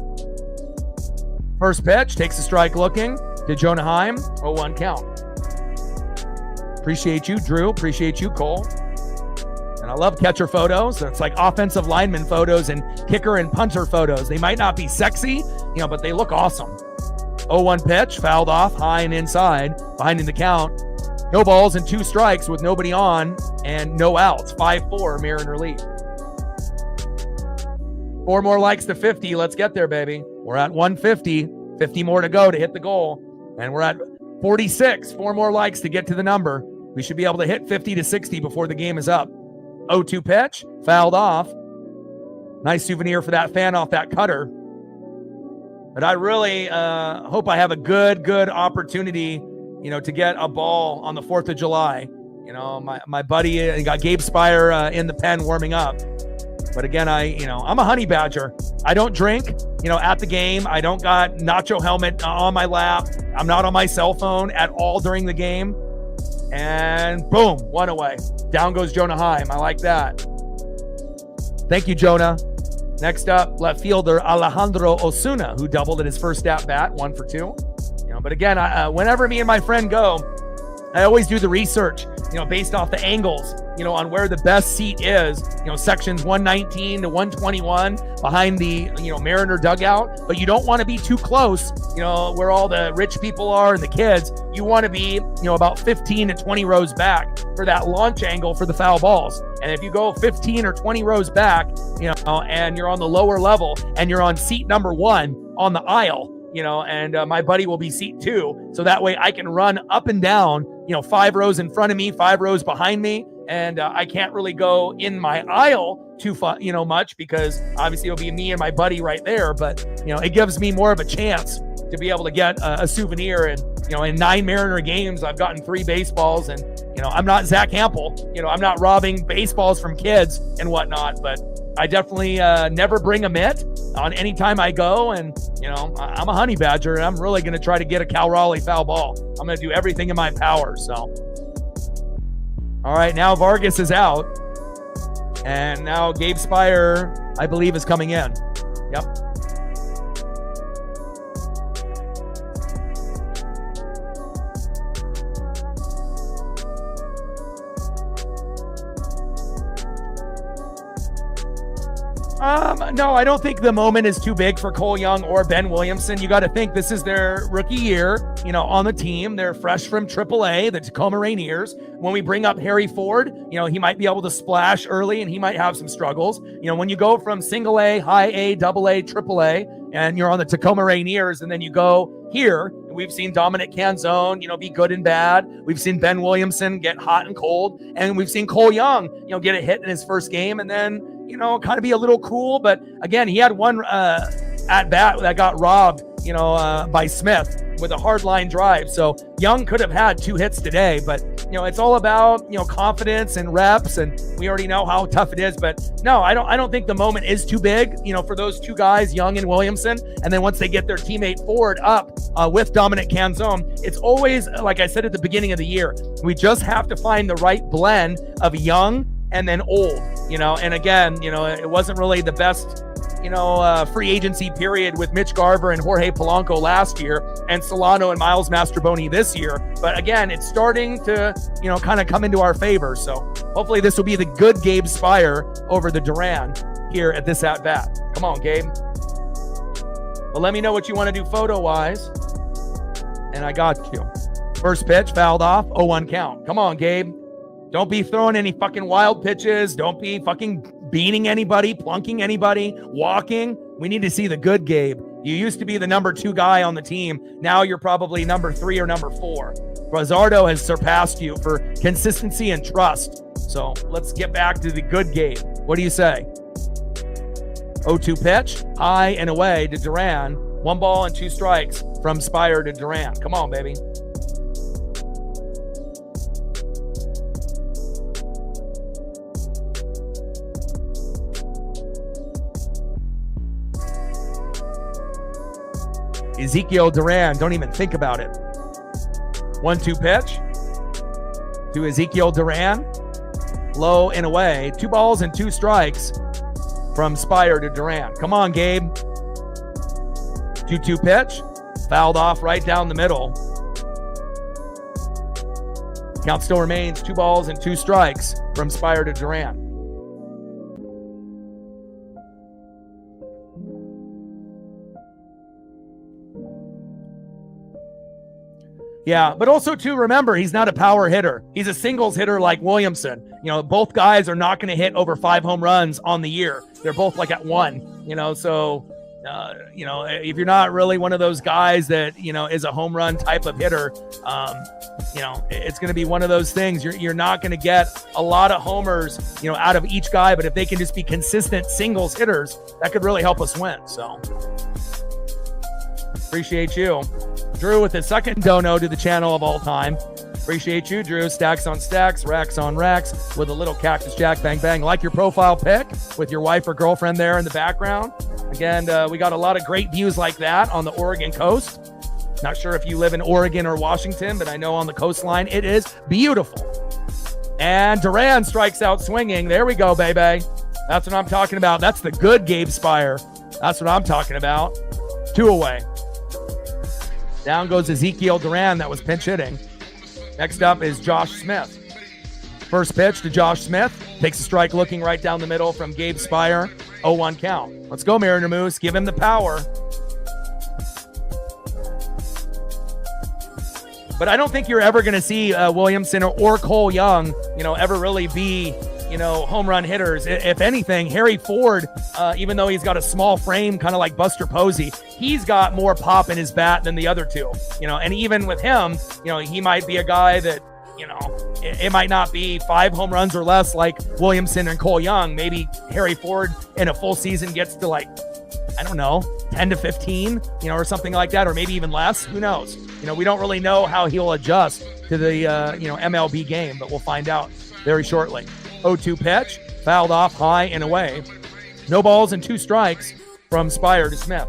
first pitch, takes a strike looking to Jonah Heim, 0-1 count. Appreciate you, Drew. Appreciate you, Cole. And I love catcher photos. It's like offensive lineman photos and kicker and punter photos. They might not be sexy, but they look awesome. 0-1 pitch, fouled off, high and inside, behind in the count. No balls and 2 strikes with nobody on and no outs. 5-4, Mariner lead. 4 more likes to 50. Let's get there, baby. We're at 150. 50 more to go to hit the goal. And we're at 46. 4 more likes to get to the number. We should be able to hit 50 to 60 before the game is up. 0-2 pitch, fouled off. Nice souvenir for that fan off that cutter. But I really hope I have a good opportunity, to get a ball on the 4th of July. My buddy got Gabe Spire in the pen warming up. But again, I'm a honey badger. I don't drink, at the game. I don't got nacho helmet on my lap. I'm not on my cell phone at all during the game. And boom, 1 away. Down goes Jonah Heim. I like that. Thank you, Jonah. Next up, left fielder Alejandro Osuna, who doubled at his first at bat, 1 for 2. But again, whenever me and my friend go, I always do the research, based off the angles, on where the best seat is, sections 119 to 121 behind the, Mariner dugout. But you don't want to be too close, where all the rich people are and the kids. You want to be, about 15 to 20 rows back for that launch angle for the foul balls. And if you go 15 or 20 rows back, and you're on the lower level and you're on seat number 1 on the aisle, and my buddy will be seat 2. So that way I can run up and down, 5 rows in front of me, 5 rows behind me. And I can't really go in my aisle too much, because obviously it'll be me and my buddy right there. But, it gives me more of a chance to be able to get a souvenir. And, in 9 Mariner games, I've gotten 3 baseballs. And, I'm not Zach Hampel. I'm not robbing baseballs from kids and whatnot. But I definitely never bring a mitt on any time I go. And, I'm a honey badger, and I'm really going to try to get a Cal Raleigh foul ball. I'm going to do everything in my power. So, all right, now Vargas is out. And now Gabe Spire, I believe, is coming in. Yep. No, I don't think the moment is too big for Cole Young or Ben Williamson. You got to think this is their rookie year, on the team. They're fresh from AAA, the Tacoma Rainiers. When we bring up Harry Ford, he might be able to splash early and he might have some struggles. When you go from single A, high A, double A, triple A, and you're on the Tacoma Rainiers, and then you go here, we've seen Dominic Canzone, be good and bad. We've seen Ben Williamson get hot and cold, and we've seen Cole Young, get a hit in his first game, and then kind of be a little cool. But again, he had one at bat that got robbed, by Smith with a hard line drive. So Young could have had 2 hits today, but it's all about, confidence and reps, and we already know how tough it is. But no, I don't think the moment is too big, for those 2 guys, Young and Williamson. And then once they get their teammate Ford up with Dominic Canzone, it's always, like I said at the beginning of the year, we just have to find the right blend of young and then old, and again, it wasn't really the best, free agency period with Mitch Garver and Jorge Polanco last year, and Solano and Miles Mastroboni this year. But again, it's starting to, kind of come into our favor. So hopefully this will be the good Gabe Spire over the Duran here at this at bat. Come on, Gabe. Well, let me know what you want to do photo-wise, and I got you. First pitch, fouled off, 0-1 count. Come on, Gabe. Don't be throwing any fucking wild pitches. Don't be fucking beaning anybody, plunking anybody, walking. We need to see the good Gabe. You used to be the number 2 guy on the team. Now you're probably number 3 or number 4. Rozzardo has surpassed you for consistency and trust. So let's get back to the good Gabe. What do you say? 0-2 pitch, high and away to Duran. 1 ball and 2 strikes from Spire to Duran. Come on, baby. Ezekiel Duran, don't even think about it. 1-2 pitch to Ezekiel Duran. Low and away. 2 balls and 2 strikes from Spire to Duran. Come on, Gabe. 2-2 pitch. Fouled off right down the middle. Count still remains 2 balls and 2 strikes from Spire to Duran. Yeah, but also, too, remember, he's not a power hitter. He's a singles hitter like Williamson. Both guys are not going to hit over 5 home runs on the year. They're both like at 1, so, if you're not really one of those guys that, is a home run type of hitter, it's going to be one of those things. You're not going to get a lot of homers, out of each guy, but if they can just be consistent singles hitters, that could really help us win. So appreciate you. Drew with the second dono to the channel of all time. Appreciate you, Drew. Stacks on stacks, racks on racks with a little Cactus Jack bang bang. Like your profile pic with your wife or girlfriend there in the background. Again, we got a lot of great views like that on the Oregon coast. Not sure if you live in Oregon or Washington, but I know on the coastline it is beautiful. And Duran strikes out swinging. There we go, baby. That's what I'm talking about. That's the good Gabe Spire. That's what I'm talking about. 2 away. Down goes Ezekiel Duran. That was pinch hitting. Next up is Josh Smith. First pitch to Josh Smith. Takes a strike looking right down the middle from Gabe Spire. 0-1 count. Let's go, Mariner Moose. Give him the power. But I don't think you're ever going to see Williamson or Cole Young, ever really be, home run hitters. If anything, Harry Ford, even though he's got a small frame, kind of like Buster Posey, he's got more pop in his bat than the other 2, and even with him, he might be a guy that, it might not be 5 home runs or less like Williamson and Cole Young. Maybe Harry Ford in a full season gets to 10 to 15, or something like that, or maybe even less. Who knows? We don't really know how he'll adjust to the, MLB game, but we'll find out very shortly. 0-2 pitch, fouled off high and away. No balls and 2 strikes from Spire to Smith.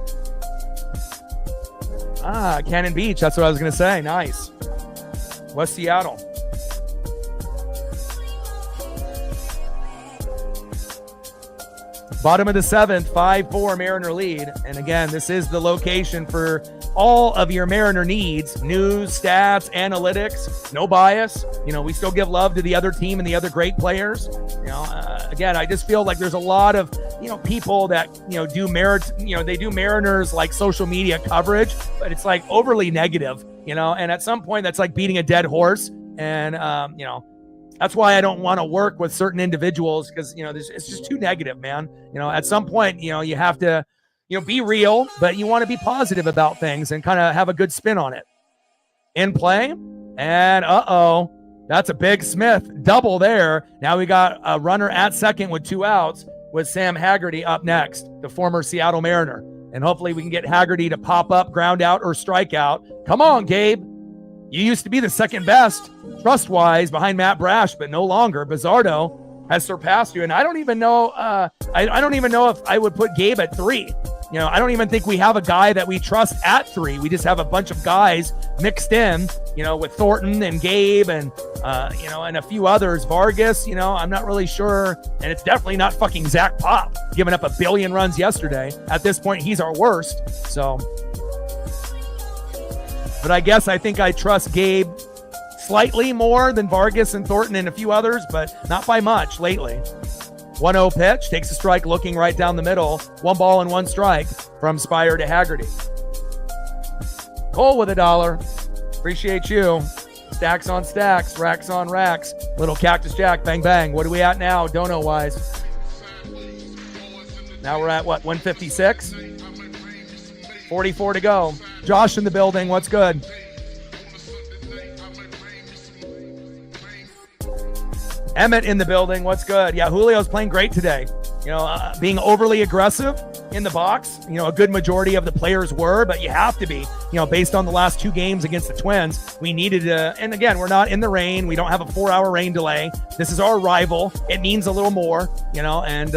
Cannon Beach. That's what I was going to say. Nice. West Seattle. Bottom of the 7th, 5-4 Mariner lead. And again, this is the location for all of your Mariner needs, news, stats, analytics, no bias. We still give love to the other team and the other great players. Again, I just feel like there's a lot of, people that, do they do Mariners like social media coverage, but it's like overly negative, and at some point that's like beating a dead horse. And, that's why I don't want to work with certain individuals because, it's just too negative, man. At some point, you have to, be real, but you want to be positive about things and kind of have a good spin on it. In play, and that's a big Smith double there. Now we got a runner at second with 2 outs with Sam Haggerty up next, the former Seattle Mariner. And hopefully we can get Haggerty to pop up, ground out, or strike out. Come on, Gabe. You used to be the second best, trust-wise, behind Matt Brash, but no longer. Bizzardo has surpassed you. And I don't even know, I don't even know if I would put Gabe at 3. I don't even think we have a guy that we trust at 3. We just have a bunch of guys mixed in, with Thornton and Gabe and, and a few others. Vargas, I'm not really sure. And it's definitely not fucking Zach Pop giving up 1 billion runs yesterday. At this point, he's our worst. So, but I think I trust Gabe slightly more than Vargas and Thornton and a few others, but not by much lately. 1-0 pitch, takes a strike, looking right down the middle. 1 ball and 1 strike from Spire to Haggerty. Cole with $1. Appreciate you. Stacks on stacks, racks on racks. Little Cactus Jack, bang, bang. What are we at now, dono-wise? Now we're at, 156? 44 to go. Josh in the building, what's good? Emmett in the building, what's good? Yeah, Julio's playing great today. Being overly aggressive in the box. A good majority of the players were, but you have to be, based on the last 2 games against the Twins. We needed to, and again, we're not in the rain. We don't have a 4-hour rain delay. This is our rival. It means a little more, and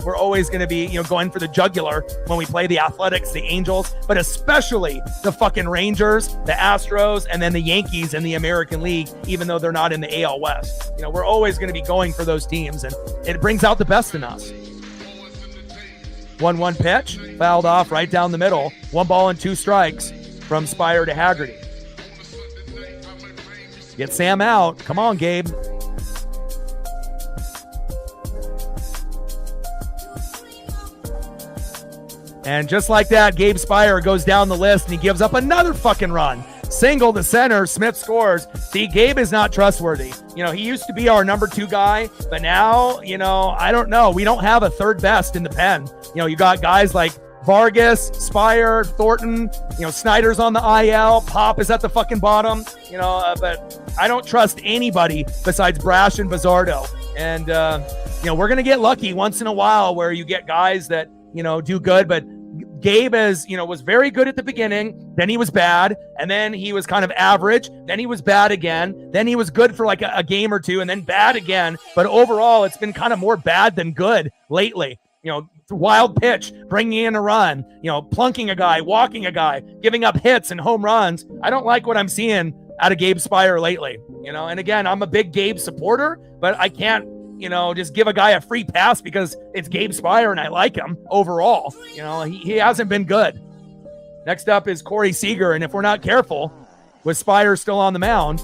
we're always going to be, going for the jugular when we play the Athletics, the Angels, but especially the fucking Rangers, the Astros, and then the Yankees in the American League, even though they're not in the AL West. We're always going to be going for those teams, and it brings out the best in us. 1-1 pitch, fouled off right down the middle. 1 ball and 2 strikes from Spire to Haggerty. Get Sam out. Come on, Gabe. And just like that, Gabe Spire goes down the list and he gives up another fucking run. Single to center, Smith scores. See, Gabe is not trustworthy. He used to be our number 2 guy, but now, I don't know. We don't have a third best in the pen. You got guys like Vargas, Spire, Thornton, Snyder's on the IL, Pop is at the fucking bottom, but I don't trust anybody besides Brash and Bizzardo. And, we're going to get lucky once in a while where you get guys that, do good, but Gabe was very good at the beginning, then he was bad, and then he was kind of average, then he was bad again, then he was good for like a game or 2, and then bad again. But overall, it's been kind of more bad than good lately. Wild pitch, bringing in a run, plunking a guy, walking a guy, giving up hits and home runs. I don't like what I'm seeing out of Gabe Spire lately, and again, I'm a big Gabe supporter, but I can't, just give a guy a free pass because it's Gabe Spire and I like him overall. He hasn't been good. Next up is Corey Seager, and if we're not careful, with Spire still on the mound,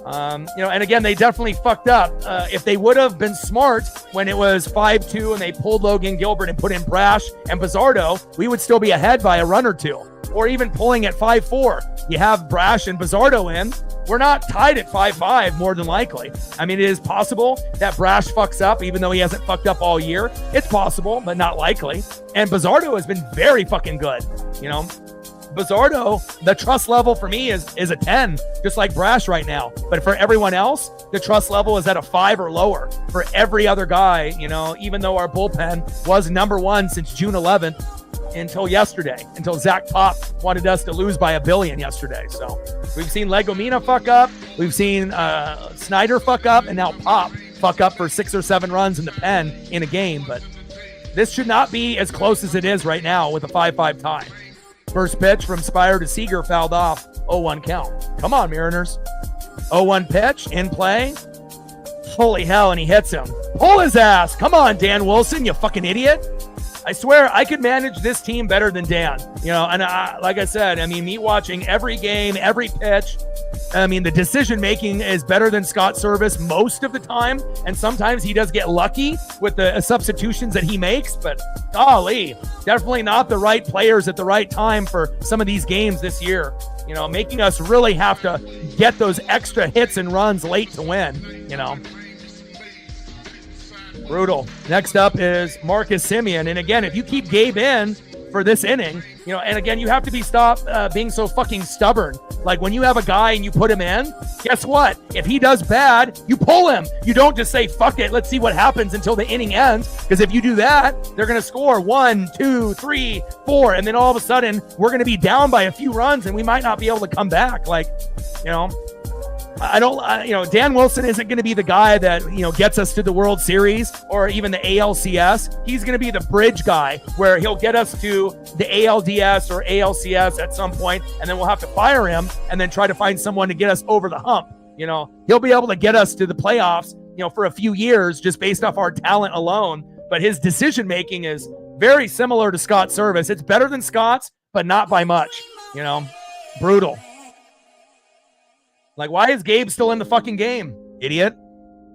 and again, they definitely fucked up. If they would have been smart when it was 5-2 and they pulled Logan Gilbert and put in Brash and Bizzardo, we would still be ahead by a run or 2, or even pulling at 5-4. You have Brash and Bizzardo in. We're not tied at 5-5, more than likely. I mean, it is possible that Brash fucks up, even though he hasn't fucked up all year. It's possible, but not likely. And Bizzardo has been very fucking good. Bizzardo, the trust level for me is a 10, just like Brash right now. But for everyone else, the trust level is at a 5 or lower. For every other guy, even though our bullpen was number 1 since June 11th, until yesterday, until Zach Pop wanted us to lose by 1 billion yesterday. So we've seen Legomina fuck up, we've seen Snyder fuck up, and now Pop fuck up for 6 or 7 runs in the pen in a game. But this should not be as close as it is right now with a 5-5 tie. First pitch from Spire to Seager, fouled off. 0-1 count. Come on, Mariners. 0-1 pitch in play. Holy hell, and he hits him. Pull his ass. Come on, Dan Wilson, you fucking idiot. I swear I could manage this team better than Dan. And like I said, me watching every game, every pitch, I mean, the decision making is better than Scott Service most of the time, and sometimes he does get lucky with the substitutions that he makes, but golly, definitely not the right players at the right time for some of these games this year. You know, making us really have to get those extra hits and runs late to win, you know. Brutal. Next up is Marcus Semien. And again, if you keep Gabe in for this inning, you know, and again, you have to stop being so fucking stubborn. Like when you have a guy and you put him in, guess what? If he does bad, you pull him. You don't just say, fuck it, let's see what happens until the inning ends. Because if you do that, they're going to score 1, 2, 3, 4. And then all of a sudden, we're going to be down by a few runs and we might not be able to come back. Like, you know, Dan Wilson isn't going to be the guy that, you know, gets us to the World Series or even the ALCS. He's going to be the bridge guy where he'll get us to the ALDS or ALCS at some point, and then we'll have to fire him and then try to find someone to get us over the hump. You know, he'll be able to get us to the playoffs, you know, for a few years just based off our talent alone. But his decision making is very similar to Scott's Service. It's better than Scott's, but not by much, you know. Brutal. Like, why is Gabe still in the fucking game? Idiot.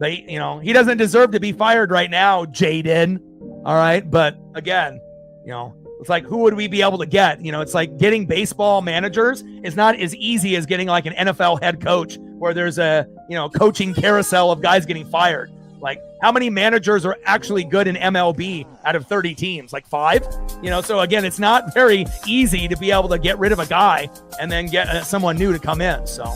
You know, he doesn't deserve to be fired right now, Jaden. All right. But again, you know, it's like, who would we be able to get? You know, it's like getting baseball managers is not as easy as getting like an NFL head coach where there's a, you know, coaching carousel of guys getting fired. Like, how many managers are actually good in MLB out of 30 teams? Like 5? You know, so again, it's not very easy to be able to get rid of a guy and then get someone new to come in. So.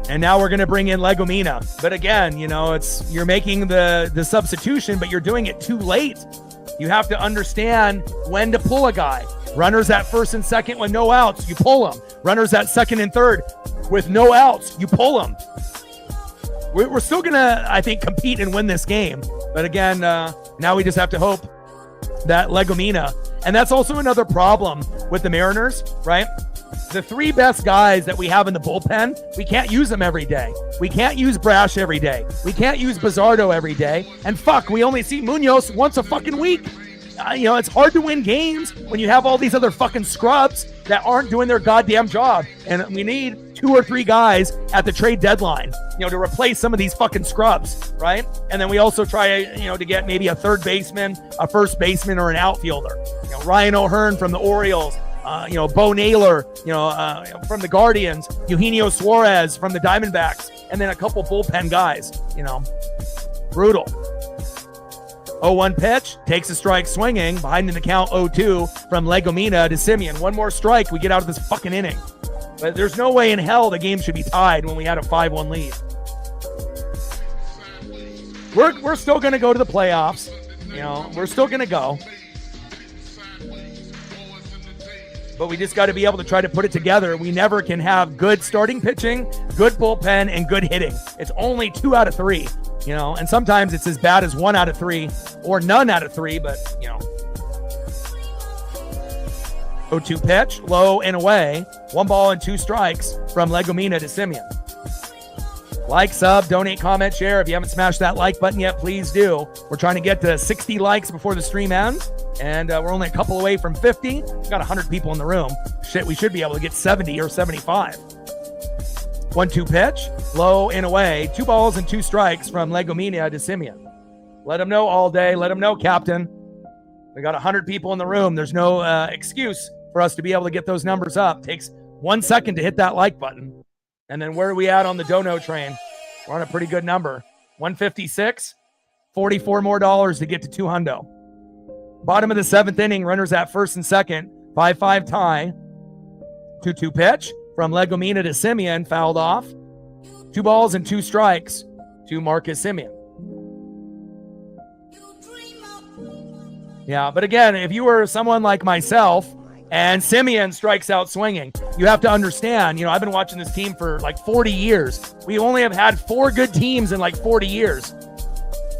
And now we're going to bring in Legomina. But again, you know, you're making the substitution, but you're doing it too late. You have to understand when to pull a guy. Runners at first and second with no outs, you pull them. Runners at second and third with no outs, you pull them. We're still going to, I think, compete and win this game. But again, now we just have to hope that Legomina, and that's also another problem with the Mariners, right? The 3 best guys that we have in the bullpen, we can't use them every day. We can't use Brash every day. We can't use Bizardo every day. And fuck, we only see Munoz once a fucking week. You know, it's hard to win games when you have all these other fucking scrubs that aren't doing their goddamn job. And we need 2 or 3 guys at the trade deadline, you know, to replace some of these fucking scrubs, right? And then we also try, you know, to get maybe a third baseman, a first baseman, or an outfielder. You know, Ryan O'Hearn from the Orioles. You know, Bo Naylor, you know, from the Guardians, Eugenio Suarez from the Diamondbacks, and then a couple bullpen guys, you know. Brutal. 0-1 pitch, takes a strike swinging, behind in the count 0-2 from Legomina to Semien. One more strike, we get out of this fucking inning. But there's no way in hell the game should be tied when we had a 5-1 lead. We're still going to go to the playoffs. You know, we're still going to go. But we just got to be able to try to put it together. We never can have good starting pitching, good bullpen, and good hitting. It's only 2 out of 3, you know, and sometimes it's as bad as 1 out of 3 or none out of 3, but, you know. 0-2 pitch, low and away. 1 ball and 2 strikes from Legomina to Semien. Like, sub, donate, comment, share. If you haven't smashed that like button yet, please do. We're trying to get to 60 likes before the stream ends. And we're only a couple away from 50. We've got 100 people in the room. Shit, we should be able to get 70 or 75. 1-2 pitch, low and away. 2 balls and 2 strikes from Legomina to Semien. Let them know all day. Let them know, Captain. We got 100 people in the room. There's no excuse for us to be able to get those numbers up. Takes 1 second to hit that like button. And then where are we at on the dono train? We're on a pretty good number. 156, 44 more dollars to get to 200. Bottom of the 7th inning, runners at first and second, 5-5 tie. 2-2 pitch from Legomina to Semien, fouled off. 2 balls and 2 strikes to Marcus Semien. Yeah, but again, if you were someone like myself and Semien strikes out swinging, you have to understand, you know, I've been watching this team for like 40 years. We only have had 4 good teams in like 40 years.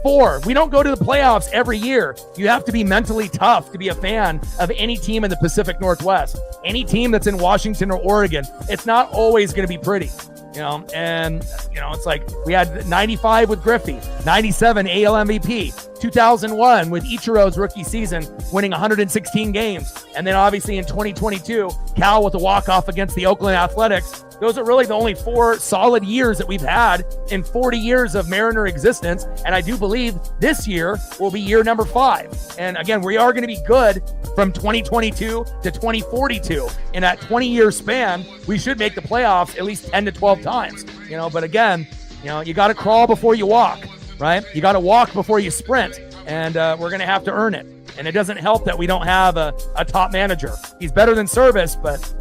4. We don't go to the playoffs every year. You have to be mentally tough to be a fan of any team in the Pacific Northwest. Any team that's in Washington or Oregon, it's not always going to be pretty. You know, and, you know, it's like we had 95 with Griffey, 97 AL MVP, 2001 with Ichiro's rookie season, winning 116 games. And then obviously in 2022, Cal with a walk-off against the Oakland Athletics. Those are really the only 4 solid years that we've had in 40 years of Mariner existence. And I do believe this year will be year number 5. And again, we are going to be good from 2022 to 2042. In that 20-year span, we should make the playoffs at least 10 to 12 times. But again, you got to crawl before you walk, right? You got to walk before you sprint. And we're going to have to earn it. And it doesn't help that we don't have a top manager. He's better than Service, but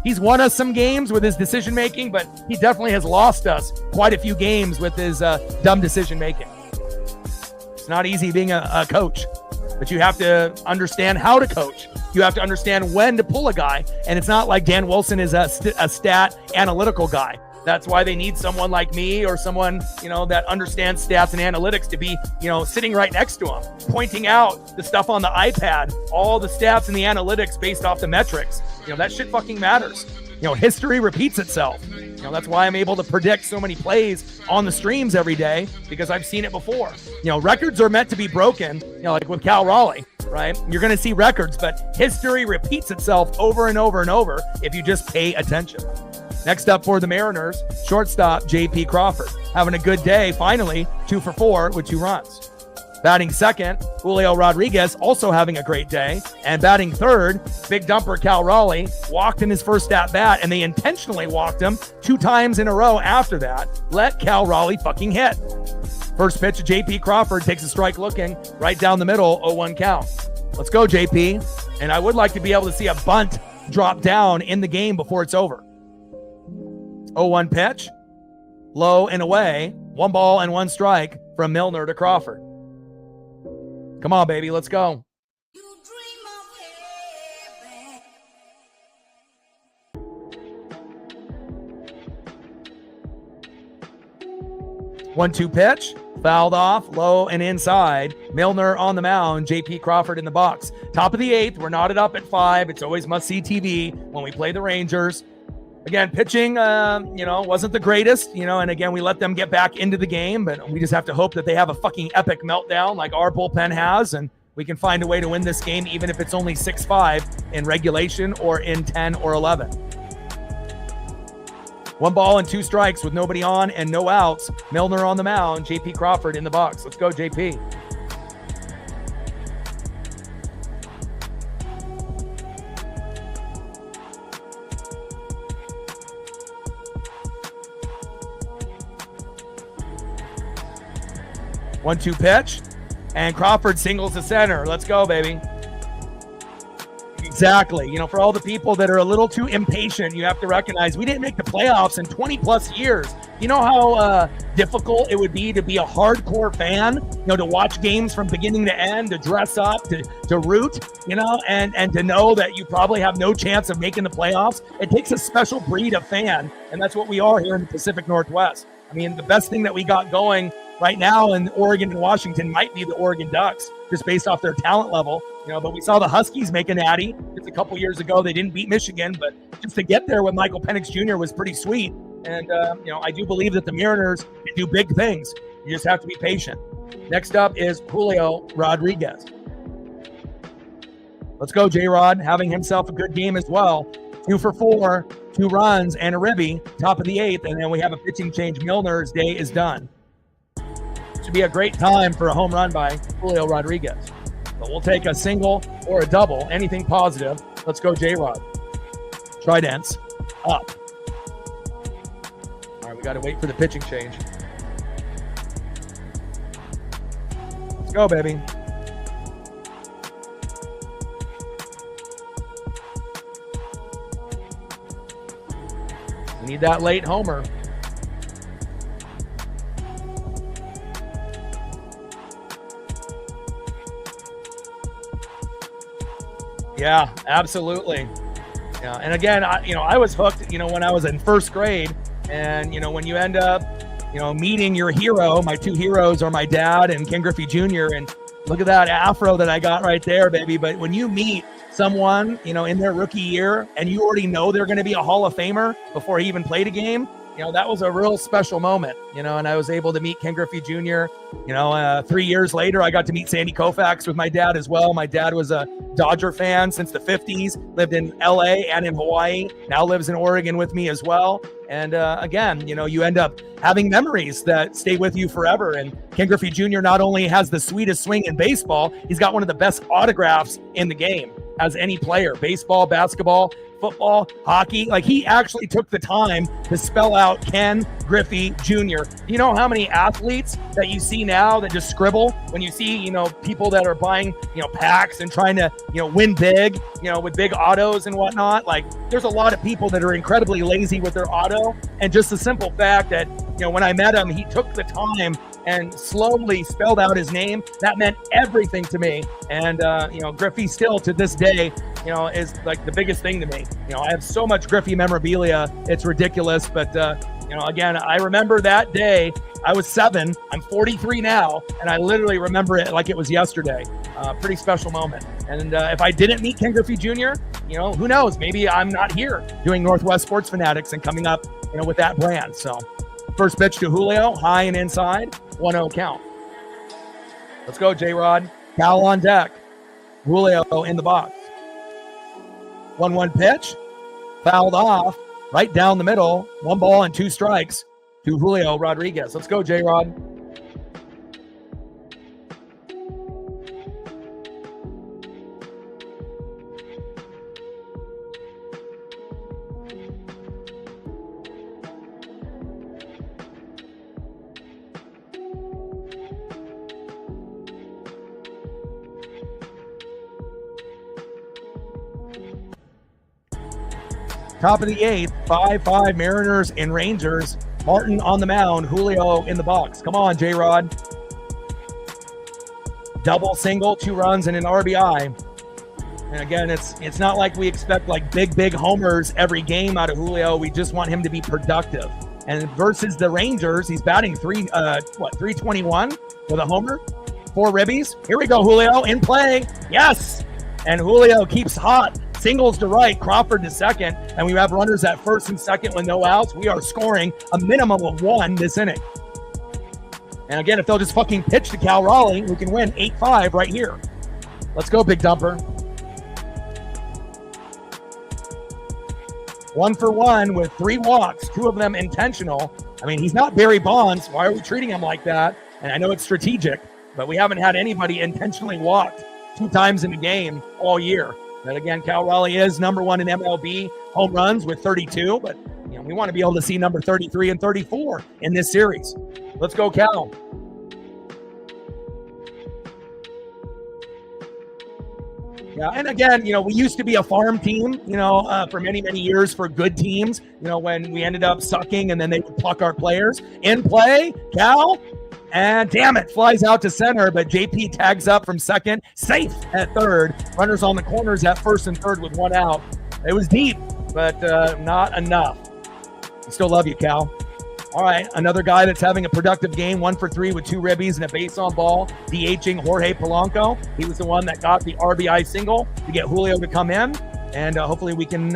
he's won us some games with his decision making, but he definitely has lost us quite a few games with his dumb decision making. It's not easy being a coach, but you have to understand how to coach. You have to understand when to pull a guy, and it's not like Dan Wilson is a stat analytical guy. That's why they need someone like me or someone, that understands stats and analytics to be, sitting right next to him, pointing out the stuff on the iPad, all the stats and the analytics based off the metrics. That shit fucking matters. History repeats itself. That's why I'm able to predict so many plays on the streams every day, because I've seen it before. Records are meant to be broken, like with Cal Raleigh, right? You're going to see records, but history repeats itself over and over and over if you just pay attention. Next up for the Mariners, shortstop JP Crawford. Having a good day, finally, 2 for 4 with 2 runs. Batting second, Julio Rodriguez, also having a great day. And batting third, big dumper Cal Raleigh, walked in his first at-bat, and they intentionally walked him 2 times in a row after that. Let Cal Raleigh fucking hit. First pitch of JP Crawford, takes a strike looking, right down the middle, 0-1 count. Let's go, JP. And I would like to be able to see a bunt drop down in the game before it's over. 0-1 pitch, low and away, 1 ball and 1 strike from Milner to Crawford. Come on, baby, let's go. 1-2 pitch, fouled off, low and inside. Milner on the mound, JP Crawford in the box. Top of the 8th, we're knotted up at 5. It's always must-see TV when we play the Rangers. Again, pitching, wasn't the greatest, and again, we let them get back into the game, but we just have to hope that they have a fucking epic meltdown like our bullpen has, and we can find a way to win this game, even if it's only 6-5 in regulation or in 10 or 11. 1 ball and 2 strikes with nobody on and no outs. Milner on the mound, JP Crawford in the box. Let's go, JP. One-two pitch, and Crawford singles to center. Let's go, baby. Exactly. For all the people that are a little too impatient, you have to recognize we didn't make the playoffs in 20 plus years. You know how difficult it would be to be a hardcore fan, to watch games from beginning to end, to dress up, to root, and to know that you probably have no chance of making the playoffs. It takes a special breed of fan, and that's what we are here in the Pacific Northwest. I mean, the best thing that we got going right now in Oregon and Washington might be the Oregon Ducks, just based off their talent level. But we saw the Huskies make a natty just a couple years ago. They didn't beat Michigan, but just to get there with Michael Penix Jr. was pretty sweet. And, I do believe that the Mariners can do big things. You just have to be patient. Next up is Julio Rodriguez. Let's go, J-Rod, having himself a good game as well. 2 for 4, 2 runs and a ribby, top of the 8th, and then we have a pitching change. Milner's day is done. Should be a great time for a home run by Julio Rodriguez. But we'll take a single or a double, anything positive. Let's go, J-Rod. Tridents up. All right, we got to wait for the pitching change. Let's go, baby. We need that late homer. Yeah, absolutely. Yeah, and again, I was hooked, when I was in first grade, and when you end up, meeting your hero, my 2 heroes are my dad and Ken Griffey Jr. And look at that afro that I got right there, baby. But when you meet someone, in their rookie year, and you already know they're going to be a Hall of Famer before he even played a game, that was a real special moment, and I was able to meet Ken Griffey Jr. 3 years later, I got to meet Sandy Koufax with my dad as well. My dad was a Dodger fan since the 50s, lived in LA and in Hawaii, now lives in Oregon with me as well. And again, you end up having memories that stay with you forever. And Ken Griffey Jr. not only has the sweetest swing in baseball, he's got one of the best autographs in the game as any player, baseball, basketball, football, hockey. Like, he actually took the time to spell out Ken Griffey Jr. You know how many athletes that you see now that just scribble when you see, people that are buying, packs and trying to, win big, with big autos and whatnot. Like, there's a lot of people that are incredibly lazy with their auto. And just the simple fact that, when I met him, he took the time and slowly spelled out his name. That meant everything to me. And, Griffey still to this day, is like the biggest thing to me. I have so much Griffey memorabilia. It's ridiculous. But, again, I remember that day. I was 7. I'm 43 now. And I literally remember it like it was yesterday. Pretty special moment. And if I didn't meet Ken Griffey Jr., who knows? Maybe I'm not here doing Northwest Sports Fanatics and coming up, with that brand. So first pitch to Julio, high and inside, 1-0 count. Let's go, J-Rod. Cal on deck. Julio in the box. 1-1 pitch. Fouled off. Right down the middle. 1 ball and 2 strikes to Julio Rodriguez. Let's go, J-Rod. Top of the 8th, 5-5 Mariners and Rangers. Martin on the mound, Julio in the box. Come on, J-Rod. Double, single, 2 runs, and an RBI. And again, it's not like we expect like big homers every game out of Julio. We just want him to be productive. And versus the Rangers, he's batting 321 with a homer, 4 ribbies. Here we go, Julio in play. Yes. And Julio keeps hot. Singles to right, Crawford to second, and we have runners at first and second with no outs. We are scoring a minimum of 1 this inning. And again, if they'll just fucking pitch to Cal Raleigh, we can win 8-5 right here. Let's go, Big Dumper. 1 for 1 with 3 walks, 2 of them intentional. I mean, he's not Barry Bonds. Why are we treating him like that? And I know it's strategic, but we haven't had anybody intentionally walked 2 times in a game all year. But again, Cal Raleigh is number 1 in MLB home runs with 32, but we want to be able to see number 33 and 34 in this series. Let's go, Cal. Yeah, and again, we used to be a farm team, for many years for good teams, when we ended up sucking and then they would pluck our players. In play, Cal. And damn it, flies out to center, but JP tags up from second, safe at third. Runners on the corners at first and third with 1 out. It was deep, but not enough. I still love you, Cal. All right, another guy that's having a productive game, 1 for 3 with 2 ribbies and a base on ball, DHing Jorge Polanco. He was the one that got the RBI single to get Julio to come in, and hopefully we can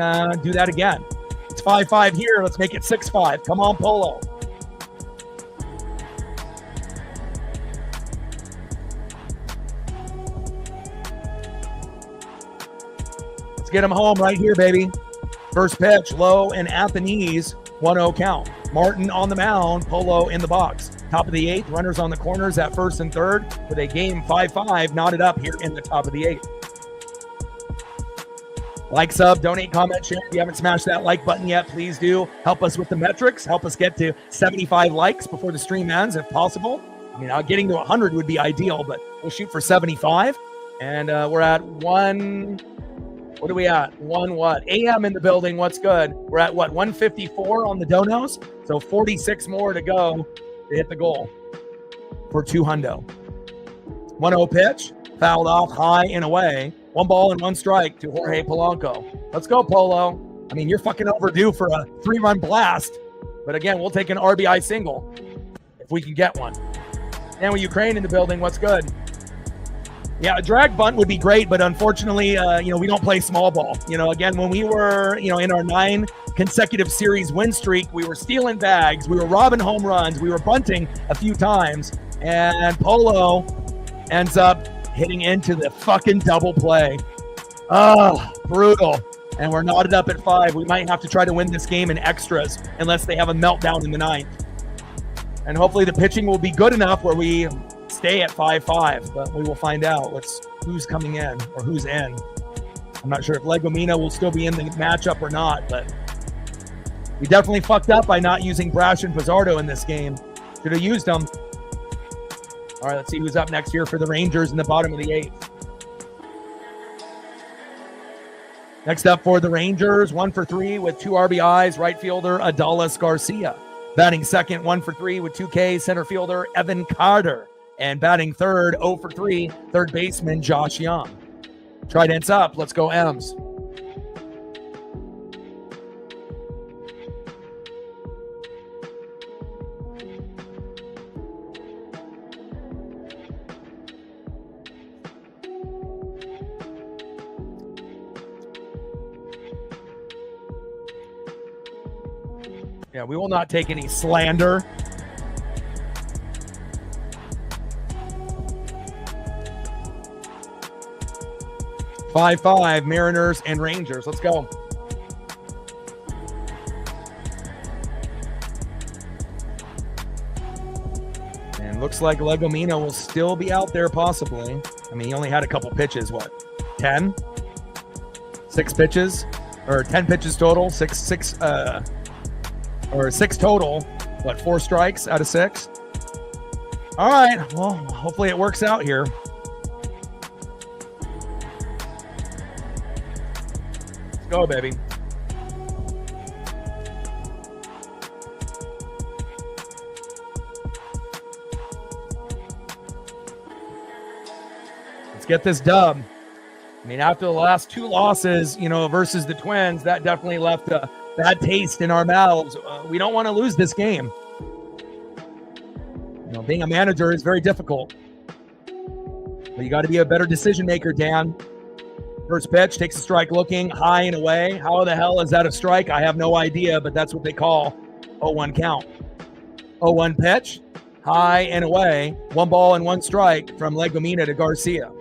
do that again. It's 5-5 here. Let's make it 6-5. Come on, Polo. Let's get him home right here, baby. First pitch, low and at the knees, 1-0 count. Martin on the mound, Polo in the box. Top of the 8th, runners on the corners at first and third with a game 5-5 knotted up here in the top of the 8th. Like, sub, donate, comment, share. If you haven't smashed that like button yet, please do. Help us with the metrics. Help us get to 75 likes before the stream ends, if possible. I mean, getting to 100 would be ideal, but we'll shoot for 75. And we're at 1... What are we at? 1 what? AM in the building. What's good? We're at what? 154 on the donos. So 46 more to go to hit the goal for 200. 1-0 pitch. Fouled off high and away. 1 ball and 1 strike to Jorge Polanco. Let's go, Polo. I mean, you're fucking overdue for a 3-run blast. But again, we'll take an RBI single if we can get one. And with Ukraine in the building, what's good? Yeah, a drag bunt would be great, but unfortunately, we don't play small ball. Again, when we were, in our 9 consecutive series win streak. We were stealing bags. We were robbing home runs. We were bunting a few times. And Polo ends up hitting into the fucking double play. Brutal. And we're knotted up at 5. We might have to try to win this game in extras unless they have a meltdown in the 9th. And hopefully the pitching will be good enough where we stay at 5-5. But we will find out who's coming in or who's in. I'm not sure if Legomina will still be in the matchup or not, but we definitely fucked up by not using Brash and Pizzardo in this game. Should have used them. All right, let's see who's up next here for the Rangers in the bottom of the 8th. Next up for the Rangers, 1 for 3 with 2 RBIs, right fielder Adalis Garcia. Batting second, 1 for 3 with 2 Ks, center fielder Evan Carter. And batting third, 0 for 3, third baseman Josh Young. Trident's up. Let's go M's. Yeah, we will not take any slander. Five, Mariners and Rangers. Let's go. And looks like Legomina will still be out there possibly. I mean, he only had a couple pitches. What? 10? 6 pitches? Or 10 pitches total? Six total. What, 4 strikes out of 6? All right. Well, hopefully it works out here. Let's go, baby. Let's get this dub. I mean, after the last 2 losses, versus the Twins, that definitely left a bad taste in our mouths. We don't want to lose this game. Being a manager is very difficult. But you got to be a better decision maker, Dan. First pitch, takes a strike looking, high and away. How the hell is that a strike? I have no idea, but that's what they call 0-1 count. 0-1 pitch, high and away. 1 ball and 1 strike from Legomina to Garcia.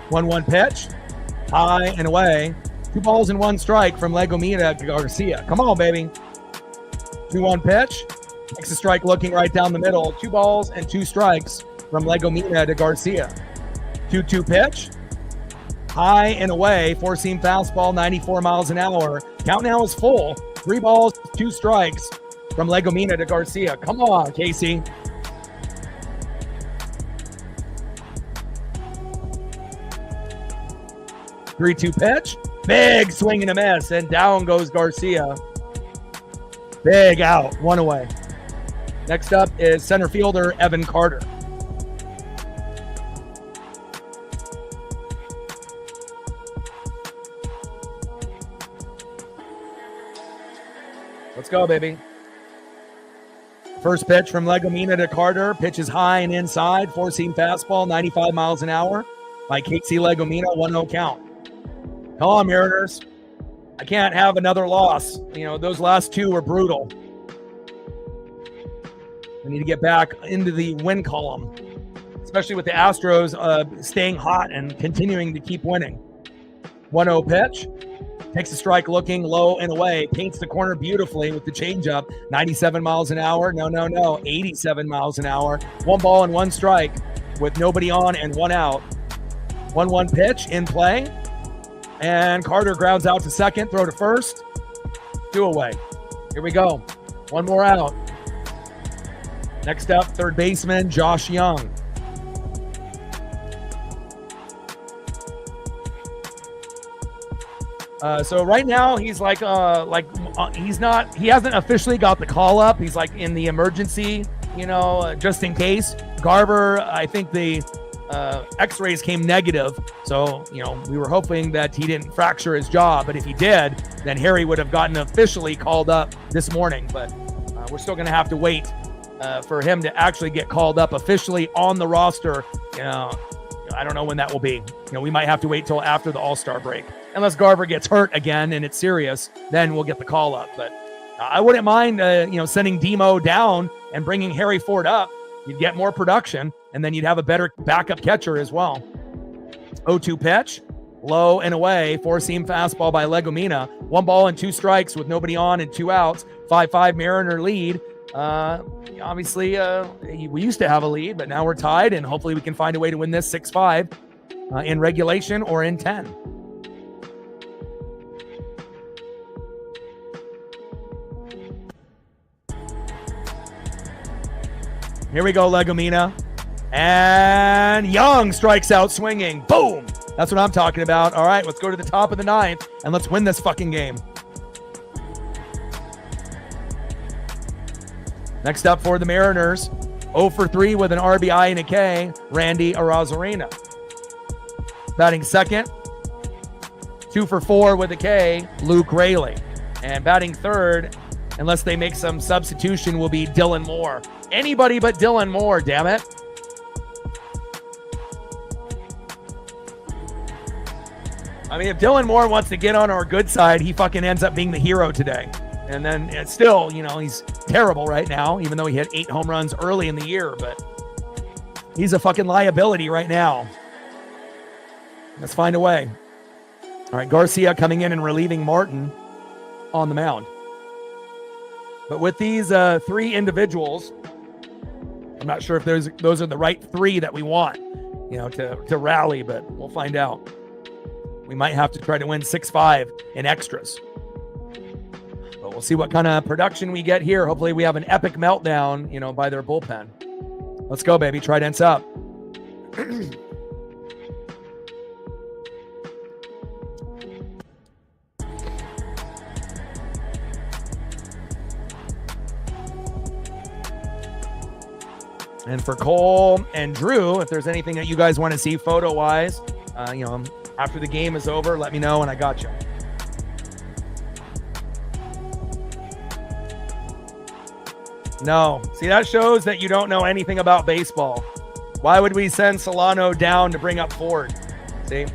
1-1 pitch, high and away. 2 balls and 1 strike from Legomina to Garcia. Come on, baby. 2-1 pitch. Takes a strike looking right down the middle. 2 balls and 2 strikes from Legomina to Garcia. 2-2 pitch. High and away. 4-seam fastball, 94 miles an hour. Count now is full. 3 balls, 2 strikes from Legomina to Garcia. Come on, Casey. 3-2 pitch. Big swing and a miss. And down goes Garcia. Big out. 1 away. Next up is center fielder Evan Carter. Let's go, baby. First pitch from Legomina to Carter. Pitch is high and inside. 4-seam fastball, 95 miles an hour by Casey Legomina. 1-0 count. Come on, Mariners. I can't have another loss. Those last 2 were brutal. We need to get back into the win column, especially with the Astros staying hot and continuing to keep winning. 1-0 pitch. Takes a strike looking low and away. Paints the corner beautifully with the changeup. 97 miles an hour. No. 87 miles an hour. 1 ball and 1 strike with nobody on and 1 out. 1-1 pitch in play. And Carter grounds out to second. Throw to first. 2 away. Here we go. 1 more out. Next up, third baseman Josh Young. So right now he's he hasn't officially got the call up. He's like in the emergency, just in case. Garver, I think the x-rays came negative. So, we were hoping that he didn't fracture his jaw, but if he did, then Harry would have gotten officially called up this morning. But we're still going to have to wait for him to actually get called up officially on the roster. I don't know when that will be. We might have to wait till after the All-Star break. Unless Garver gets hurt again and it's serious, then we'll get the call up. But I wouldn't mind, sending Demo down and bringing Harry Ford up. You'd get more production, and then you'd have a better backup catcher as well. 0-2 pitch, low and away, four-seam fastball by Legumina. 1 ball and 2 strikes with nobody on and 2 outs. 5-5 Mariner lead. Obviously, we used to have a lead, but now we're tied, and hopefully we can find a way to win this 6-5 in regulation or in 10. Here we go, Legumina. And Young strikes out swinging. Boom! That's what I'm talking about. All right, let's go to the top of the 9th, and let's win this fucking game. Next up for the Mariners, 0 for 3 with an RBI and a K, Randy Arozarena. Batting second, 2 for 4 with a K, Luke Raley. And batting third, unless they make some substitution, will be Dylan Moore. Anybody but Dylan Moore, damn it. I mean, if Dylan Moore wants to get on our good side, he fucking ends up being the hero today. And then it's still, he's terrible right now, even though he had 8 home runs early in the year, but he's a fucking liability right now. Let's find a way. All right, Garcia coming in and relieving Martin on the mound. But with these 3 individuals, I'm not sure if those are the right 3 that we want, to rally, but we'll find out. We might have to try to win 6-5 in extras. But we'll see what kind of production we get here. Hopefully we have an epic meltdown, by their bullpen. Let's go, baby. Trident's up. And for Cole and Drew, if there's anything that you guys want to see photo-wise, after the game is over, let me know and I got you. No. See, that shows that you don't know anything about baseball. Why would we send Solano down to bring up Ford? See,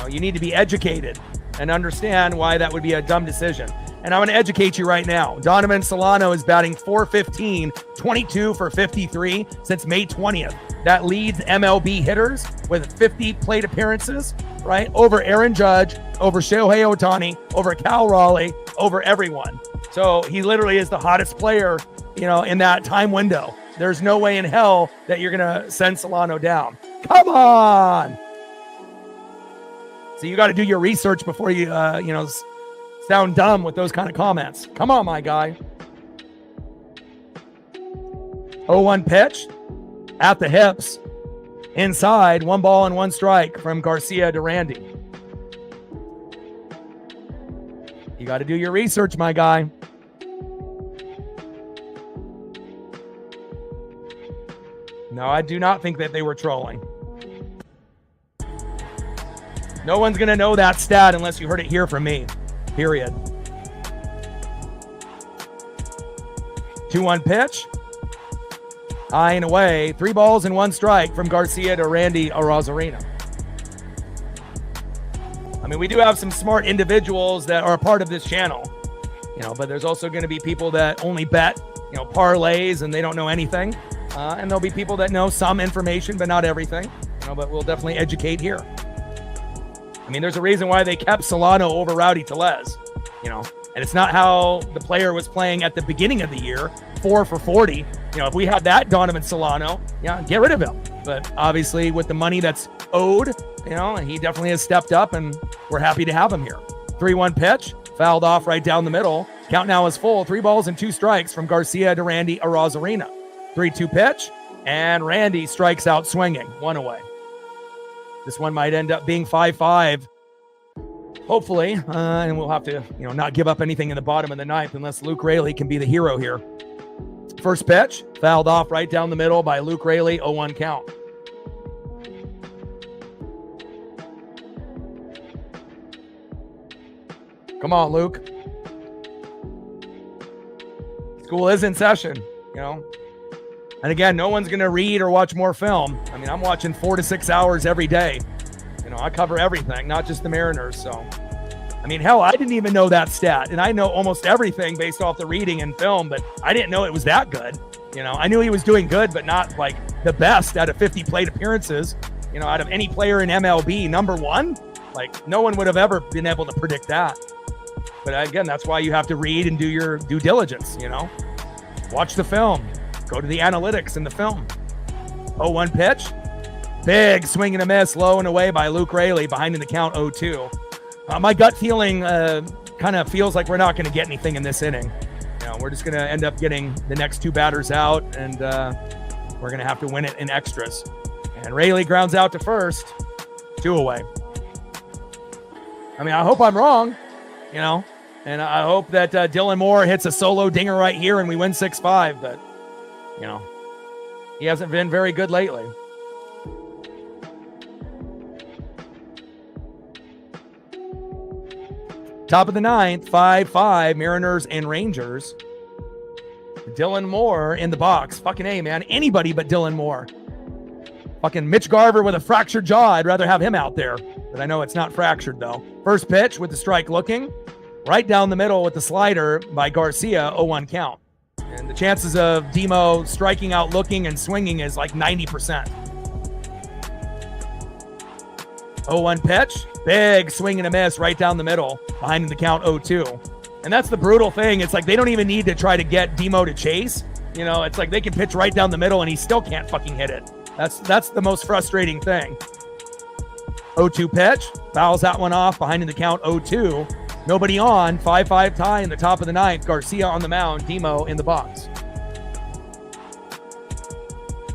you need to be educated and understand why that would be a dumb decision. And I'm going to educate you right now. Donovan Solano is batting .415, 22 for 53 since May 20th. That leads MLB hitters with 50 plate appearances, right? Over Aaron Judge, over Shohei Ohtani, over Cal Raleigh, over everyone. So he literally is the hottest player, in that time window. There's no way in hell that you're going to send Solano down. Come on! So you got to do your research before you, sound dumb with those kind of comments. Come on, my guy. 0-1 pitch at the hips. Inside, 1 ball and 1 strike from Garcia to Randy. You got to do your research, my guy. No, I do not think that they were trolling. No one's going to know that stat unless you heard it here from me. Period. 2-1 pitch. High and away. 3 balls and 1 strike from Garcia to Randy Arozarena. I mean, we do have some smart individuals that are a part of this channel, but there's also going to be people that only bet, parlays and they don't know anything. And there'll be people that know some information, but not everything, but we'll definitely educate here. I mean, there's a reason why they kept Solano over Rowdy Tellez, and it's not how the player was playing at the beginning of the year, 4 for 40. If we had that Donovan Solano, get rid of him. But obviously with the money that's owed, he definitely has stepped up and we're happy to have him here. 3-1 pitch, fouled off right down the middle. Count now is full. 3 balls and 2 strikes from Garcia to Randy Arozarena. 3-2 pitch, and Randy strikes out swinging. 1 away. This one might end up being 5-5, hopefully, and we'll have to, not give up anything in the bottom of the 9th unless Luke Raley can be the hero here. First pitch, fouled off right down the middle by Luke Raley, 0-1 count. Come on, Luke. School is in session, And again, no one's going to read or watch more film. I mean, I'm watching 4 to 6 hours every day. I cover everything, not just the Mariners. So, I mean, hell, I didn't even know that stat. And I know almost everything based off the reading and film, but I didn't know it was that good. I knew he was doing good, but not like the best out of 50 plate appearances. Out of any player in MLB, number one. Like, no one would have ever been able to predict that. But again, that's why you have to read and do your due diligence, Watch the film. Go to the analytics in the film. 0-1 pitch. Big swing and a miss, low and away by Luke Raley, behind in the count 0-2. My gut feeling kind of feels like we're not going to get anything in this inning. We're just going to end up getting the next two batters out, and we're going to have to win it in extras. And Raley grounds out to first, 2 away. I mean, I hope I'm wrong, and I hope that Dylan Moore hits a solo dinger right here and we win 6-5, but, he hasn't been very good lately. Top of the ninth, 5-5, Mariners and Rangers. Dylan Moore in the box. Fucking A, man. Anybody but Dylan Moore. Fucking Mitch Garver with a fractured jaw. I'd rather have him out there. But I know it's not fractured, though. First pitch with the strike looking. Right down the middle with the slider by Garcia, 0-1 count. And the chances of Demo striking out looking and swinging is like 90%. 0-1 pitch. Big swing and a miss right down the middle, behind in the count 0-2. And that's the brutal thing. It's like they don't even need to try to get Demo to chase. It's like they can pitch right down the middle and he still can't fucking hit it. That's the most frustrating thing. 0-2 pitch. Fouls that one off, behind in the count 0-2. Nobody on. 5-5 tie in the top of the ninth. Garcia on the mound. Demo in the box.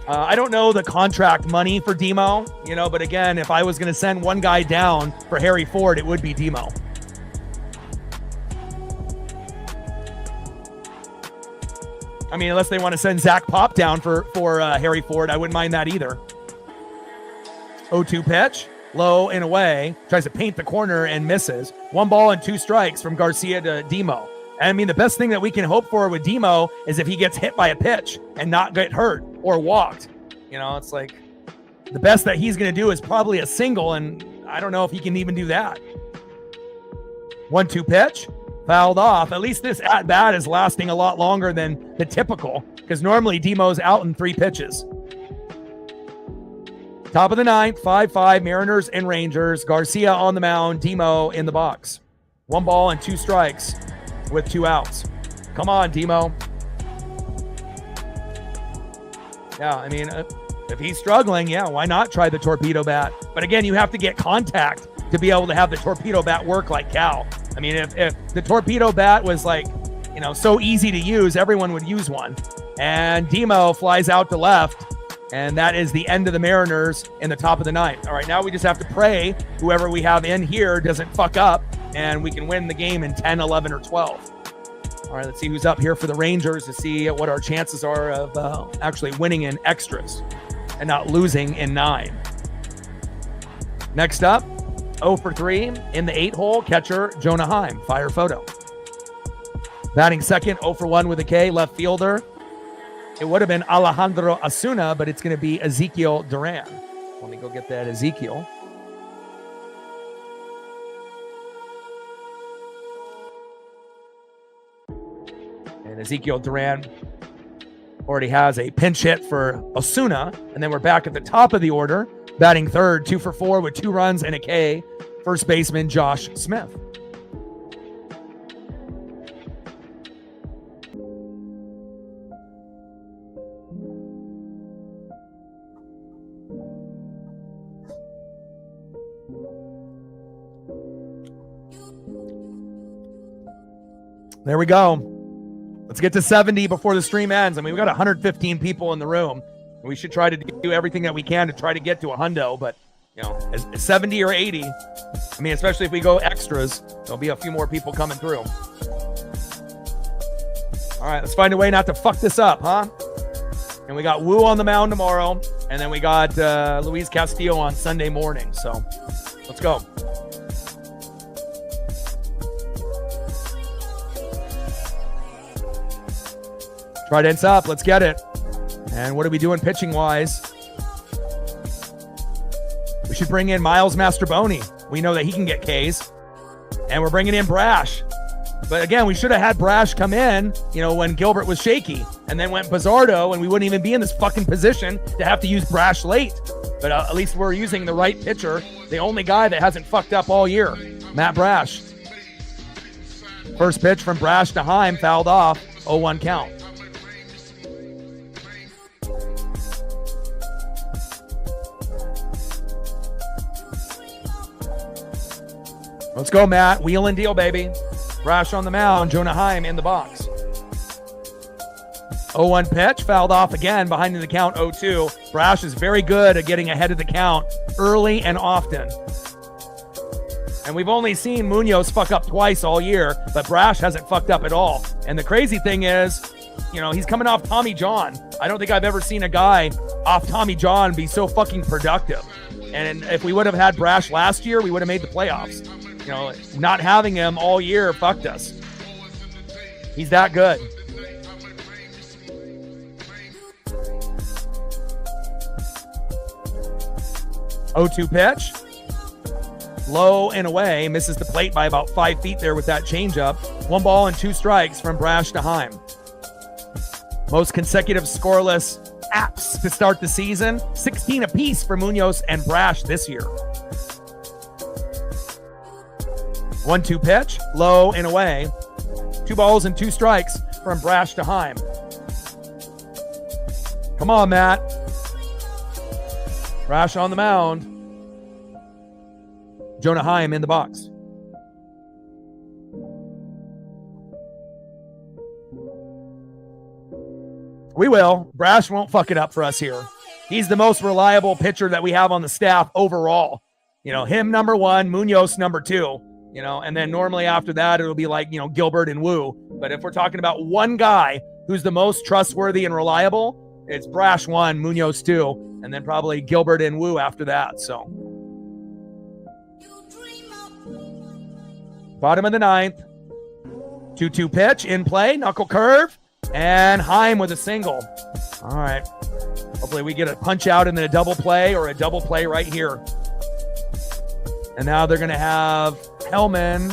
I don't know the contract money for Demo, but again, if I was going to send one guy down for Harry Ford, it would be Demo. I mean, unless they want to send Zach Pop down for Harry Ford, I wouldn't mind that either. 0-2 pitch, low and away, tries to paint the corner and misses. 1 ball and 2 strikes from Garcia to Demo. And I mean, the best thing that we can hope for with Demo is if he gets hit by a pitch and not get hurt or walked. It's like the best that he's going to do is probably a single, and I don't know if he can even do that. 1-2 pitch, fouled off. At least this at-bat is lasting a lot longer than the typical, because normally Demo's out in 3 pitches. Top of the ninth, 5-5, Mariners and Rangers. Garcia on the mound, Demo in the box. 1 ball and 2 strikes. With 2 outs. Come on, Demo. Yeah, I mean, if he's struggling, yeah, why not try the torpedo bat? But again, you have to get contact to be able to have the torpedo bat work like Cal. I mean, if the torpedo bat was like, so easy to use, everyone would use one. And Demo flies out to left, and that is the end of the Mariners in the top of the ninth. All right, now we just have to pray whoever we have in here doesn't fuck up, and we can win the game in 10, 11, or 12. All right, let's see who's up here for the Rangers to see what our chances are of actually winning in extras and not losing in 9. Next up, 0 for 3 in the 8-hole, catcher Jonah Heim. Fire photo. Batting second, 0 for 1 with a K, left fielder. It would have been Alejandro Osuna, but it's going to be Ezekiel Duran. Let me go get that Ezekiel. And Ezekiel Duran already has a pinch hit for Osuna. And then we're back at the top of the order, batting third, 2 for 4 with 2 runs and a K, first baseman Josh Smith. There we go. Let's get to 70 before the stream ends. I mean, we got 115 people in the room. We should try to do everything that we can to try to get to a hundo, but 70 or 80. I mean, especially if we go extras, there'll be a few more people coming through. All right, let's find a way not to fuck this up, huh? And we got Wu on the mound tomorrow, and then we got Luis Castillo on Sunday morning. So let's go. Trident's up. Let's get it. And what are we doing pitching-wise? We should bring in Miles Mastroboni. We know that he can get Ks. And we're bringing in Brash. But again, we should have had Brash come in, when Gilbert was shaky. And then went Bizzardo, and we wouldn't even be in this fucking position to have to use Brash late. But at least we're using the right pitcher. The only guy that hasn't fucked up all year. Matt Brash. First pitch from Brash to Heim, fouled off. 0-1 count. Let's go, Matt. Wheel and deal, baby. Brash on the mound. Jonah Heim in the box. 0-1 pitch. Fouled off again. Behind in the count. 0-2. Brash is very good at getting ahead of the count early and often. And we've only seen Munoz fuck up twice all year, but Brash hasn't fucked up at all. And the crazy thing is, he's coming off Tommy John. I don't think I've ever seen a guy off Tommy John be so fucking productive. And if we would have had Brash last year, we would have made the playoffs. Not having him all year fucked us. He's that good. Oh-2 pitch. Low and away. Misses the plate by about 5 feet there with that changeup. 1 ball and 2 strikes from Brash to Heim. Most consecutive scoreless apps to start the season. 16 apiece for Munoz and Brash this year. 1-2 pitch, low and away. 2 balls and 2 strikes from Brash to Heim. Come on, Matt. Brash on the mound. Jonah Heim in the box. We will. Brash won't fuck it up for us here. He's the most reliable pitcher that we have on the staff overall. Him number 1, Munoz number 2. And then normally after that, it'll be like, Gilbert and Wu. But if we're talking about one guy who's the most trustworthy and reliable, it's Brash 1, Munoz 2, and then probably Gilbert and Wu after that. So, bottom of the 9th, 2-2 pitch in play, knuckle curve, and Heim with a single. All right. Hopefully we get a punch out and then a double play or a double play right here. And now they're going to have Hellman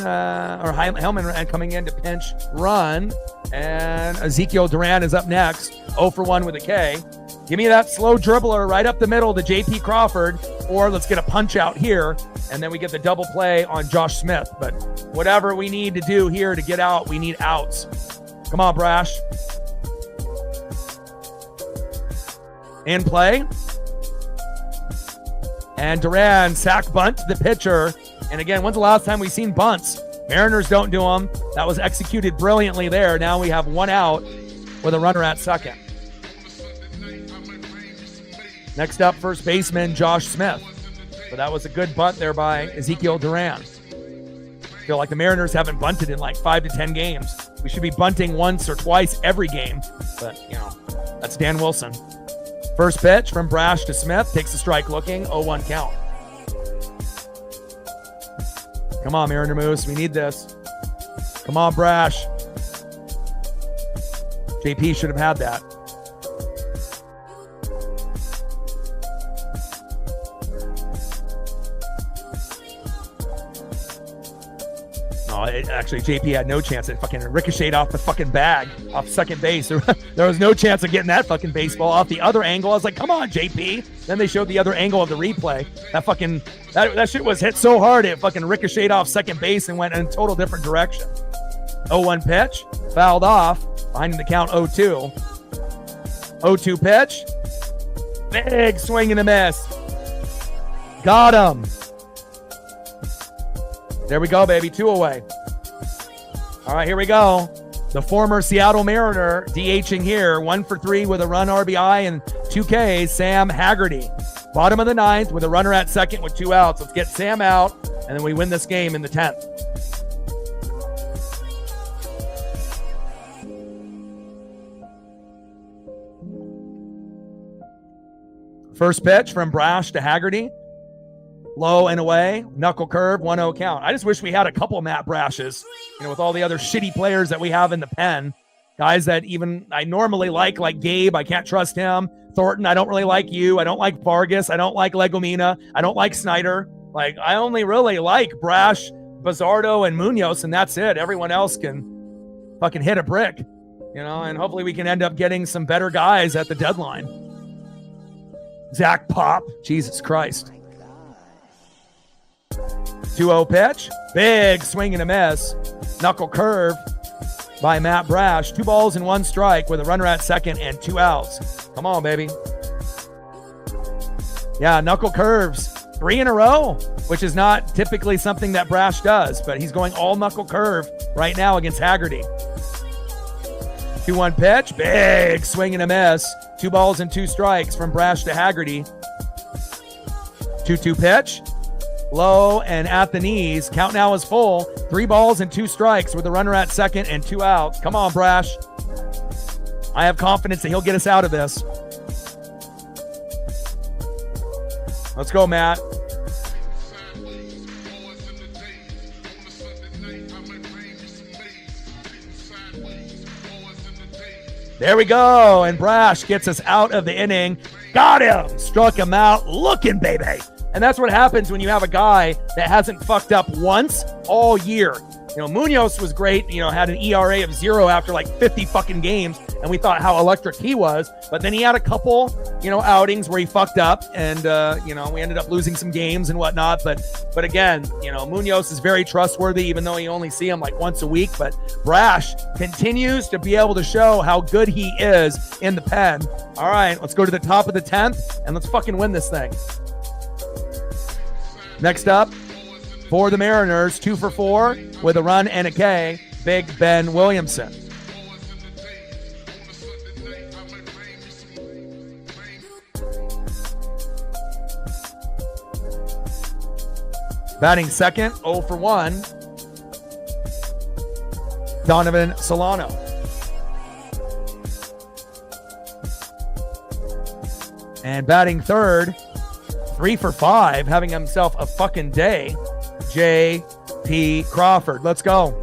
coming in to pinch run. And Ezekiel Duran is up next. 0 for 1 with a K. Give me that slow dribbler right up the middle to JP Crawford, or let's get a punch out here. And then we get the double play on Josh Smith. But whatever we need to do here to get out, we need outs. Come on, Brash. In play. And Duran sack bunt to the pitcher. And again, when's the last time we've seen bunts? Mariners don't do them. That was executed brilliantly there. Now we have 1 out with a runner at second. Next up, first baseman Josh Smith. So that was a good bunt there by Ezekiel Duran. I feel like the Mariners haven't bunted in like 5 to 10 games. We should be bunting once or twice every game. But, that's Dan Wilson. First pitch from Brash to Smith. Takes a strike looking. 0-1 count. Come on, Mariner Moose. We need this. Come on, Brash. JP should have had that. Actually, JP had no chance. It fucking ricocheted off the fucking bag, off second base. There was no chance of getting that fucking baseball off the other angle. I was like, come on, JP. Then they showed the other angle of the replay. That shit was hit so hard, it fucking ricocheted off second base and went in a total different direction. 0-1 pitch, fouled off, behind the count 0-2. 0-2 pitch, big swing and a miss. Got him. There we go, baby. 2 away. All right, here we go. The former Seattle Mariner DHing here. 1 for 3 with a run RBI and 2 Ks, Sam Haggerty. Bottom of the 9th with a runner at second with 2 outs. Let's get Sam out, and then we win this game in the 10th. First pitch from Brash to Haggerty. Low and away, knuckle curve, 1-0 count. I just wish we had a couple Matt Brashes, with all the other shitty players that we have in the pen. Guys that even I normally like Gabe, I can't trust him. Thornton, I don't really like you. I don't like Vargas. I don't like Legomina. I don't like Snyder. Like, I only really like Brash, Bazardo, and Munoz, and that's it. Everyone else can fucking hit a brick, and hopefully we can end up getting some better guys at the deadline. Zach Pop, Jesus Christ. 2-0 pitch, big swing and a miss. Knuckle curve by Matt Brash. 2 balls and 1 strike with a runner at second and 2 outs. Come on, baby. Yeah, knuckle curves. 3 in a row, which is not typically something that Brash does, but he's going all knuckle curve right now against Haggerty. 2-1 pitch, big swing and a miss. 2 balls and 2 strikes from Brash to Haggerty. 2-2 pitch, low and at the knees. Count now is full. 3 balls and 2 strikes with a runner at second and 2 outs. Come on, Brash. I have confidence that he'll get us out of this. Let's go, Matt. There we go. And Brash gets us out of the inning. Got him. Struck him out. Looking, baby. And that's what happens when you have a guy that hasn't fucked up once all year. Munoz was great, had an ERA of 0 after like 50 fucking games, and we thought how electric he was. But then he had a couple, outings where he fucked up, and, we ended up losing some games and whatnot. But again, Munoz is very trustworthy, even though you only see him like once a week. But Brash continues to be able to show how good he is in the pen. All right, let's go to the top of the 10th, and let's fucking win this thing. Next up, for the Mariners, 2 for 4 with a run and a K, Big Ben Williamson. Batting second, 0 for 1, Donovan Solano. And batting third, 3 for 5, having himself a fucking day, J.P. Crawford. Let's go.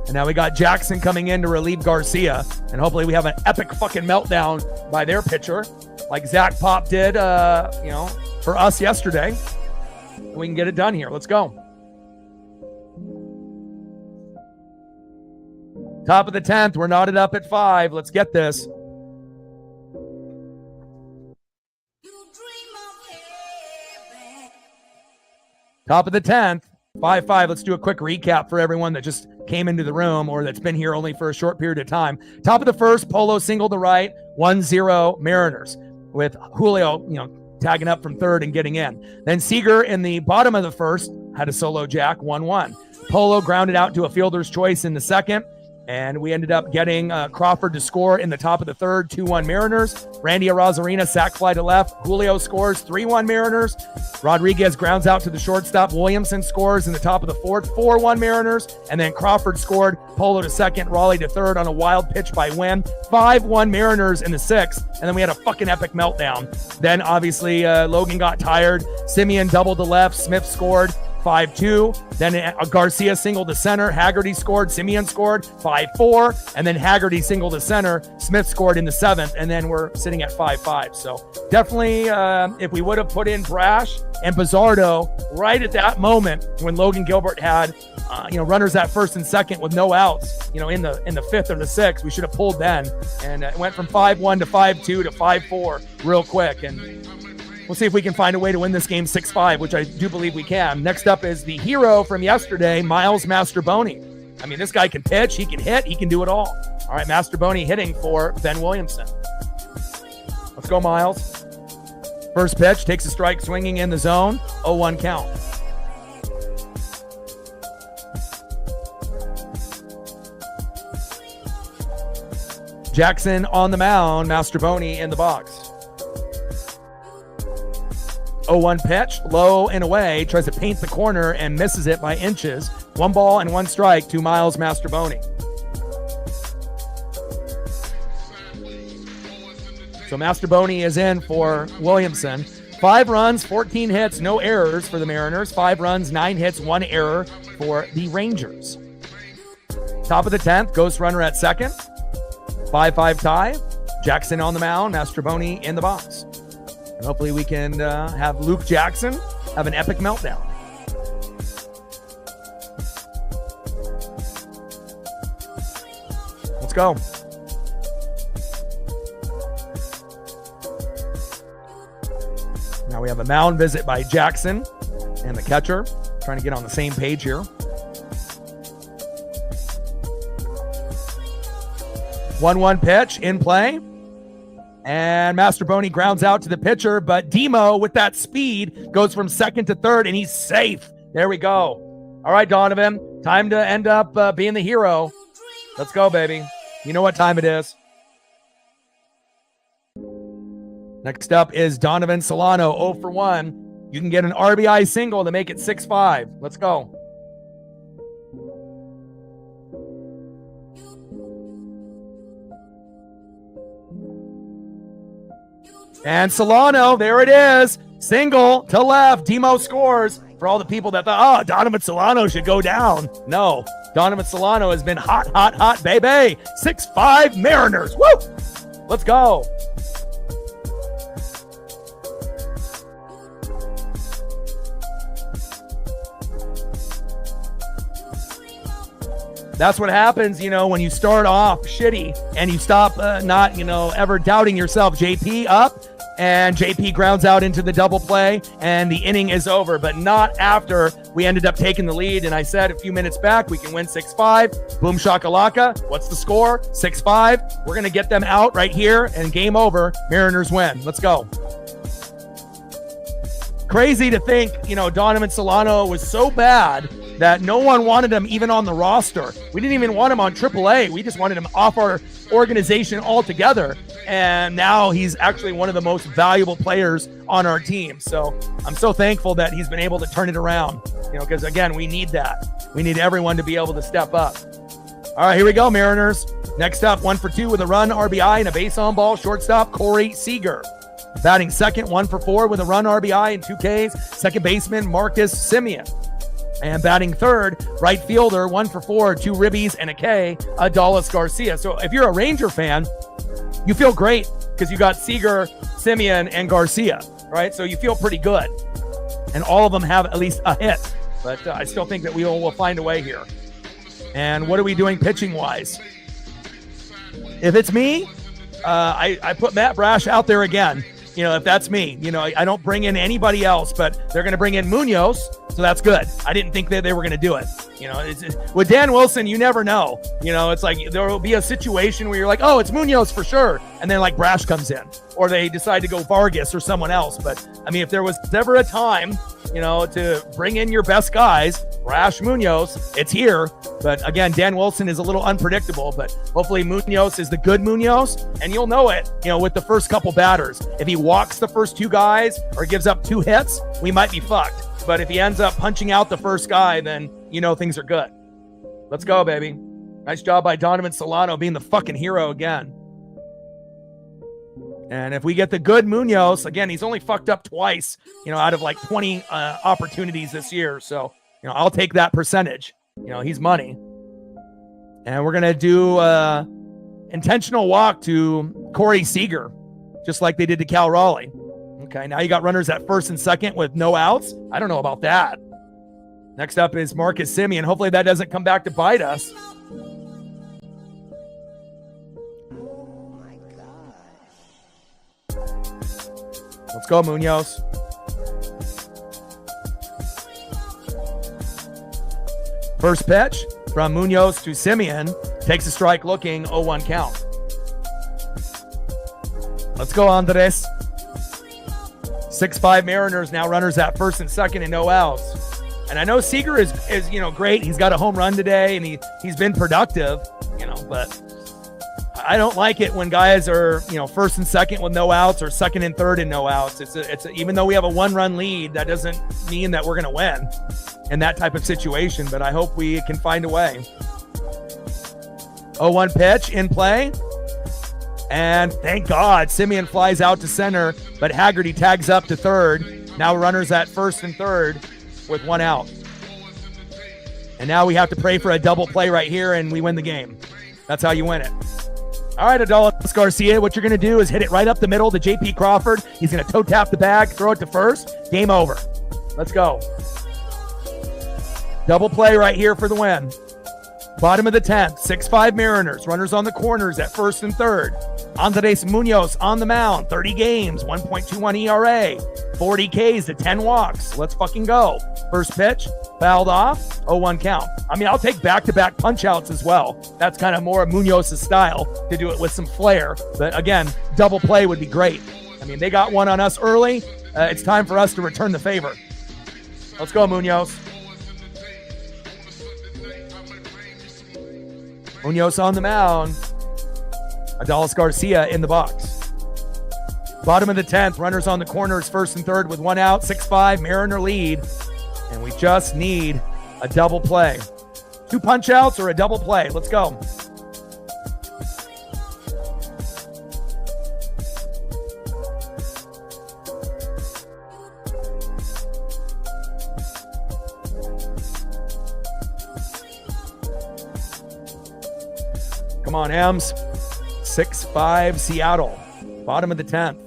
And now we got Jackson coming in to relieve Garcia, and hopefully we have an epic fucking meltdown by their pitcher, like Zach Pop did, for us yesterday. We can get it done here. Let's go. Top of the 10th. We're knotted up at 5. Let's get this. Top of the 10th, 5-5. Let's do a quick recap for everyone that just came into the room or that's been here only for a short period of time. Top of the first, Polo single to right, 1-0 Mariners with Julio, tagging up from third and getting in. Then Seager in the bottom of the first had a solo jack, 1-1. Polo grounded out to a fielder's choice in the second. And we ended up getting Crawford to score in the top of the third, 2-1 Mariners. Randy Arozarena, sac fly to left. Julio scores, 3-1 Mariners. Rodriguez grounds out to the shortstop. Williamson scores in the top of the fourth, 4-1 Mariners. And then Crawford scored, Polo to second, Raleigh to third on a wild pitch by Wynn. 5-1 Mariners in the sixth. And then we had a fucking epic meltdown. Then obviously Logan got tired. Simeon doubled to left. Smith scored. 5-2. Then Garcia singled to center. Haggerty scored. Simeon scored. 5-4. And then Haggerty singled to center. Smith scored in the seventh. And then we're sitting at 5-5. So definitely, if we would have put in Brash and Bazardo right at that moment when Logan Gilbert had, runners at first and second with no outs, in the fifth or the sixth, we should have pulled then. And it went from 5-1 to 5-2 to 5-4 real quick. And we'll see if we can find a way to win this game 6-5, which I do believe we can. Next up is the hero from yesterday, Miles Masterboni. I mean, this guy can pitch, he can hit, he can do it all. All right, Masterboni hitting for Ben Williamson. Let's go, Miles. First pitch, takes a strike, swinging in the zone, 0-1 count. Jackson on the mound, Masterboni in the box. 0-1 pitch, low and away, tries to paint the corner and misses it by inches. 1 ball and 1 strike to Miles Masterboni. So Masterboni is in for Williamson. 5 runs, 14 hits, no errors for the Mariners. 5 runs, 9 hits, 1 error for the Rangers. Top of the 10th, ghost runner at second. 5-5 tie. Jackson on the mound, Mastrobuoni in the box. And hopefully we can have Luke Jackson have an epic meltdown. Let's go. Now we have a mound visit by Jackson and the catcher, trying to get on the same page here. 1-1 pitch in play. And Mastrobuoni grounds out to the pitcher, but Demo, with that speed, goes from second to third, and he's safe. There we go. All right, Donovan, time to end up being the hero. Let's go, baby. You know what time it is. Next up is Donovan Solano, 0 for 1. You can get an RBI single to make it 6-5. Let's go. And Solano, there it is. Single to left. Demo scores. For all the people that thought, oh, Donovan Solano should go down. No, Donovan Solano has been hot, hot, hot, baby. 6-5 Mariners. Woo! Let's go. That's what happens, when you start off shitty and you stop not, ever doubting yourself. JP up, and JP grounds out into the double play, and the inning is over, but not after we ended up taking the lead. And I said a few minutes back, we can win 6-5. Boom shakalaka. What's the score? 6-5. We're going to get them out right here, and game over. Mariners win. Let's go. Crazy to think, Donovan Solano was so bad that no one wanted him even on the roster. We didn't even want him on AAA. We just wanted him off our organization altogether. And now he's actually one of the most valuable players on our team. So I'm so thankful that he's been able to turn it around, because again, we need that. We need everyone to be able to step up. All right, here we go, Mariners. Next up, 1 for 2 with a run, RBI, and a base on ball, shortstop Corey Seager. Batting second, 1 for 4 with a run, RBI, and 2 Ks, second baseman Marcus Semien. And batting third, right fielder, 1 for 4, 2 ribbies and a K, Adolis Garcia. So if you're a Ranger fan, you feel great because you got Seager, Semien, and Garcia, right? So you feel pretty good. And all of them have at least a hit. But I still think that we'll find a way here. And what are we doing pitching-wise? If it's me, I put Matt Brash out there again. If that's me, I don't bring in anybody else, but they're going to bring in Munoz, so that's good. I didn't think that they were going to do it. With Dan Wilson, you never know. It's like there will be a situation where you're like, oh, it's Munoz for sure, and then like Brash comes in, or they decide to go Vargas or someone else. But I mean, if there was ever a time, to bring in your best guys, Brash, Munoz, it's here. But again, Dan Wilson is a little unpredictable, but hopefully Munoz is the good Munoz, and you'll know it, with the first couple batters. If he walks the first 2 guys or gives up 2 hits, we might be fucked. But if he ends up punching out the first guy, then things are good. Let's go, baby. Nice job by Donovan Solano being the fucking hero again. And if we get the good Munoz, again, he's only fucked up twice, out of like 20 opportunities this year. So, I'll take that percentage. He's money. And we're going to do intentional walk to Corey Seager, just like they did to Cal Raleigh. Okay, now you got runners at first and second with no outs. I don't know about that. Next up is Marcus Semien. Hopefully that doesn't come back to bite us. Oh my gosh. Let's go, Munoz. First pitch from Munoz to Semien. Takes a strike looking, 0-1 count. Let's go, Andres. 6-5 Mariners, now runners at first and second and no outs. And I know Seager is great. He's got a home run today and he's been productive, but I don't like it when guys are, first and second with no outs or second and third and no outs. Even though we have a 1-run lead, that doesn't mean that we're going to win in that type of situation, but I hope we can find a way. 0-1 pitch in play. And thank God, Semien flies out to center, but Haggerty tags up to third. Now runners at first and third with 1 out. And now we have to pray for a double play right here, and we win the game. That's how you win it. All right, Adolis Garcia, what you're going to do is hit it right up the middle to J.P. Crawford. He's going to toe tap the bag, throw it to first. Game over. Let's go. Double play right here for the win. Bottom of the 10th, 6-5 Mariners. Runners on the corners at first and third. Andres Munoz on the mound, 30 games, 1.21 ERA, 40 Ks to 10 walks. Let's fucking go. First pitch, fouled off, 0-1 count. I mean, I'll take back-to-back punch-outs as well. That's kind of more of Munoz's style, to do it with some flair. But again, double play would be great. I mean, they got one on us early. It's time for us to return the favor. Let's go, Munoz. Munoz on the mound. Adolis Garcia in the box. Bottom of the 10th, runners on the corners, first and third with one out, 6-5, Mariner lead. And we just need a double play. 2 punch outs or a double play. Let's go. Come on, Ems. 6-5 Seattle. Bottom of the 10th.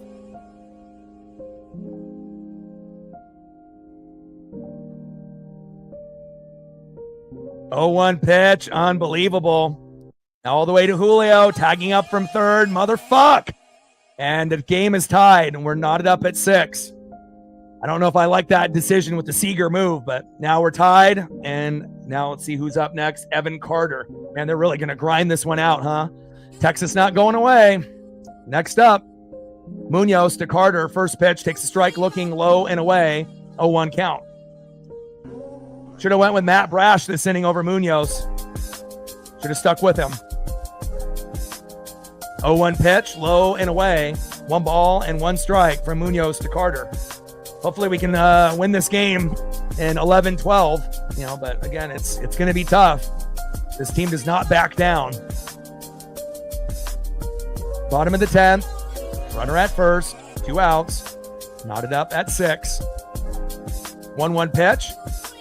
Oh, 1 pitch. Unbelievable. All the way to Julio. Tagging up from third. Motherfuck. And the game is tied, and we're knotted up at 6. I don't know if I like that decision with the Seager move, but now we're tied. And now let's see who's up next. Evan Carter. Man, they're really going to grind this one out, huh? Texas not going away. Next up, Munoz to Carter. First pitch, takes a strike, looking low and away. 0-1 count. Should have went with Matt Brash this inning over Munoz. Should have stuck with him. 0-1 pitch, low and away. 1 ball and 1 strike from Munoz to Carter. Hopefully we can win this game in 11-12. You know, but again, it's going to be tough. This team does not back down. Bottom of the 10th, runner at first, 2 outs, knotted up at 6. 1-1 pitch,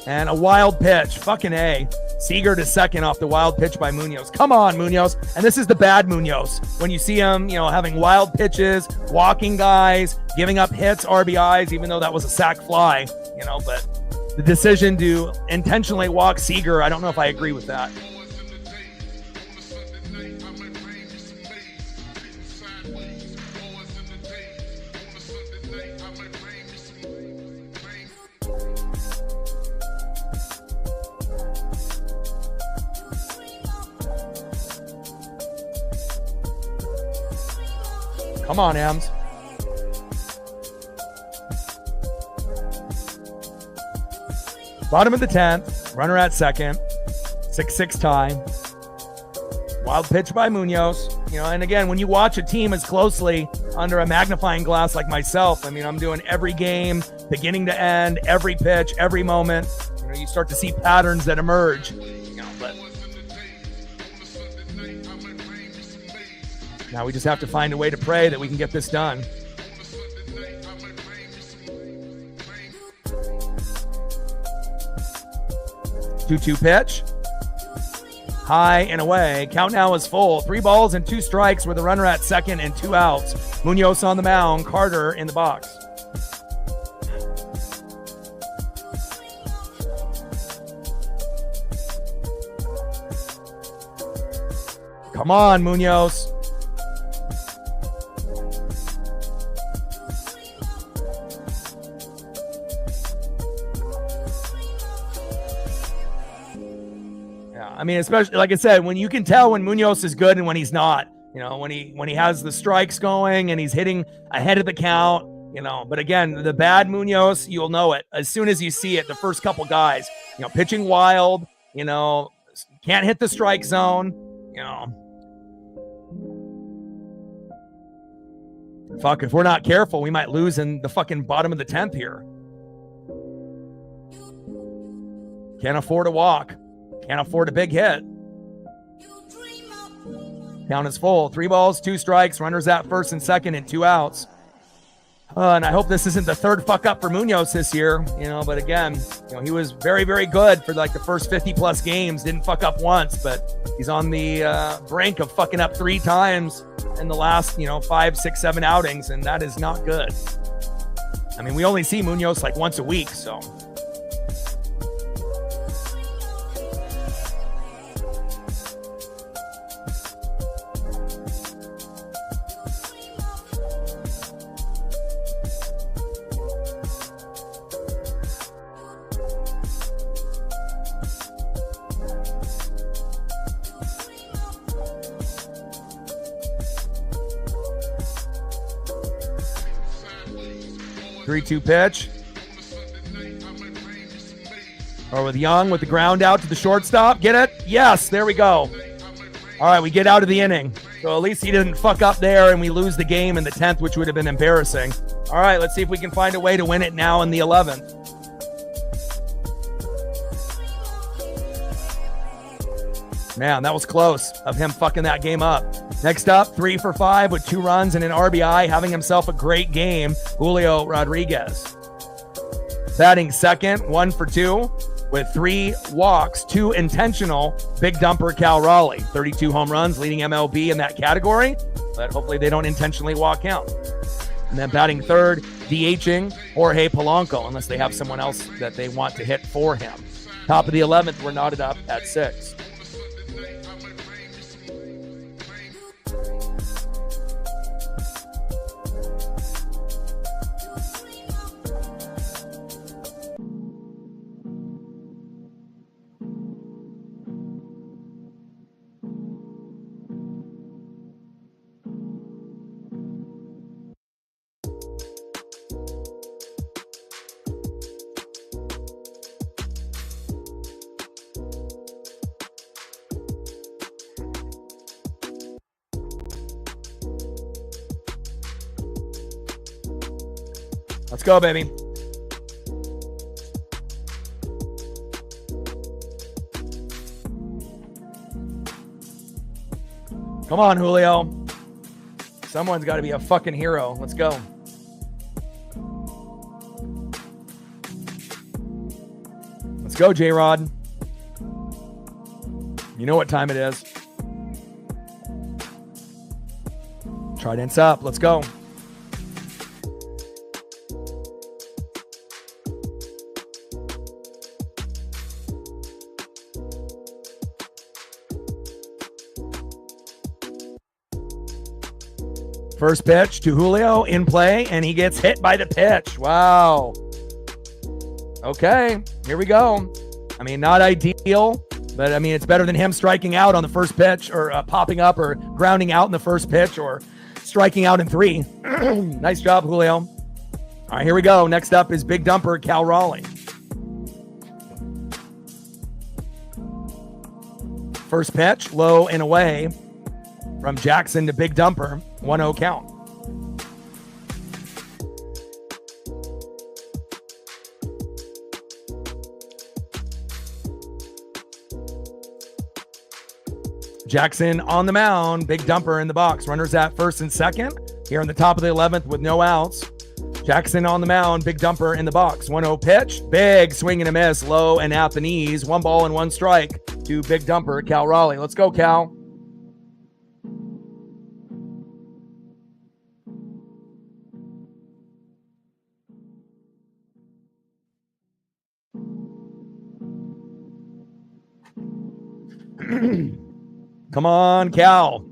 and a wild pitch. Fucking A. Seager to second off the wild pitch by Munoz. Come on, Munoz. And this is the bad Munoz. When you see him, having wild pitches, walking guys, giving up hits, RBIs, even though that was a sac fly, but the decision to intentionally walk Seager, I don't know if I agree with that. Come on, Ems. Bottom of the 10th, runner at second, 6-6 tie. Wild pitch by Munoz. And again, when you watch a team as closely under a magnifying glass like myself, I'm doing every game, beginning to end, every pitch, every moment. You start to see patterns that emerge. But now we just have to find a way to pray that we can get this done. Two-two pitch. High and away. Count now is full. 3 balls and 2 strikes with a runner at second and 2 outs. Munoz on the mound. Carter in the box. Come on, Munoz. Especially like I said, when you can tell when Munoz is good and when he's not, when he has the strikes going and he's hitting ahead of the count, but again, the bad Munoz, you'll know it as soon as you see it. The first couple guys, pitching wild, can't hit the strike zone, Fuck, if we're not careful, we might lose in the fucking bottom of the 10th here. Can't afford a walk. Can't afford a big hit. Count is full. 3 balls, 2 strikes. Runners at first and second and 2 outs. And I hope this isn't the third fuck up for Munoz this year, but again, he was very, very good for like the first 50 plus games, didn't fuck up once, but he's on the brink of fucking up 3 times in the last, 5, 6, 7 outings. And that is not good. I mean, we only see Munoz like once a week. So three-two pitch. Or with Young with the ground out to the shortstop. Get it? Yes, there we go. All right, we get out of the inning. So at least he didn't fuck up there and we lose the game in the 10th, which would have been embarrassing. All right, let's see if we can find a way to win it now in the 11th. Man, that was close of him fucking that game up. Next up, 3 for 5 with 2 runs and an RBI, having himself a great game, Julio Rodriguez. Batting second, 1 for 2 with 3 walks, 2 intentional, big dumper Cal Raleigh. 32 home runs, leading MLB in that category, but hopefully they don't intentionally walk out. And then batting third, DHing Jorge Polanco, unless they have someone else that they want to hit for him. Top of the 11th, we're knotted up at 6. Let's go, baby. Come on, Julio. Someone's got to be a fucking hero. Let's go. Let's go, J-Rod. You know what time it is. Trident's up. Let's go. First pitch to Julio in play, and he gets hit by the pitch. Wow. Okay, here we go. I mean, not ideal, but I mean, it's better than him striking out on the first pitch or popping up or grounding out in the first pitch or striking out in 3. Nice job, Julio. All right, here we go. Next up is big dumper Cal Raleigh. First pitch, low and away from Jackson to big dumper. 1-0 count. Jackson on the mound, big dumper in the box. Runners at first and second here in the top of the 11th with no outs. Jackson on the mound, big dumper in the box. 1-0 pitch, big swing and a miss, low and at the knees. 1 ball and 1 strike to big dumper Cal Raleigh. Let's go, Cal. Come on, Cal.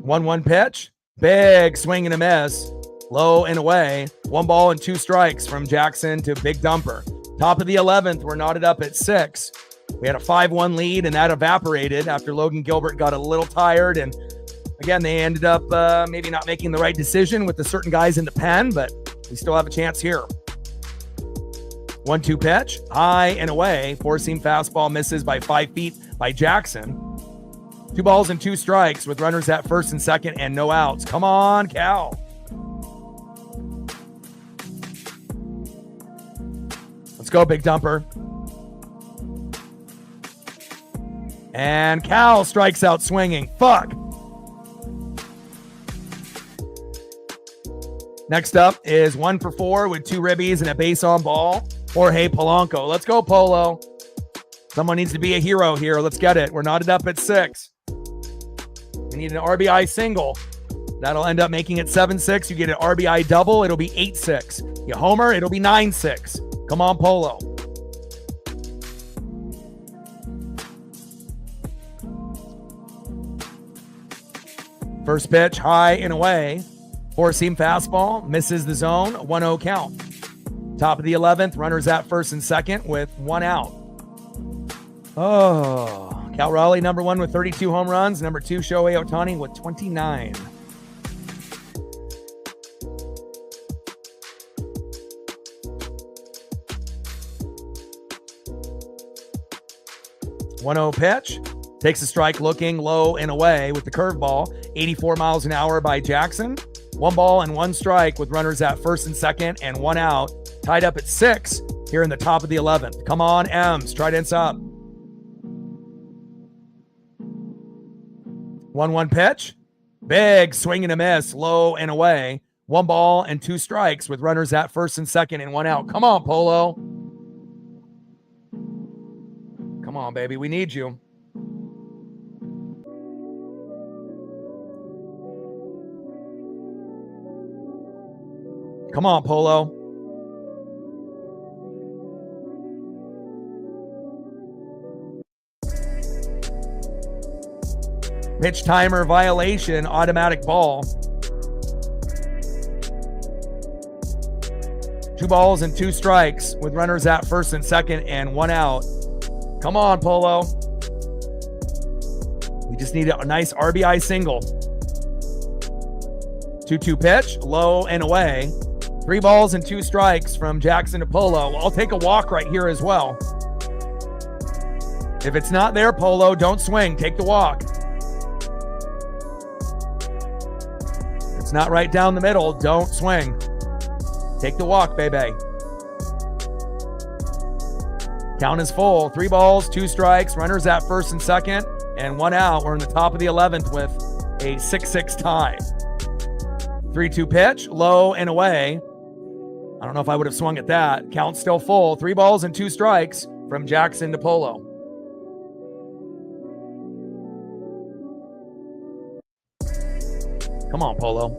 1-1 pitch. Big swing and a miss. Low and away. 1 ball and 2 strikes from Jackson to big dumper. Top of the 11th, we're knotted up at 6. We had a 5-1 lead, and that evaporated after Logan Gilbert got a little tired. And again, they ended up maybe not making the right decision with the certain guys in the pen, but we still have a chance here. 1-2 pitch, high and away. 4-seam fastball misses by 5 feet by Jackson. 2 balls and 2 strikes with runners at first and second and no outs. Come on, Cal. Let's go, big dumper. And Cal strikes out swinging. Fuck. Next up is 1 for 4 with 2 ribbies and a base on ball. Jorge Polanco. Let's go, Polo. Someone needs to be a hero here. Let's get it. We're knotted up at 6. We need an RBI single. That'll end up making it 7-6. You get an RBI double, it'll be 8-6. You homer, it'll be 9-6. Come on, Polo. First pitch, high and away. 4-seam fastball, misses the zone, 1-0 count. Top of the 11th, runners at first and second with 1 out. Oh, Cal Raleigh, number 1 with 32 home runs. Number 2, Shohei Ohtani with 29. One-0 pitch. Takes a strike looking low and away with the curveball. 84 miles an hour by Jackson. 1 ball and 1 strike with runners at first and second and 1 out. Tied up at 6 here in the top of the 11th. Come on, M's. Trident's up. 1-1 pitch. Big swing and a miss. Low and away. 1 ball and 2 strikes with runners at first and second and 1 out. Come on, Polo. Come on, baby. We need you. Come on, Polo. Pitch timer violation, automatic ball. 2 balls and 2 strikes with runners at first and second and 1 out. Come on, Polo. We just need a nice RBI single. 2-2 pitch, low and away. 3 balls and 2 strikes from Jackson to Polo. I'll take a walk right here as well. If it's not there, Polo, don't swing. Take the walk. If it's not right down the middle, don't swing. Take the walk, baby. Count is full. 3 balls, 2 strikes, runners at first and second, and 1 out. We're in the top of the 11th with a 6-6 tie. 3-2 pitch, low and away. I don't know if I would have swung at that. Count still full. 3 balls and 2 strikes from Jackson to Polo. Come on, Polo.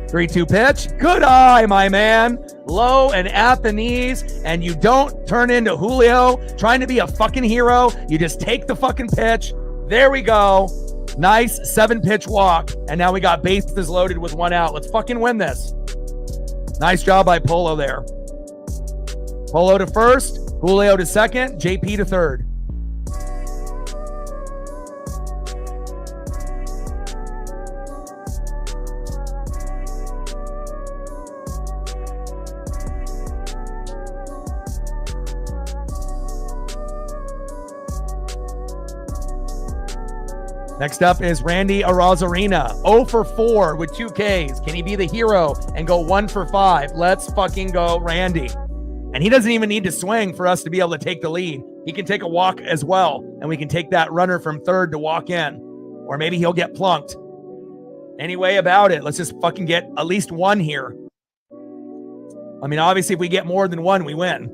3-2 pitch. Good eye, my man. Low and at the knees, and you don't turn into Julio trying to be a fucking hero. You just take the fucking pitch. There we go. Nice 7-pitch walk, and now we got bases loaded with 1 out. Let's fucking win this. Nice job by Polo there. Polo to first, Julio to second, JP to third. Next up is Randy Arozarena, 0 for 4 with 2 Ks. Can he be the hero and go 1 for 5? Let's fucking go, Randy. And he doesn't even need to swing for us to be able to take the lead. He can take a walk as well, and we can take that runner from third to walk in. Or maybe he'll get plunked. Anyway about it, let's just fucking get at least 1 here. I mean, obviously, if we get more than 1, we win.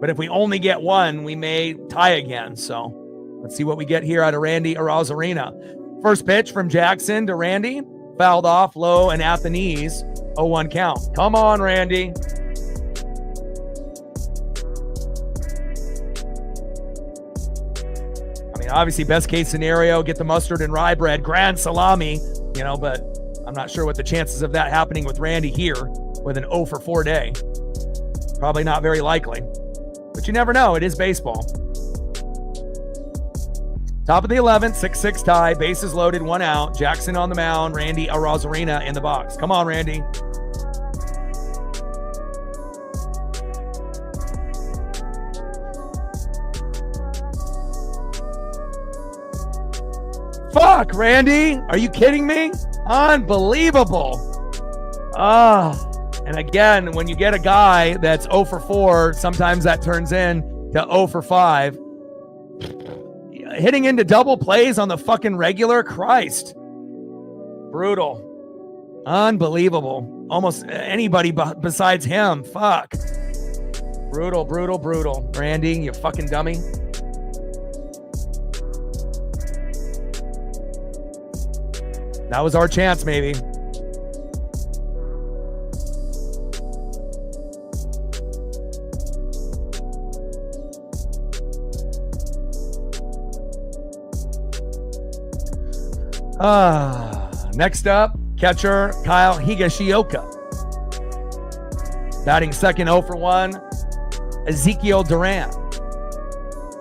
But if we only get 1, we may tie again, so... Let's see what we get here out of Randy Arozarena. First pitch from Jackson to Randy. Fouled off low and at the knees. 0-1 count. Come on, Randy. I mean, obviously, best case scenario, get the mustard and rye bread, grand salami, but I'm not sure what the chances of that happening with Randy here with an 0 for 4 day. Probably not very likely. But you never know. It is baseball. Top of the 11th, 6-6 tie, bases loaded, 1 out. Jackson on the mound, Randy Arozarena in the box. Come on, Randy. Fuck, Randy. Are you kidding me? Unbelievable. And again, when you get a guy that's 0 for 4, sometimes that turns in to 0 for 5. Hitting into double plays on the fucking regular, Christ. Brutal. Unbelievable. almost anybody besides him. Fuck. Brutal, brutal, brutal. Randy, you fucking dummy. That was our chance, maybe. Next up, catcher Kyle Higashioka. Batting second, 0 for 1, Ezekiel Duran.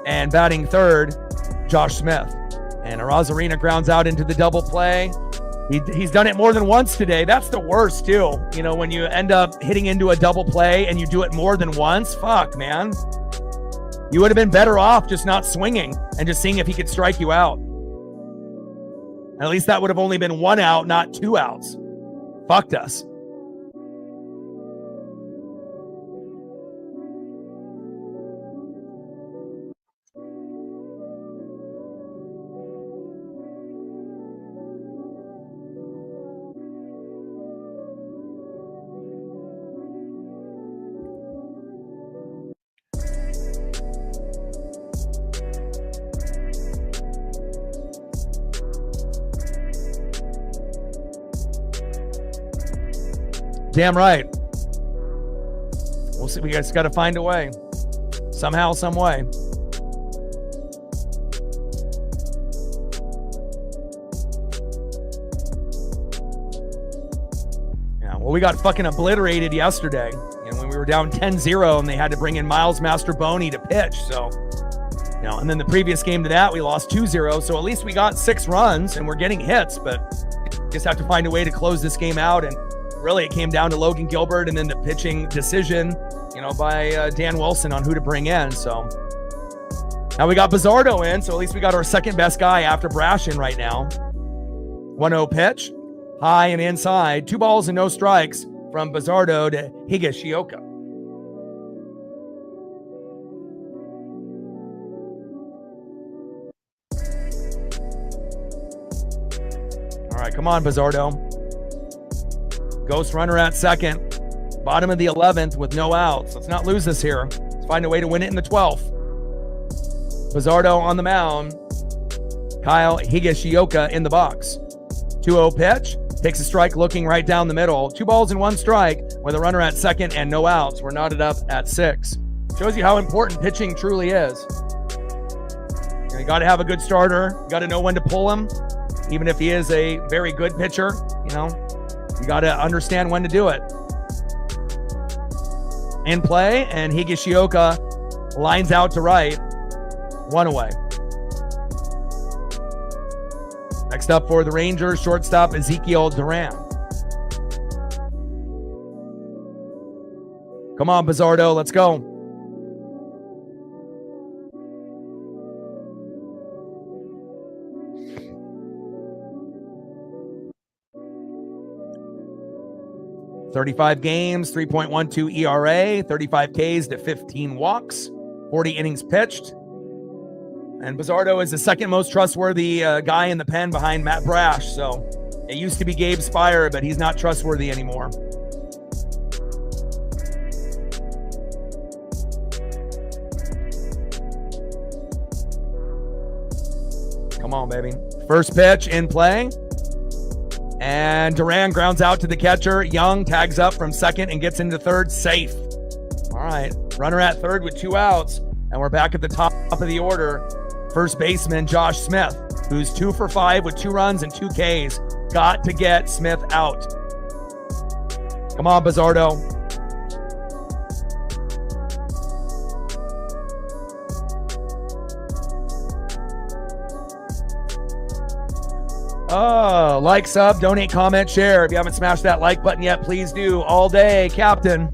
And batting third, Josh Smith. And Arozarena grounds out into the double play. He's done it more than once today. That's the worst, too. You know, when you end up hitting into a double play and you do it more than once, fuck, man. You would have been better off just not swinging and just seeing if he could strike you out. At least that would have only been 1 out, not 2 outs. Fucked us. Damn right. We'll see. We guys got to find a way. Somehow, some way. Yeah, well, we got fucking obliterated yesterday. And when we were down 10-0 and they had to bring in Miles Masterboni to pitch. So, you know, and then the previous game to that, we lost 2-0. So at least we got 6 runs and we're getting hits, but just have to find a way to close this game out. And really, it came down to Logan Gilbert and then the pitching decision, you know, by Dan Wilson on who to bring in. So now we got Bizzardo in, so at least we got our second best guy after Brashin right now. 1-0 pitch, high and inside, 2 balls and no strikes from Bizzardo to Higashioka. All right, come on, Bizzardo. Ghost runner at second. Bottom of the 11th with no outs. Let's not lose this here. Let's find a way to win it in the 12th. Bizzardo on the mound. Kyle Higashioka in the box. 2-0 pitch. Takes a strike looking right down the middle. 2 balls and 1 strike with a runner at second and no outs. We're knotted up at 6. Shows you how important pitching truly is. You got to have a good starter. You got to know when to pull him. Even if he is a very good pitcher, you know. You got to understand when to do it. In play, and Higashioka lines out to right. 1 away. Next up for the Rangers, shortstop Ezekiel Duran. Come on, Bizzardo, let's go. .35 games, 3.12 ERA, 35 Ks to 15 walks, 40 innings pitched. And Bizzardo is the second most trustworthy guy in the pen behind Matt Brash. So it used to be Gabe Spire, but he's not trustworthy anymore. Come on, baby. First pitch in play. And Duran grounds out to the catcher. Young tags up from second and gets into third, safe. All right, runner at third with 2 outs. And we're back at the top of the order. First baseman, Josh Smith, who's 2 for 5 with 2 runs and 2 Ks. Got to get Smith out. Come on, Bizzardo. Oh, like, sub, donate, comment, share. If you haven't smashed that like button yet, please do. All day, Captain.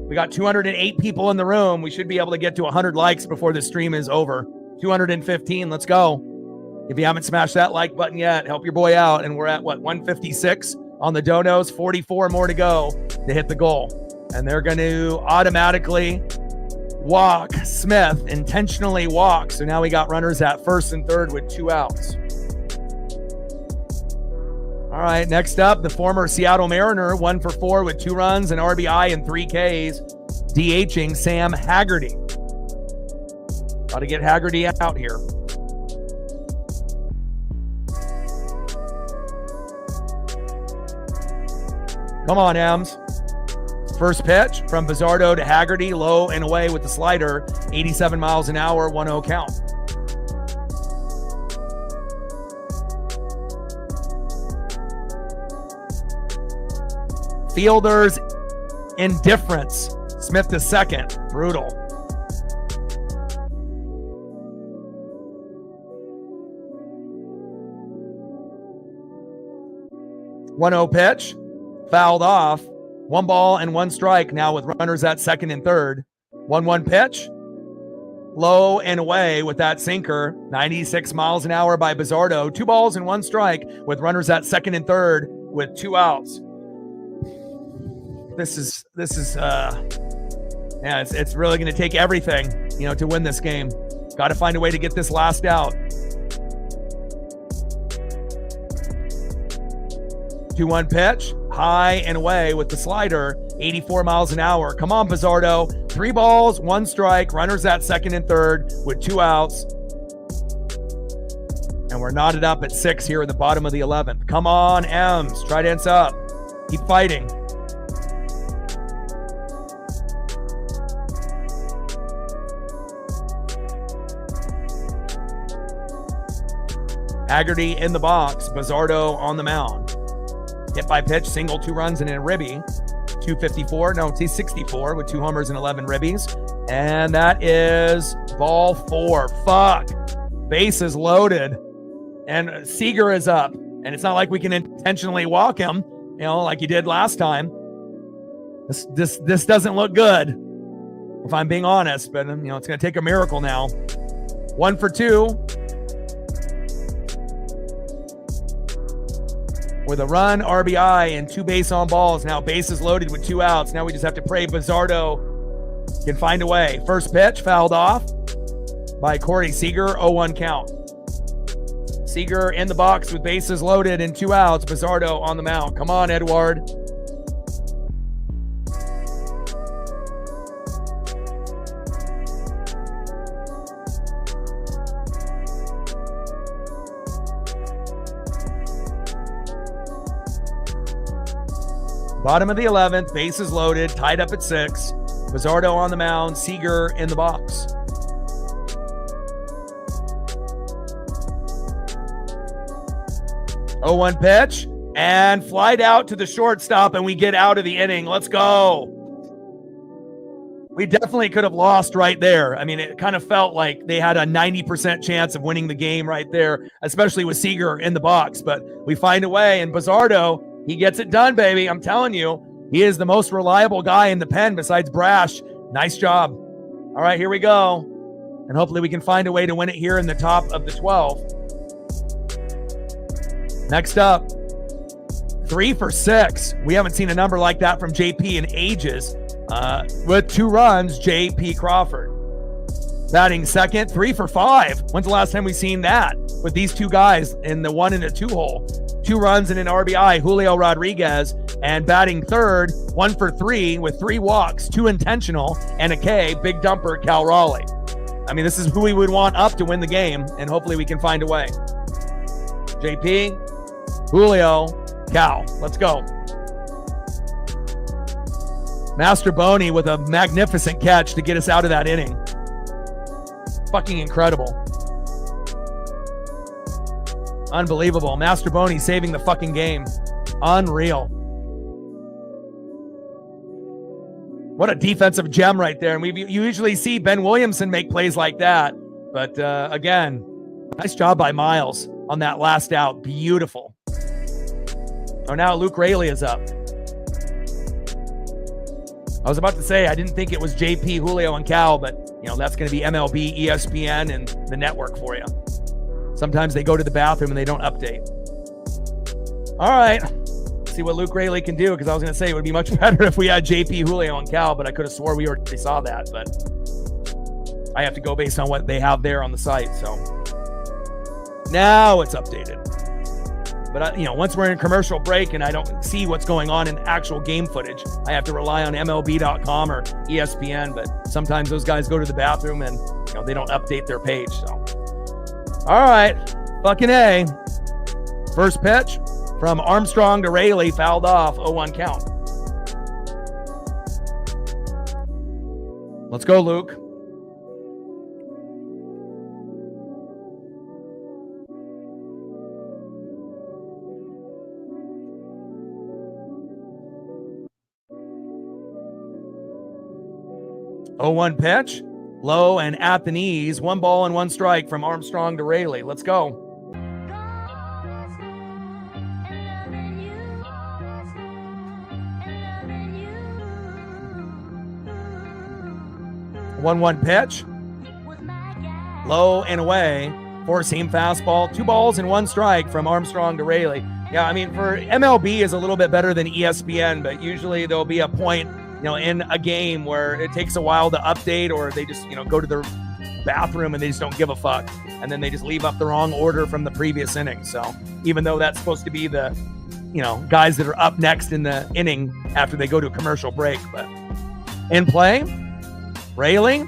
We got 208 people in the room. We should be able to get to 100 likes before the stream is over. 215, let's go. If you haven't smashed that like button yet, help your boy out. And we're at, what, 156 on the donos, 44 more to go to hit the goal. And they're going to automatically walk Smith, intentionally walk. So now we got runners at first and third with 2 outs. All right, next up, the former Seattle Mariner, 1 for 4 with 2 runs, an RBI, and 3 Ks, DHing Sam Haggerty. Got to get Haggerty out here. Come on, Ems. First pitch from Bizzardo to Haggerty, low and away with the slider, 87 miles an hour, 1-0 count. Fielder's indifference. Smith to second. Brutal. 1-0 pitch. Fouled off. 1 ball and 1 strike now with runners at second and third. 1-1 pitch. Low and away with that sinker. 96 miles an hour by Bizzardo. 2 balls and 1 strike with runners at second and third with 2 outs. This is it's really going to take everything, to win this game. Got to find a way to get this last out. 2-1 pitch, high and away with the slider, 84 miles an hour. Come on, Bizzardo. 3 balls, 1 strike, runners at second and third with 2 outs. And we're knotted up at 6 here in the bottom of the 11th. Come on, Ems. Trident's up. Keep fighting. Haggerty in the box. Bizzardo on the mound. Hit by pitch, single, 2 runs and a ribby. 264 with 2 homers and 11 ribbies. And that is ball 4. Fuck. Bases loaded. And Seager is up. And it's not like we can intentionally walk him, like you did last time. This doesn't look good, if I'm being honest. But, it's going to take a miracle now. 1 for 2. With a run, RBI, and 2 base on balls. Now bases loaded with 2 outs. Now we just have to pray Bizzardo can find a way. First pitch fouled off by Corey Seager. 0-1 count. Seager in the box with bases loaded and 2 outs. Bizzardo on the mound. Come on, Edward. Bottom of the 11th, bases loaded, tied up at 6. Bizzardo on the mound, Seager in the box. Oh, 1 pitch, and flied out to the shortstop, and we get out of the inning. Let's go. We definitely could have lost right there. I mean, it kind of felt like they had a 90% chance of winning the game right there, especially with Seager in the box. But we find a way, and Bizzardo, he gets it done, baby. I'm telling you, he is the most reliable guy in the pen besides Brash. Nice job. All right, here we go. And hopefully we can find a way to win it here in the top of the 12. Next up, 3 for 6. We haven't seen a number like that from JP in ages. With 2 runs, JP Crawford. Batting second, 3 for 5. When's the last time we've seen that? With these 2 guys in the 1 and a 2 hole. 2 runs and an RBI, Julio Rodriguez, and batting third, 1 for 3 with 3 walks, 2 intentional, and a K, big dumper, Cal Raleigh. I mean, this is who we would want up to win the game, and hopefully we can find a way. JP, Julio, Cal. Let's go. Master Boney with a magnificent catch to get us out of that inning. Fucking incredible. Unbelievable. Master Boney saving the fucking game. Unreal. What a defensive gem right there. And you usually see Ben Williamson make plays like that. But again, nice job by Miles on that last out. Beautiful. Oh, now Luke Raley is up. I was about to say, I didn't think it was JP, Julio, and Cal, but, that's going to be MLB, ESPN, and the network for you. Sometimes they go to the bathroom and they don't update. All right. See what Luke Raley can do, because I was going to say it would be much better if we had JP, Julio, and Cal, but I could have swore we already saw that. But I have to go based on what they have there on the site. So now it's updated. But, once we're in commercial break and I don't see what's going on in actual game footage, I have to rely on MLB.com or ESPN. But sometimes those guys go to the bathroom and, they don't update their page. So, all right, fucking A. First pitch from Armstrong to Rayleigh, fouled off, 0-1 count. Let's go, Luke. Oh, 1 pitch, low and at the knees. 1 ball and 1 strike from Armstrong to Rayleigh. Let's go. 1-1 pitch, low and away. 4-seam fastball. 2 balls and 1 strike from Armstrong to Rayleigh. Yeah, I mean, for MLB is a little bit better than ESPN, but usually there'll be a point in a game where it takes a while to update, or they just, go to their bathroom and they just don't give a fuck. And then they just leave up the wrong order from the previous inning. So even though that's supposed to be the, guys that are up next in the inning after they go to a commercial break. But in play, Rayleigh,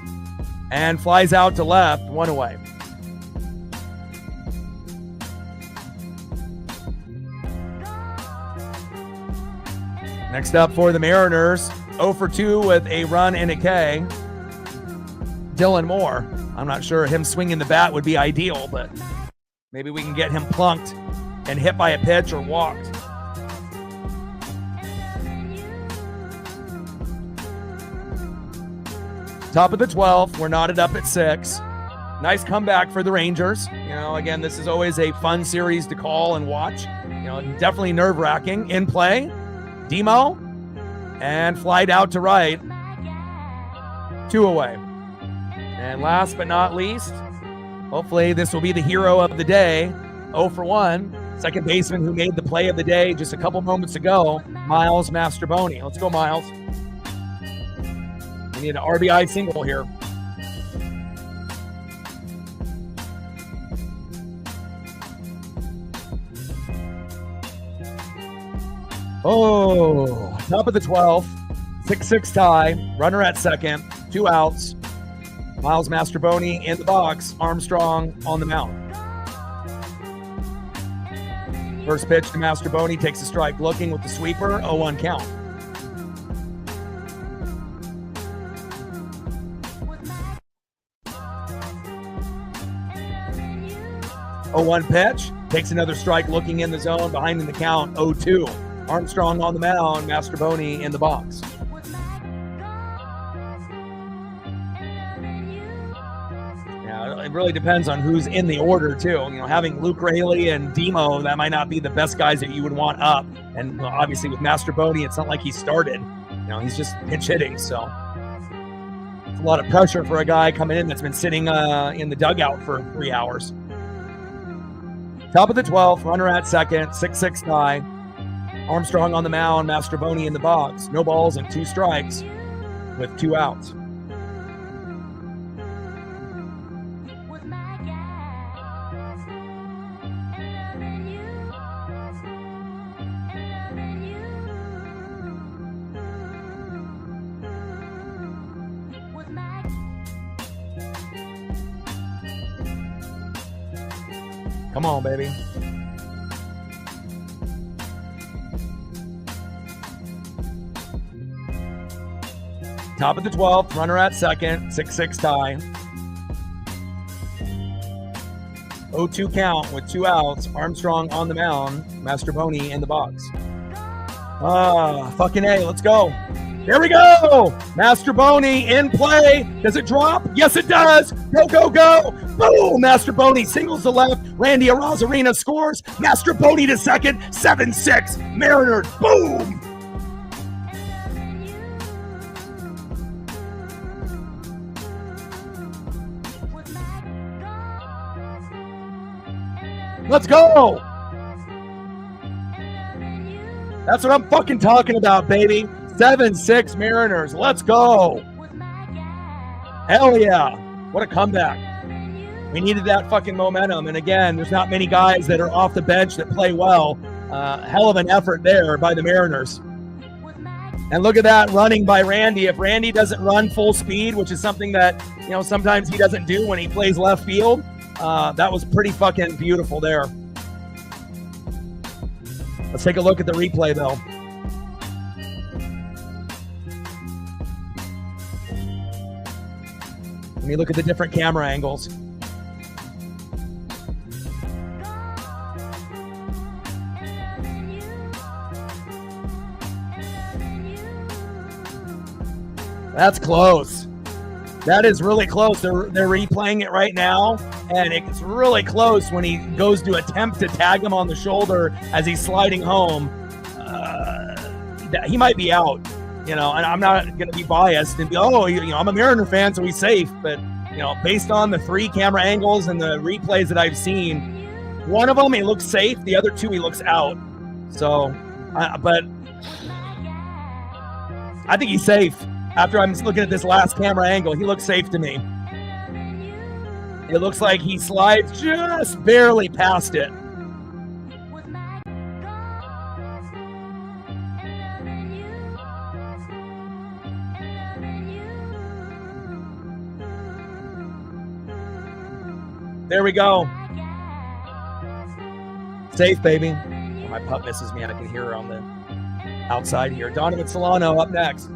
and flies out to left, 1 away. Next up for the Mariners, 0 for 2 with a run and a K. Dylan Moore. I'm not sure him swinging the bat would be ideal, but maybe we can get him plunked and hit by a pitch or walked. Top of the 12th, we're knotted up at 6. Nice comeback for the Rangers. Again, this is always a fun series to call and watch. Definitely nerve-wracking. In play, Demo, and flied out to right, 2 away. And last but not least, hopefully this will be the hero of the day, 0 for 1, second baseman who made the play of the day just a couple moments ago, Miles Mastrobuoni. Let's go, Miles. We need an RBI single here. Oh, top of the 12th, 6-6 tie, runner at second, 2 outs. Miles Mastrobuoni in the box, Armstrong on the mound. First pitch to Mastrobuoni, takes a strike looking with the sweeper, 0-1 count. Oh, 1 pitch, takes another strike looking in the zone, behind in the count, 0-2. Armstrong on the mound, Mastrobuoni in the box. Yeah, it really depends on who's in the order, too. Having Luke Rayleigh and Demo, that might not be the best guys that you would want up. And obviously with Mastrobuoni, it's not like he started. He's just pitch hitting, so it's a lot of pressure for a guy coming in that's been sitting in the dugout for 3 hours. Top of the 12th, runner at second, 6-6 tie. Armstrong on the mound, Mastrobuoni in the box. No balls and 2 strikes with 2 outs. Come on, baby. Top of the 12th, runner at second, 6-6 tie. 0-2 count with 2 outs. Armstrong on the mound, Mastrobuoni in the box. Fucking A, let's go. Here we go. Mastrobuoni in play. Does it drop? Yes, it does. Go, go, go. Boom. Mastrobuoni singles to left. Randy Arozarena scores. Mastrobuoni to second. 7-6. Mariners. Boom. Let's go. That's what I'm fucking talking about, baby. 7-6 Mariners. Let's go. Hell yeah. What a comeback. We needed that fucking momentum. And again, there's not many guys that are off the bench that play well. Hell of an effort there by the Mariners. And look at that running by Randy. If Randy doesn't run full speed, which is something that, you know, sometimes he doesn't do when he plays left field, that was pretty fucking beautiful there. Let's take a look at the replay, though. Let me look at the different camera angles. That's close. That is really close. They're replaying it right now, and it's really close when he goes to attempt to tag him on the shoulder as he's sliding home. He might be out, you know, and I'm not going to be biased and be, I'm a Mariner fan, so he's safe. But, you know, based on the 3 camera angles and the replays that I've seen, one of them, he looks safe. The other 2, he looks out. So, but I think he's safe. After I'm looking at this last camera angle, he looks safe to me. It looks like he slides just barely past it. There we go. Safe, baby. Oh, my pup misses me. I can hear her on the outside here. Donovan Solano up next.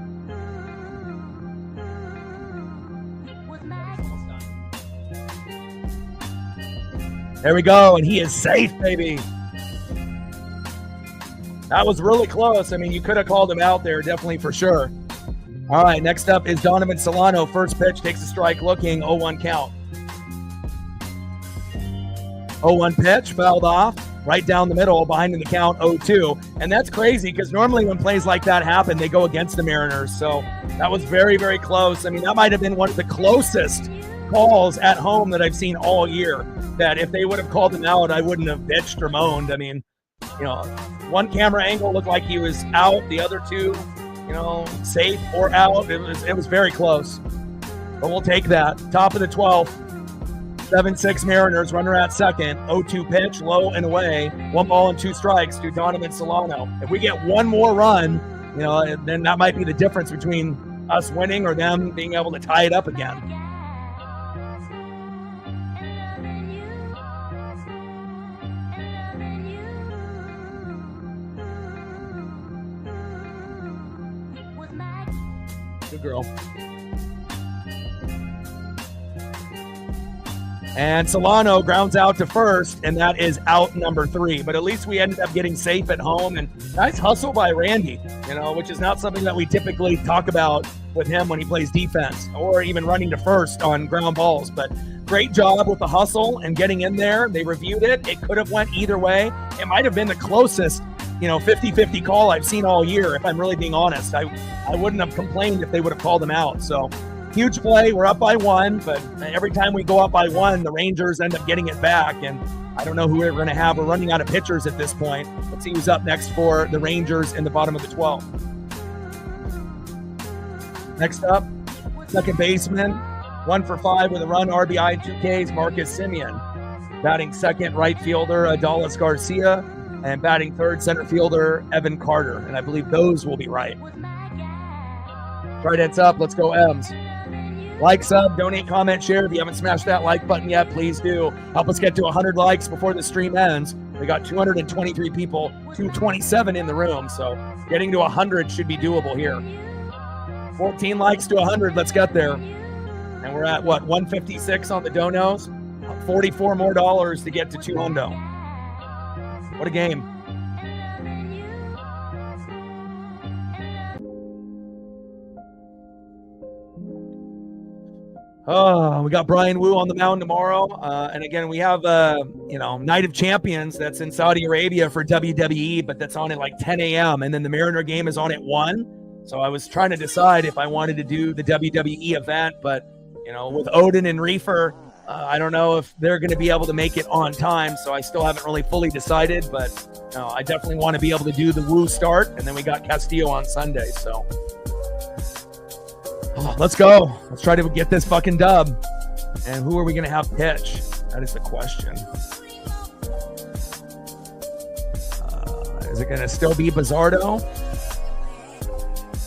There we go, and he is safe, baby. That was really close. I mean, you could have called him out there, definitely for sure. All right, next up is Donovan Solano. First pitch, takes a strike looking, 0-1 count. 0-1 pitch, fouled off, right down the middle, behind in the count, 0-2. And that's crazy because normally when plays like that happen, they go against the Mariners. So that was very, very close. I mean, that might have been one of the closest calls at home that I've seen all year, that if they would have called him out, I wouldn't have bitched or moaned. I mean, you know, one camera angle looked like he was out, the other 2, you know, safe or out. It was very close, but we'll take that. Top of the 12th, 7-6 Mariners, runner at second, 0-2 pitch, low and away, 1 ball and 2 strikes to Donovan Solano. If we get one more run, you know, then that might be the difference between us winning or them being able to tie it up again. Good girl. And Solano grounds out to first, and that is out number 3. But at least we ended up getting safe at home. And nice hustle by Randy, you know, which is not something that we typically talk about with him when he plays defense or even running to first on ground balls. But great job with the hustle and getting in there. They reviewed it. It could have went either way. It might have been the closest, you know, 50-50 call I've seen all year, if I'm really being honest. I wouldn't have complained if they would have called him out. So huge play. We're up by 1, but every time we go up by 1, the Rangers end up getting it back. And I don't know who we're going to have. We're running out of pitchers at this point. Let's see who's up next for the Rangers in the bottom of the 12th. Next up, second baseman, 1 for 5 with a run, RBI, and 2 Ks, Marcus Semien. Batting second, right fielder, Adalis Garcia. And batting third, center fielder, Evan Carter. And I believe those will be right. Right heads up. Let's go, M's. Like, sub, donate, comment, share. If you haven't smashed that like button yet, please do. Help us get to 100 likes before the stream ends. We got 223 people, 227 in the room. So getting to 100 should be doable here. 14 likes to 100. Let's get there. And we're at, what, 156 on the donos? $44 more to get to 200. What a game. Oh, we got Brian Wu on the mound tomorrow. And again, we have, Night of Champions that's in Saudi Arabia for WWE, but that's on at like 10 a.m. And then the Mariner game is on at 1. So I was trying to decide if I wanted to do the WWE event, but, you know, with Odin and Reefer, I don't know if they're going to be able to make it on time. So I still haven't really fully decided, but I definitely want to be able to do the Wu start. And then we got Castillo on Sunday. So let's go. Let's try to get this fucking dub. And who are we going to have pitch? That is the question. Is it going to still be Bizzardo?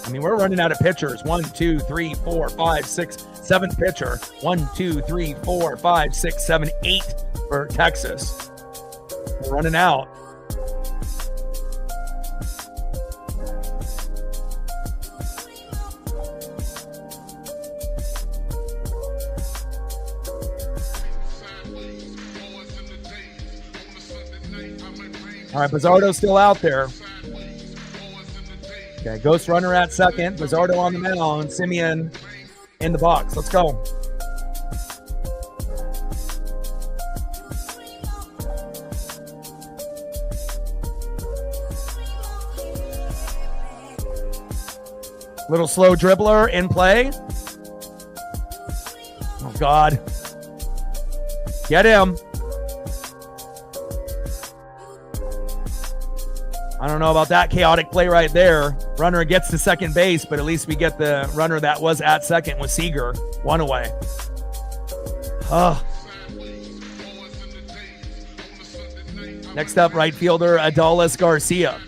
I mean, we're running out of pitchers. 1, 2, 3, 4, 5, 6, 7th pitcher. 1, 2, 3, 4, 5, 6, 7, 8 for Texas. We're running out. All right, Bizzardo's still out there. Okay, Ghost runner at second. Bizzardo on the mound. Simeon in the box. Let's go. Little slow dribbler in play. Oh, God. Get him. I don't know about that chaotic play right there. Runner gets to second base, but at least we get the runner that was at second with Seager. 1 away. Next up, right fielder Adolis Garcia.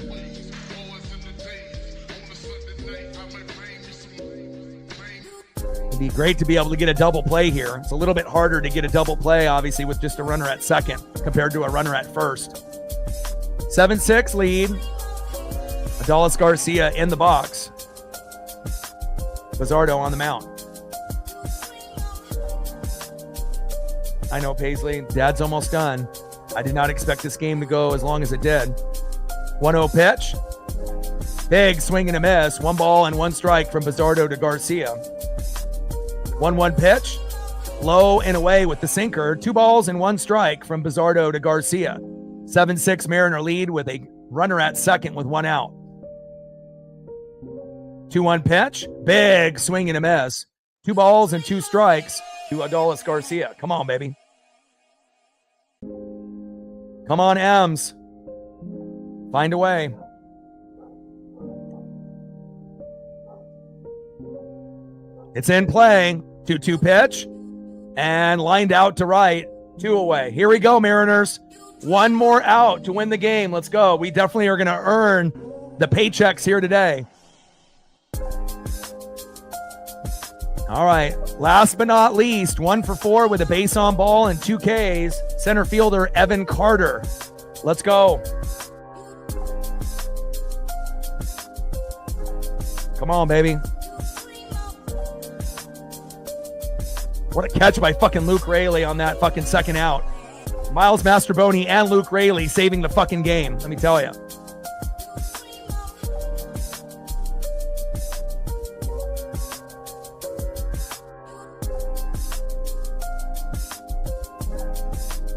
It'd be great to be able to get a double play here. It's a little bit harder to get a double play, obviously, with just a runner at second compared to a runner at first. 7-6 lead. Adolis Garcia in the box. Bizzardo on the mound. I know, Paisley. Dad's almost done. I did not expect this game to go as long as it did. 1-0 pitch. Big swing and a miss. 1 ball and 1 strike from Bizzardo to Garcia. 1-1 pitch. Low and away with the sinker. 2 balls and 1 strike from Bizzardo to Garcia. 7-6 Mariner lead with a runner at second with 1 out. 2-1 pitch. Big swing and a miss. 2 balls and 2 strikes to Adolis Garcia. Come on, baby. Come on, Ems. Find a way. It's in play. 2-2 pitch. And lined out to right. 2 away. Here we go, Mariners. 1 more out to win the game. Let's go. We definitely are going to earn the paychecks here today. All right. Last but not least, 1 for 4 with a base on ball and 2 Ks. Center fielder Evan Carter. Let's go. Come on, baby. What a catch by fucking Luke Raley on that fucking second out. Miles Mastroboni and Luke Raley saving the fucking game, let me tell you.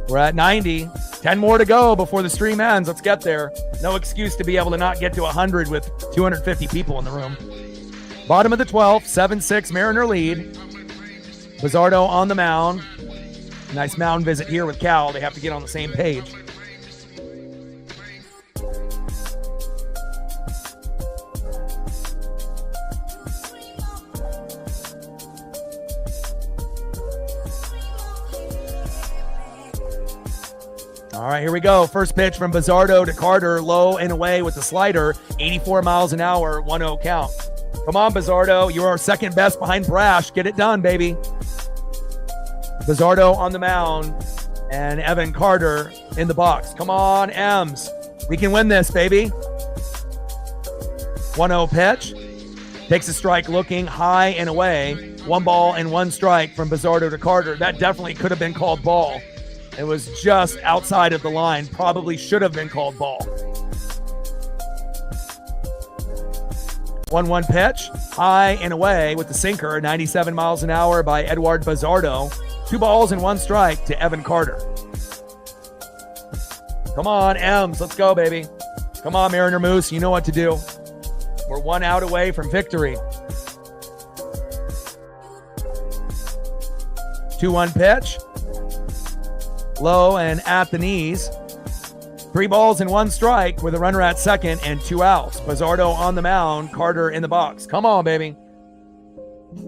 We're at 90. 10 more to go before the stream ends. Let's get there. No excuse to be able to not get to 100 with 250 people in the room. Bottom of the 12th, 7-6 Mariner lead. Bizzardo on the mound. Nice mound visit here with Cal. They have to get on the same page. All right, here we go. First pitch from Bizzardo to Carter. Low and away with the slider. 84 miles an hour, 1-0 count. Come on, Bizzardo. You're our second best behind Brash. Get it done, baby. Bizzardo on the mound and Evan Carter in the box. Come on, Ems. We can win this, baby. 1-0 pitch. Takes a strike looking high and away. 1 ball and 1 strike from Bizzardo to Carter. That definitely could have been called ball. It was just outside of the line. Probably should have been called ball. 1-1 pitch. High and away with the sinker. 97 miles an hour by Edward Bizzardo. 2 balls and 1 strike to Evan Carter. Come on, Ems. Let's go, baby. Come on, Mariner Moose. You know what to do. We're 1 out away from victory. 2-1 pitch. Low and at the knees. 3 balls and 1 strike with a runner at second and 2 outs. Bizzardo on the mound. Carter in the box. Come on, baby.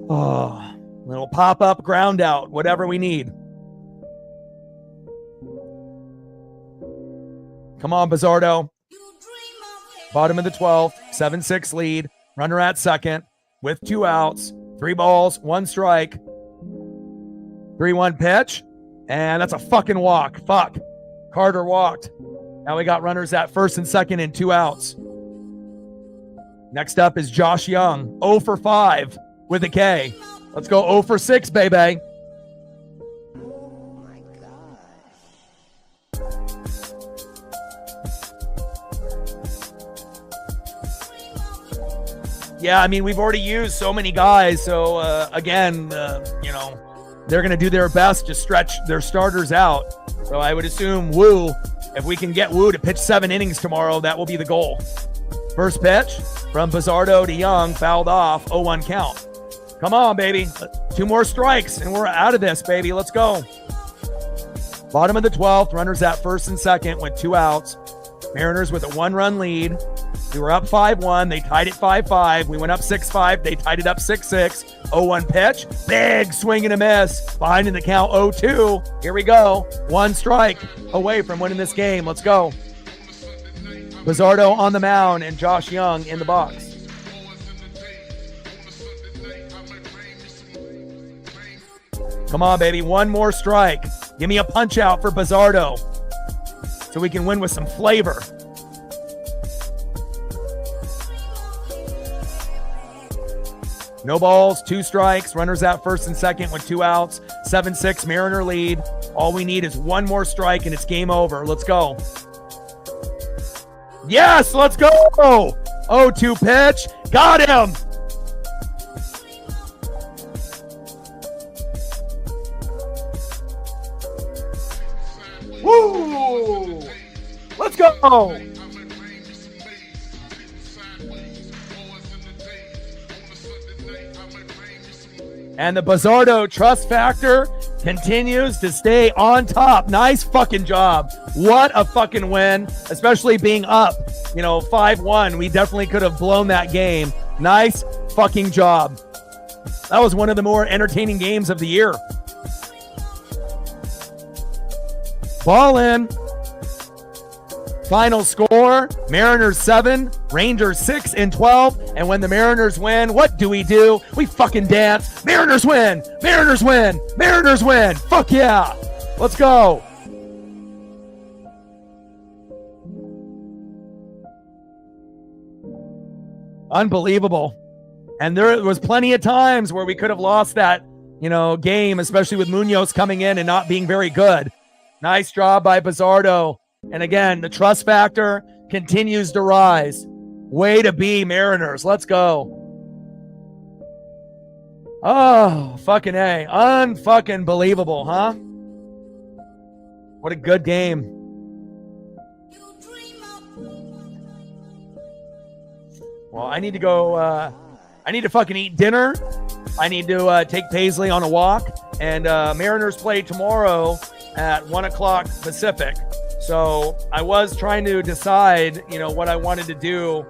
Oh. Little pop-up ground out, whatever we need. Come on, Bizzardo. Bottom of the 12th, 7-6 lead. Runner at second with 2 outs, 3 balls, 1 strike. 3-1 pitch, and that's a fucking walk. Fuck. Carter walked. Now we got runners at first and second and 2 outs. Next up is Josh Young, 0 for 5 with a K. Let's go 0 for 6, baby. Oh my God. Yeah, I mean, we've already used so many guys. So, again, they're going to do their best to stretch their starters out. So I would assume Wu, if we can get Wu to pitch 7 innings tomorrow, that will be the goal. First pitch from Bizzardo to Young, fouled off, 0-1 count. Come on, baby. 2 more strikes, and we're out of this, baby. Let's go. Bottom of the 12th, runners at first and second with 2 outs. Mariners with a 1-run lead. We were up 5-1. They tied it 5-5. We went up 6-5. They tied it up 6-6. 0-1 pitch. Big swing and a miss. Behind in the count 0-2. Here we go. 1 strike away from winning this game. Let's go. Bizzardo on the mound and Josh Young in the box. Come on, baby. 1 more strike. Give me a punch out for Bizzardo so we can win with some flavor. No balls, 2 strikes. Runners at first and second with 2 outs. 7-6 Mariner lead. All we need is 1 more strike and it's game over. Let's go. Yes, let's go. 0-2 pitch. Got him. Woo! Let's go! And the Bizzardo trust factor continues to stay on top. Nice fucking job. What a fucking win, especially being up, 5-1. We definitely could have blown that game. Nice fucking job. That was one of the more entertaining games of the year. Ball in. Final score, Mariners 7, Rangers 6 and 12. And when the Mariners win, what do? We fucking dance. Mariners win. Mariners win. Mariners win. Fuck yeah. Let's go. Unbelievable. And there was plenty of times where we could have lost that, game, especially with Munoz coming in and not being very good. Nice job by Bizzardo. And again, the trust factor continues to rise. Way to be, Mariners. Let's go. Oh, fucking A. Unfucking believable, huh? What a good game. Well, I need to go, I need to fucking eat dinner. I need to take Paisley on a walk. And Mariners play tomorrow at 1 o'clock Pacific. So I was trying to decide, what I wanted to do,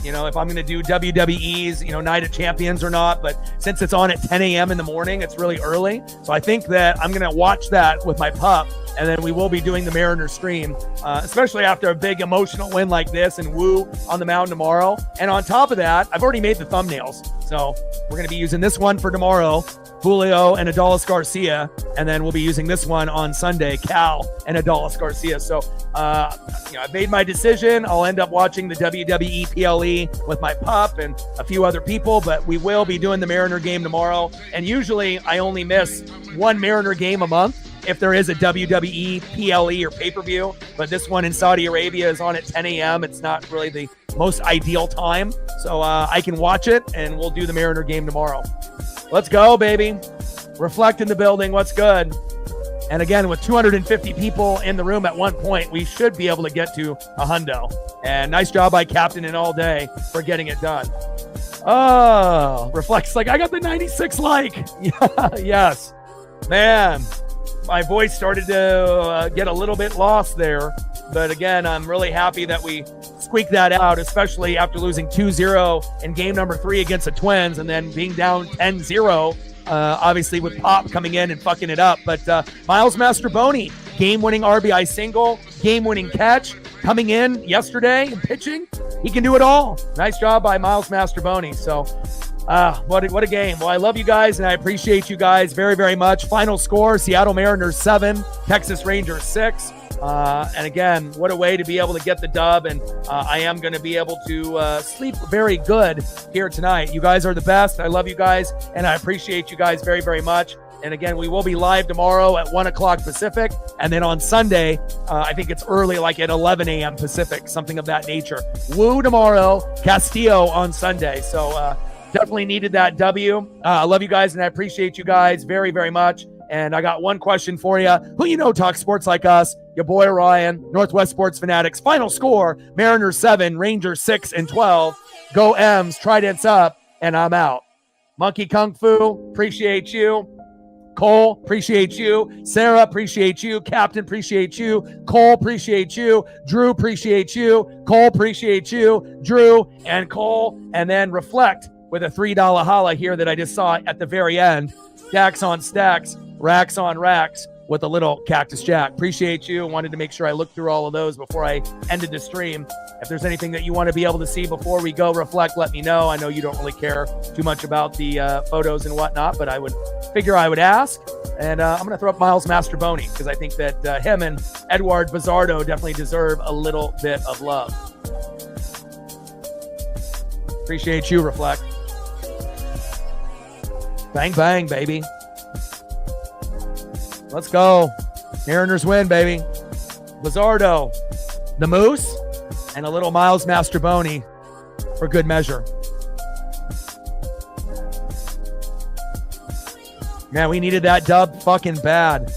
if I'm going to do WWE's, Night of Champions or not. But since it's on at 10 a.m. in the morning, it's really early. So I think that I'm going to watch that with my pup. And then we will be doing the Mariners stream, especially after a big emotional win like this and Wu on the mound tomorrow. And on top of that, I've already made the thumbnails. So we're going to be using this one for tomorrow, Julio and Adolis Garcia. And then we'll be using this one on Sunday, Cal and Adolis Garcia. So, I've made my decision. I'll end up watching the WWE PLE with my pup and a few other people, but we will be doing the Mariner game tomorrow. And usually I only miss 1 Mariner game a month if there is a WWE PLE or pay-per-view, but this one in Saudi Arabia is on at 10 a.m. It's not really the most ideal time, so I can watch it, and we'll do the Mariner game tomorrow. Let's go, baby. Reflect in the building. What's good? And again, with 250 people in the room at one point, we should be able to get to a hundo. And nice job by Captain and all day for getting it done. Oh, Reflect's like, I got the 96 like. Yes. Man, my voice started to get a little bit lost there. But again, I'm really happy that we squeaked that out, especially after losing 2-0 in game number 3 against the Twins and then being down 10-0 obviously with Pop coming in and fucking it up. But Miles Mastrobuoni, game-winning RBI single, game-winning catch, coming in yesterday and pitching. He can do it all. Nice job by Miles Mastrobuoni. So what a game. Well, I love you guys, and I appreciate you guys very, very much. Final score, Seattle Mariners 7, Texas Rangers 6. And again, what a way to be able to get the dub. And I am going to be able to sleep very good here tonight. You guys are the best. I love you guys, and I appreciate you guys very, very much. And again, we will be live tomorrow at 1 o'clock Pacific. And then on Sunday, I think it's early, like at 11 a.m. Pacific, something of that nature. Woo tomorrow, Castillo on Sunday. So definitely needed that W. I love you guys, and I appreciate you guys very, very much. And I got one question for you. Who you know talks sports like us? Your boy Ryan, Northwest Sports Fanatics. Final score, Mariners 7, Rangers 6 and 12. Go M's, Tridents up, and I'm out. Monkey Kung Fu, appreciate you. Cole, appreciate you. Sarah, appreciate you. Captain, appreciate you. Cole, appreciate you. Drew, appreciate you. Cole, appreciate you. Drew and Cole. And then Reflect with a $3 holla here that I just saw at the very end. Stacks on stacks, racks on racks with a little Cactus Jack. Appreciate you. Wanted to make sure I looked through all of those before I ended the stream. If there's anything that you want to be able to see before we go, Reflect, let me know. I know you don't really care too much about the photos and whatnot, but I would figure I would ask. And I'm going to throw up Miles Mastrobuoni because I think that him and Edward Bizzardo definitely deserve a little bit of love. Appreciate you, Reflect. Bang, bang, baby. Let's go. Mariners win, baby. Bizzardo, the Moose, and a little Miles Mastrobuoni for good measure. Man, we needed that dub fucking bad.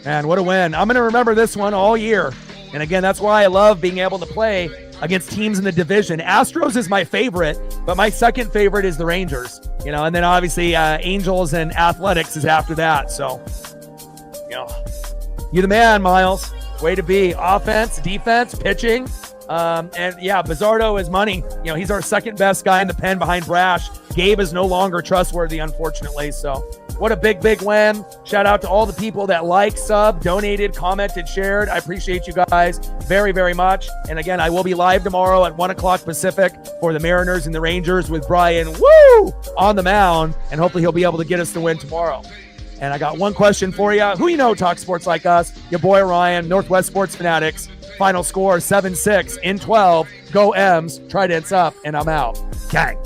Man, what a win. I'm going to remember this one all year. And again, that's why I love being able to play against teams in the division. Astros is my favorite, but my second favorite is the Rangers. You know, and then obviously Angels and Athletics is after that. So, you know, you the man, Miles. Way to be. Offense, defense, pitching. And yeah, Bizzardo is money. You know, he's our second best guy in the pen behind Brash. Gabe is no longer trustworthy, unfortunately. So what a big, big win. Shout out to all the people that liked, subbed, donated, commented, shared. I appreciate you guys very, very much. And again, I will be live tomorrow at 1 o'clock Pacific for the Mariners and the Rangers with Brian on the mound. And hopefully he'll be able to get us the win tomorrow. And I got one question for you. Who you know talks sports like us? Your boy Ryan, Northwest Sports Fanatics. Final score 7-6 in 12. Go M's, Tridents up, and I'm out. Gang.